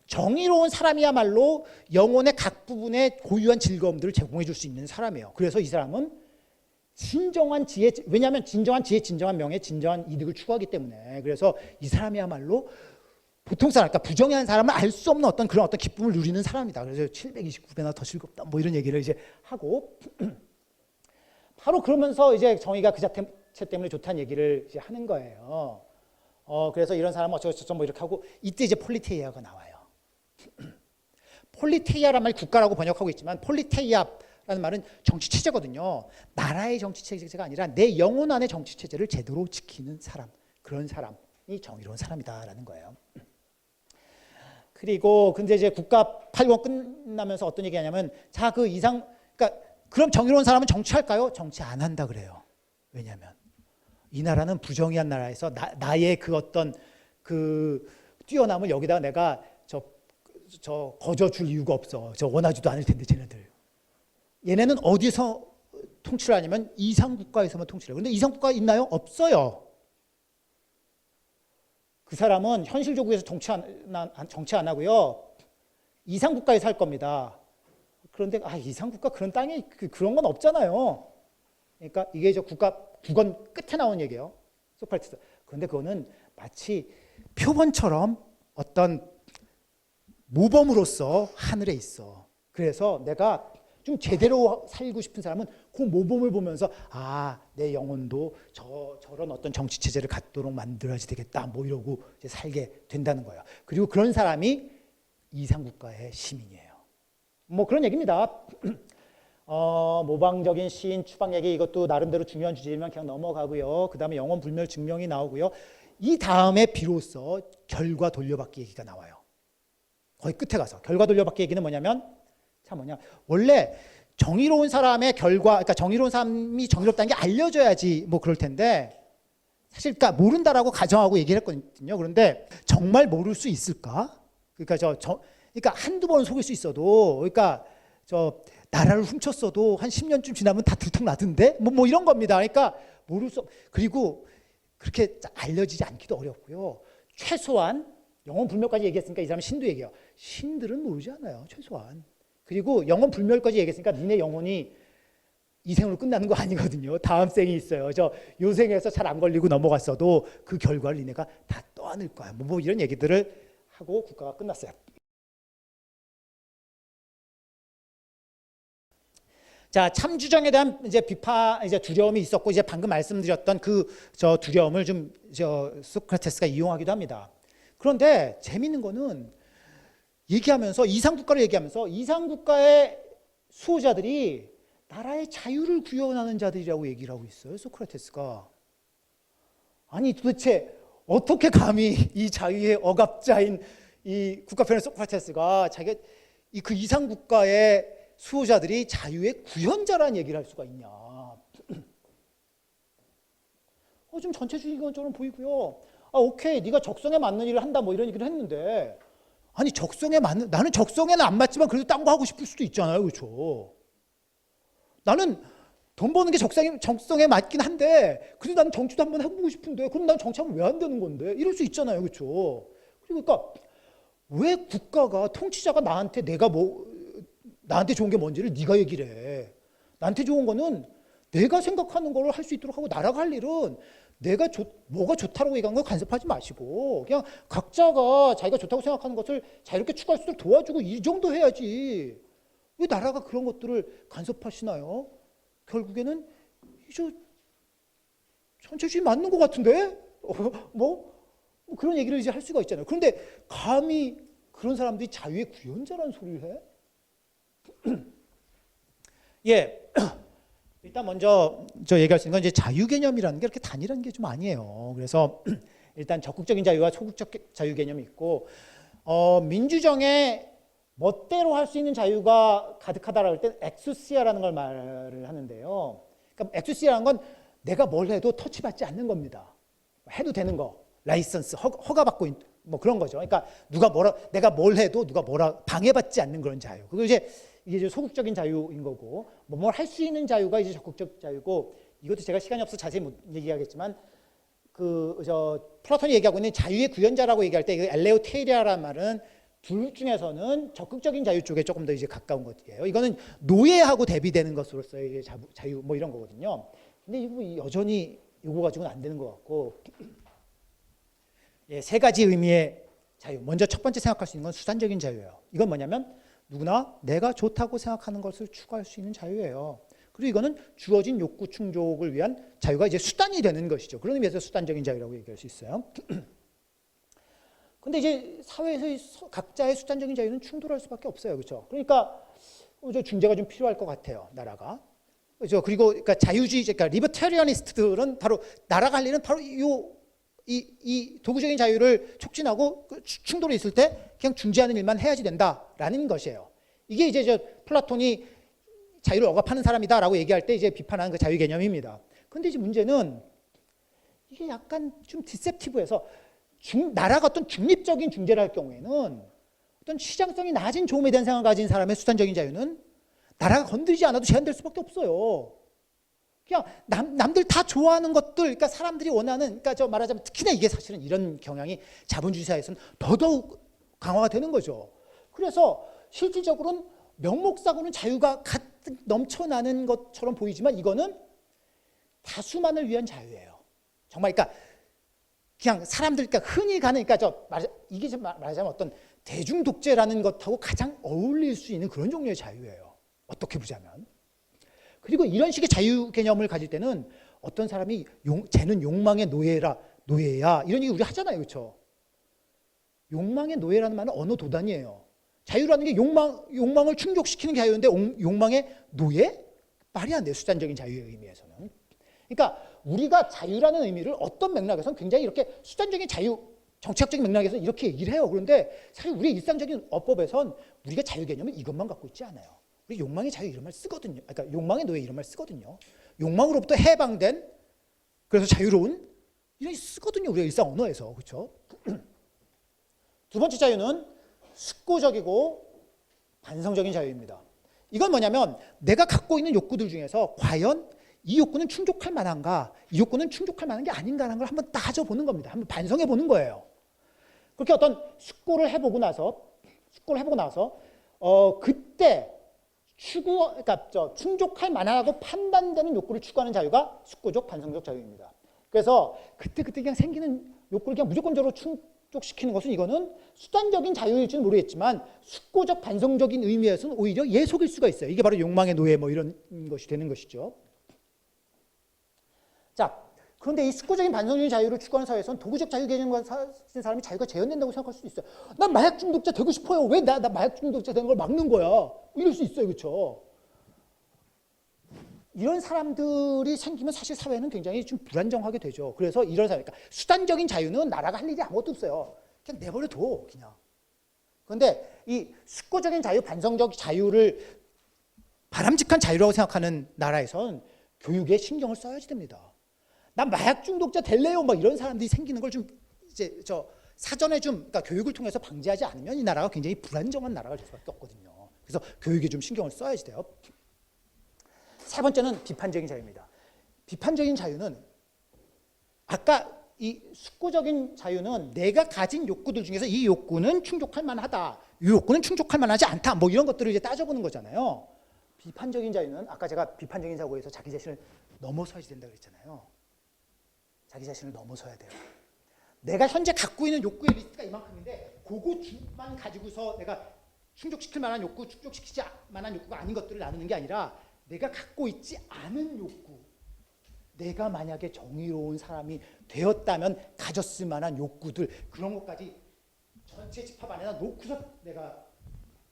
정의로운 사람이야말로 영혼의 각 부분에 고유한 즐거움들을 제공해 줄 수 있는 사람이에요. 그래서 이 사람은 진정한 지혜, 왜냐하면 진정한 지혜, 진정한 명예, 진정한 이득을 추구하기 때문에. 그래서 이 사람이야말로 보통 사람, 그러니까 부정한 사람은 알 수 없는 어떤 그런 어떤 기쁨을 누리는 사람이다. 그래서 729배나 더 즐겁다. 뭐 이런 얘기를 이제 하고 바로 그러면서 이제 정의가 그 자체 때문에 좋다는 얘기를 이제 하는 거예요. 그래서 이런 사람은 어쩌고저쩌고 뭐 이렇게 하고 이때 이제 폴리테이아가 나와요. 폴리테이아란 말이 국가라고 번역하고 있지만 폴리테이아라는 말은 정치 체제거든요. 나라의 정치 체제가 아니라 내 영혼 안의 정치 체제를 제대로 지키는 사람, 그런 사람이 정의로운 사람이다라는 거예요. 그리고 근데 이제 국가 8권 끝나면서 어떤 얘기하냐면 자, 그 이상, 그러니까 그럼 정의로운 사람은 정치할까요? 정치 안 한다 그래요. 왜냐하면 이 나라는 부정의한 나라에서 나의 그 어떤 그 뛰어남을 여기다가 내가 저 거저 줄 이유가 없어. 저 원하지도 않을 텐데 쟤네들. 얘네는 어디서 통치를 하냐면 이상 국가에서만 통치를 해요. 근데 이상 국가 있나요? 없어요. 그 사람은 현실조국에서 정치 안 하고요. 이상 국가에 살 겁니다. 그런데 이상 국가 그런 땅에 그런 건 없잖아요. 그러니까 이게 저 국가 9권 끝에 나온 얘기예요. 소크라테스. 그런데 그거는 마치 표본처럼 어떤 모범으로서 하늘에 있어. 그래서 내가 좀 제대로 살고 싶은 사람은 그 모범을 보면서 내 영혼도 저런 어떤 정치 체제를 갖도록 만들어야지 되겠다. 뭐 이러고 이제 살게 된다는 거예요. 그리고 그런 사람이 이상 국가의 시민이에요. 뭐 그런 얘기입니다. 모방적인 시인 추방 얘기 이것도 나름대로 중요한 주제지만 그냥 넘어가고요. 그 다음에 영혼 불멸 증명이 나오고요. 이 다음에 비로소 결과 돌려받기 얘기가 나와요. 거의 끝에 가서 결과 돌려받기 얘기는 뭐냐면 원래 정의로운 사람의 결과, 그러니까 정의로운 사람이 정의롭다는 게 알려져야지 뭐 그럴 텐데 사실 그러니까 모른다라고 가정하고 얘기를 했거든요. 그런데 정말 모를 수 있을까? 그러니까 그러니까 한두 번 속일 수 있어도 그러니까 나라를 훔쳤어도 한 10년쯤 지나면 다 들통나던데 뭐 이런 겁니다. 그러니까 그리고 그렇게 알려지지 않기도 어렵고요. 최소한 영혼 불멸까지 얘기했으니까 이 사람은 신도 얘기해요. 신들은 모르지 않아요. 최소한. 그리고 영혼 불멸까지 얘기했으니까 니네 영혼이 이 생으로 끝나는 거 아니거든요. 다음 생이 있어요. 요 생에서 잘 안 걸리고 넘어갔어도 그 결과를 니네가 다 떠안을 거야. 뭐 이런 얘기들을 하고 국가가 끝났어요. 자, 참주정에 대한 이제 비판, 이제 두려움이 있었고 이제 방금 말씀드렸던 그 두려움을 좀 소크라테스가 이용하기도 합니다. 그런데 재미있는 거는 얘기하면서 이상국가를 얘기하면서 이상국가의 수호자들이 나라의 자유를 구현하는 자들이라고 얘기를 하고 있어요. 소크라테스가. 아니 도대체 어떻게 감히 이 자유의 억압자인 이 국가편의 소크라테스가 자기가 그 이상국가의 수호자들이 자유의 구현자라는 얘기를 할 수가 있냐. 좀 전체주의적으로 보이고요. 오케이, 네가 적성에 맞는 일을 한다 뭐 이런 얘기를 했는데 아니 나는 적성에는 안 맞지만 그래도 딴 거 하고 싶을 수도 있잖아요. 그렇죠? 나는 돈 버는 게 적성에 맞긴 한데 그래도 나는 정치도 한번 해보고 싶은데 그럼 난 정치하면 왜 안 되는 건데 이럴 수 있잖아요. 그렇죠? 그러니까 왜 국가가 통치자가 나한테 나한테 좋은 게 뭔지를 네가 얘기를 해. 나한테 좋은 거는 내가 생각하는 걸 할 수 있도록 하고 나라가 할 일은 뭐가 좋다고 얘기한 걸 간섭하지 마시고 그냥 각자가 자기가 좋다고 생각하는 것을 자유롭게 추구할 수 있도록 도와주고 이 정도 해야지. 왜 나라가 그런 것들을 간섭하시나요? 결국에는 전체주의 맞는 것 같은데? 뭐 그런 얘기를 이제 할 수가 있잖아요. 그런데 감히 그런 사람들이 자유의 구현자라는 소리를 해? 예. 일단 먼저 얘기할 수 있는 건 이제 자유 개념이라는 게 이렇게 단일한 게 좀 아니에요. 그래서 일단 적극적인 자유와 소극적 자유 개념이 있고 민주정에 멋대로 할 수 있는 자유가 가득하다라고 할 때 엑수시아라는 걸 말을 하는데요. 그러니까 엑수시아라는 건 내가 뭘 해도 터치받지 않는 겁니다. 해도 되는 거, 라이선스, 허가받고 뭐 그런 거죠. 그러니까 내가 뭘 해도 누가 방해받지 않는 그런 자유. 그리고 이게 소극적인 자유인 거고 뭘 할 수 있는 자유가 이제 적극적 자유고 이것도 제가 시간이 없어서 자세히 못 얘기하겠지만 플라톤이 얘기하고 있는 자유의 구현자라고 얘기할 때 엘레우테리아라는 말은 둘 중에서는 적극적인 자유 쪽에 조금 더 이제 가까운 것이에요. 이거는 노예하고 대비되는 것으로서의 자유 뭐 이런 거거든요. 근데 이거 여전히 이거 가지고는 안 되는 것 같고, 예, 세 가지 의미의 자유. 먼저 첫 번째 생각할 수 있는 건 수단적인 자유예요. 이건 뭐냐면 누구나 내가 좋다고 생각하는 것을 추구할 수 있는 자유예요. 그리고 이거는 주어진 욕구 충족을 위한 자유가 이제 수단이 되는 것이죠. 그런 의미에서 수단적인 자유라고 얘기할 수 있어요. 근데 이제 사회에서의 각자의 수단적인 자유는 충돌할 수밖에 없어요. 그렇죠? 그러니까 중재가 좀 필요할 것 같아요. 나라가. 그렇죠? 그리고 그러니까 자유주의, 그러니까 리버테리아니스트들은 바로 나라가 할 일은 바로 이 도구적인 자유를 촉진하고 충돌이 있을 때 그냥 중재하는 일만 해야지 된다라는 것이에요. 이게 이제 플라톤이 자유를 억압하는 사람이다라고 얘기할 때 이제 비판하는 그 자유 개념입니다. 근데 이제 문제는 이게 약간 좀 디셉티브해서 나라가 어떤 중립적인 중재를 할 경우에는 어떤 시장성이 낮은 조음에 대한 생각을 가진 사람의 수단적인 자유는 나라가 건드리지 않아도 제한될 수밖에 없어요. 그냥 남들 다 좋아하는 것들, 그러니까 사람들이 원하는, 그러니까 저 말하자면 특히나 이게 사실은 이런 경향이 자본주의 사회에서는 더더욱 강화가 되는 거죠. 그래서 실질적으로는 명목상으로는 자유가 가득 넘쳐나는 것처럼 보이지만 이거는 다수만을 위한 자유예요. 정말 그러니까 그냥 사람들, 그러니까 흔히 가는, 그러니까 이게 좀 말하자면 어떤 대중 독재라는 것하고 가장 어울릴 수 있는 그런 종류의 자유예요. 어떻게 보자면. 그리고 이런 식의 자유 개념을 가질 때는 어떤 사람이 쟤는 욕망의 노예야 이런 얘기 우리 하잖아요. 그렇죠? 욕망의 노예라는 말은 언어 도단이에요. 자유라는 게 욕망을 충족시키는 게 자유인데 욕망의 노예? 말이 안 돼요. 수단적인 자유의 의미에서는. 그러니까 우리가 자유라는 의미를 어떤 맥락에서는 굉장히 이렇게 수단적인 자유, 정치학적인 맥락에서 이렇게 얘기를 해요. 그런데 사실 우리의 일상적인 어법에선 우리가 자유 개념은 이것만 갖고 있지 않아요. 우리 욕망의 자유 이런 말 쓰거든요. 그러니까 욕망의 노예 이런 말 쓰거든요. 욕망으로부터 해방된, 그래서 자유로운 이런 쓰거든요. 우리가 일상 언어에서. 그렇죠? 두 번째 자유는 숙고적이고 반성적인 자유입니다. 이건 뭐냐면 내가 갖고 있는 욕구들 중에서 과연 이 욕구는 충족할 만한가, 이 욕구는 충족할 만한 게 아닌가라는 걸 한번 따져보는 겁니다. 한번 반성해 보는 거예요. 그렇게 어떤 숙고를 해보고 나서 그때 그러니까 충족할 만하다고 판단되는 욕구를 추구하는 자유가 숙고적 반성적 자유입니다. 그래서 그때 그냥 생기는 욕구를 그냥 무조건적으로 충족시키는 것은 이거는 수단적인 자유일지는 모르겠지만 숙고적 반성적인 의미에서는 오히려 예속일 수가 있어요. 이게 바로 욕망의 노예 뭐 이런 것이 되는 것이죠. 자, 그런데 이 숙고적인 반성적인 자유를 추구하는 사회에서는 도구적 자유 개념과 사는 사람이 자유가 재현된다고 생각할 수도 있어요. 난 마약 중독자 되고 싶어요. 왜 나 마약 중독자 되는 걸 막는 거야? 이럴 수 있어요. 그렇죠? 이런 사람들이 생기면 사실 사회는 굉장히 좀 불안정하게 되죠. 그래서 이런 사회, 그러니까 수단적인 자유는 나라가 할 일이 아무것도 없어요. 그냥 내버려둬, 그냥. 그런데 이 숙고적인 자유, 반성적 자유를 바람직한 자유라고 생각하는 나라에선 교육에 신경을 써야지 됩니다. 난 마약 중독자 될래요? 막 이런 사람들이 생기는 걸 좀 이제 사전에 좀 그러니까 교육을 통해서 방지하지 않으면 이 나라가 굉장히 불안정한 나라가 될 수밖에 없거든요. 그래서 교육에 좀 신경을 써야지 돼요. 세 번째는 비판적인 자유입니다. 비판적인 자유는 아까 이 숙고적인 자유는 내가 가진 욕구들 중에서 이 욕구는 충족할 만하다, 이 욕구는 충족할 만하지 않다, 뭐 이런 것들을 이제 따져보는 거잖아요. 비판적인 자유는 아까 제가 비판적인 사고에서 자기 자신을 넘어서야 된다 그랬잖아요. 자기 자신을 넘어서야 돼요. 내가 현재 갖고 있는 욕구의 리스트가 이만큼인데 그거만 가지고서 내가 충족시킬 만한 욕구, 충족시키지 만한 욕구가 아닌 것들을 나누는 게 아니라 내가 갖고 있지 않은 욕구, 내가 만약에 정의로운 사람이 되었다면 가졌을 만한 욕구들, 그런 것까지 전체 집합 안에다 놓고서 내가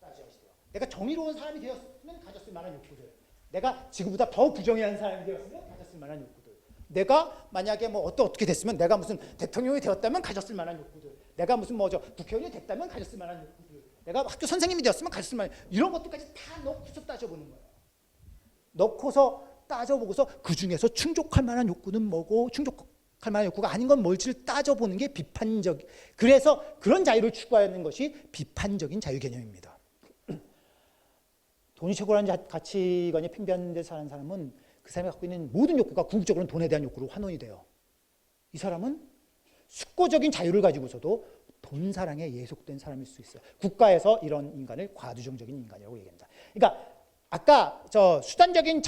따져야지 돼요. 내가 정의로운 사람이 되었으면 가졌을 만한 욕구들, 내가 지금보다 더 부정의한 사람이 되었으면 가졌을 만한 욕구들, 내가 만약에 뭐 어떻게 됐으면, 내가 무슨 대통령이 되었다면 가졌을 만한 욕구들, 내가 무슨 국회의원이 됐다면 가졌을 만한 욕구들, 내가 학교 선생님이 되었으면 가졌을 만한, 이런 것들까지 다 넣고서 따져보는 거예요. 넣고서 따져보고서 그 중에서 충족할 만한 욕구는 뭐고 충족할 만한 욕구가 아닌 건 뭘지를 따져보는 게 비판적. 그래서 그런 자유를 추구하는 것이 비판적인 자유 개념입니다. 돈이 최고라는 가치관이 팽배한 사는 사람은 그 사람이 갖고 있는 모든 욕구가 궁극적으로는 돈에 대한 욕구로 환원이 돼요. 이 사람은 숙고적인 자유를 가지고서도 돈 사랑에 예속된 사람일 수 있어요. 국가에서 이런 인간을 과두정적인 인간이라고 얘기합니다. 그러니까 아까 수단적인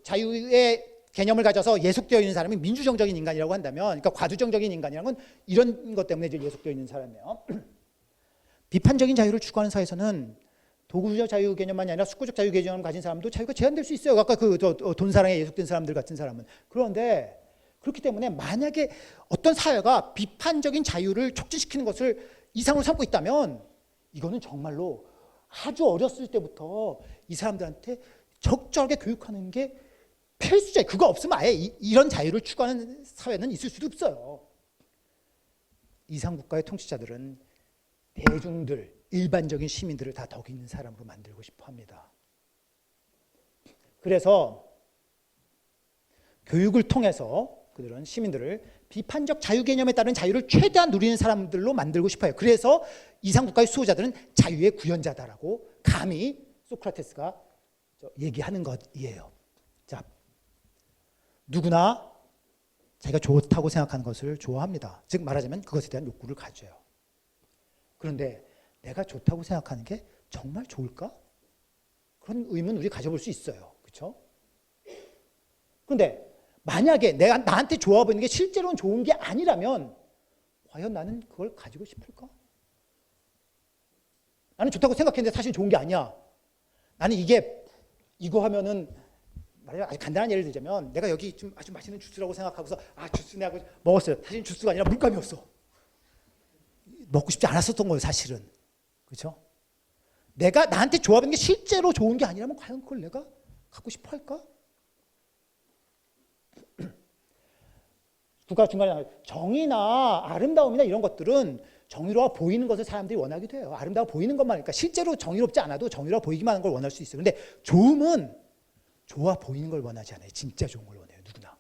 자유의 개념을 가져서 예속되어 있는 사람이 민주정적인 인간이라고 한다면, 그러니까 과두정적인 인간이라는 건 이런 것 때문에 이제 예속되어 있는 사람이에요. 비판적인 자유를 추구하는 사회에서는 도구적 자유 개념만이 아니라 숙고적 자유 개념을 가진 사람도 자유가 제한될 수 있어요. 아까 그 돈사랑에 예속된 사람들 같은 사람은. 그런데 그렇기 때문에 만약에 어떤 사회가 비판적인 자유를 촉진시키는 것을 이상으로 삼고 있다면 이거는 정말로 아주 어렸을 때부터 이 사람들한테 적절하게 교육하는 게 필수죠. 그거 없으면 아예 이런 자유를 추구하는 사회는 있을 수도 없어요. 이상국가의 통치자들은 대중들, 일반적인 시민들을 다 덕 있는 사람으로 만들고 싶어 합니다. 그래서 교육을 통해서 그들은 시민들을 비판적 자유 개념에 따른 자유를 최대한 누리는 사람들로 만들고 싶어요. 그래서 이상국가의 수호자들은 자유의 구현자다라고 감히 소크라테스가 얘기하는 것이에요. 자, 누구나 자기가 좋다고 생각하는 것을 좋아합니다. 즉 말하자면 그것에 대한 욕구를 가져요. 그런데 내가 좋다고 생각하는 게 정말 좋을까? 그런 의문 우리 가져볼 수 있어요. 그렇죠? 그런데 만약에 내가 나한테 좋아 보이는 게 실제로는 좋은 게 아니라면 과연 나는 그걸 가지고 싶을까? 나는 좋다고 생각했는데 사실 좋은 게 아니야. 나는 이거 하면은 말하자면 아주 간단한 예를 들자면 내가 여기 좀 아주 맛있는 주스라고 생각하고서 주스 내가 먹었어요. 사실 주스가 아니라 물감이었어. 먹고 싶지 않았었던 거예요, 사실은. 그렇죠? 내가 나한테 좋아 보이는 게 실제로 좋은 게 아니라면 과연 그걸 내가 갖고 싶어 할까? 국가 중간에 정의나 아름다움이나 이런 것들은 정의로워 보이는 것을 사람들이 원하기도 해요. 아름다워 보이는 것만, 그러니까 실제로 정의롭지 않아도 정의로워 보이기만 하는 걸 원할 수 있어요. 근데 좋음은 좋아 보이는 걸 원하지 않아요. 진짜 좋은 걸 원해요, 누구나.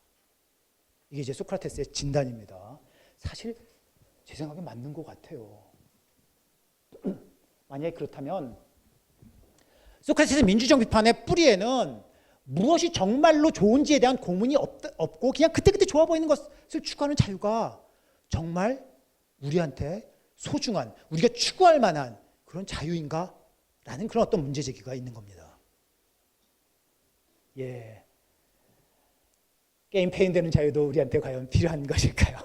이게 이제 소크라테스의 진단입니다. 사실 제 생각에 맞는 것 같아요. 만약에 그렇다면 소크라테스의 민주적 비판의 뿌리에는 무엇이 정말로 좋은지에 대한 고문이 없고 그냥 그때그때 좋아 보이는 것을 추구하는 자유가 정말 우리한테 소중한, 우리가 추구할 만한 그런 자유인가? 라는 그런 어떤 문제제기가 있는 겁니다. 예. 게임 페인 되는 자유도 우리한테 과연 필요한 것일까요?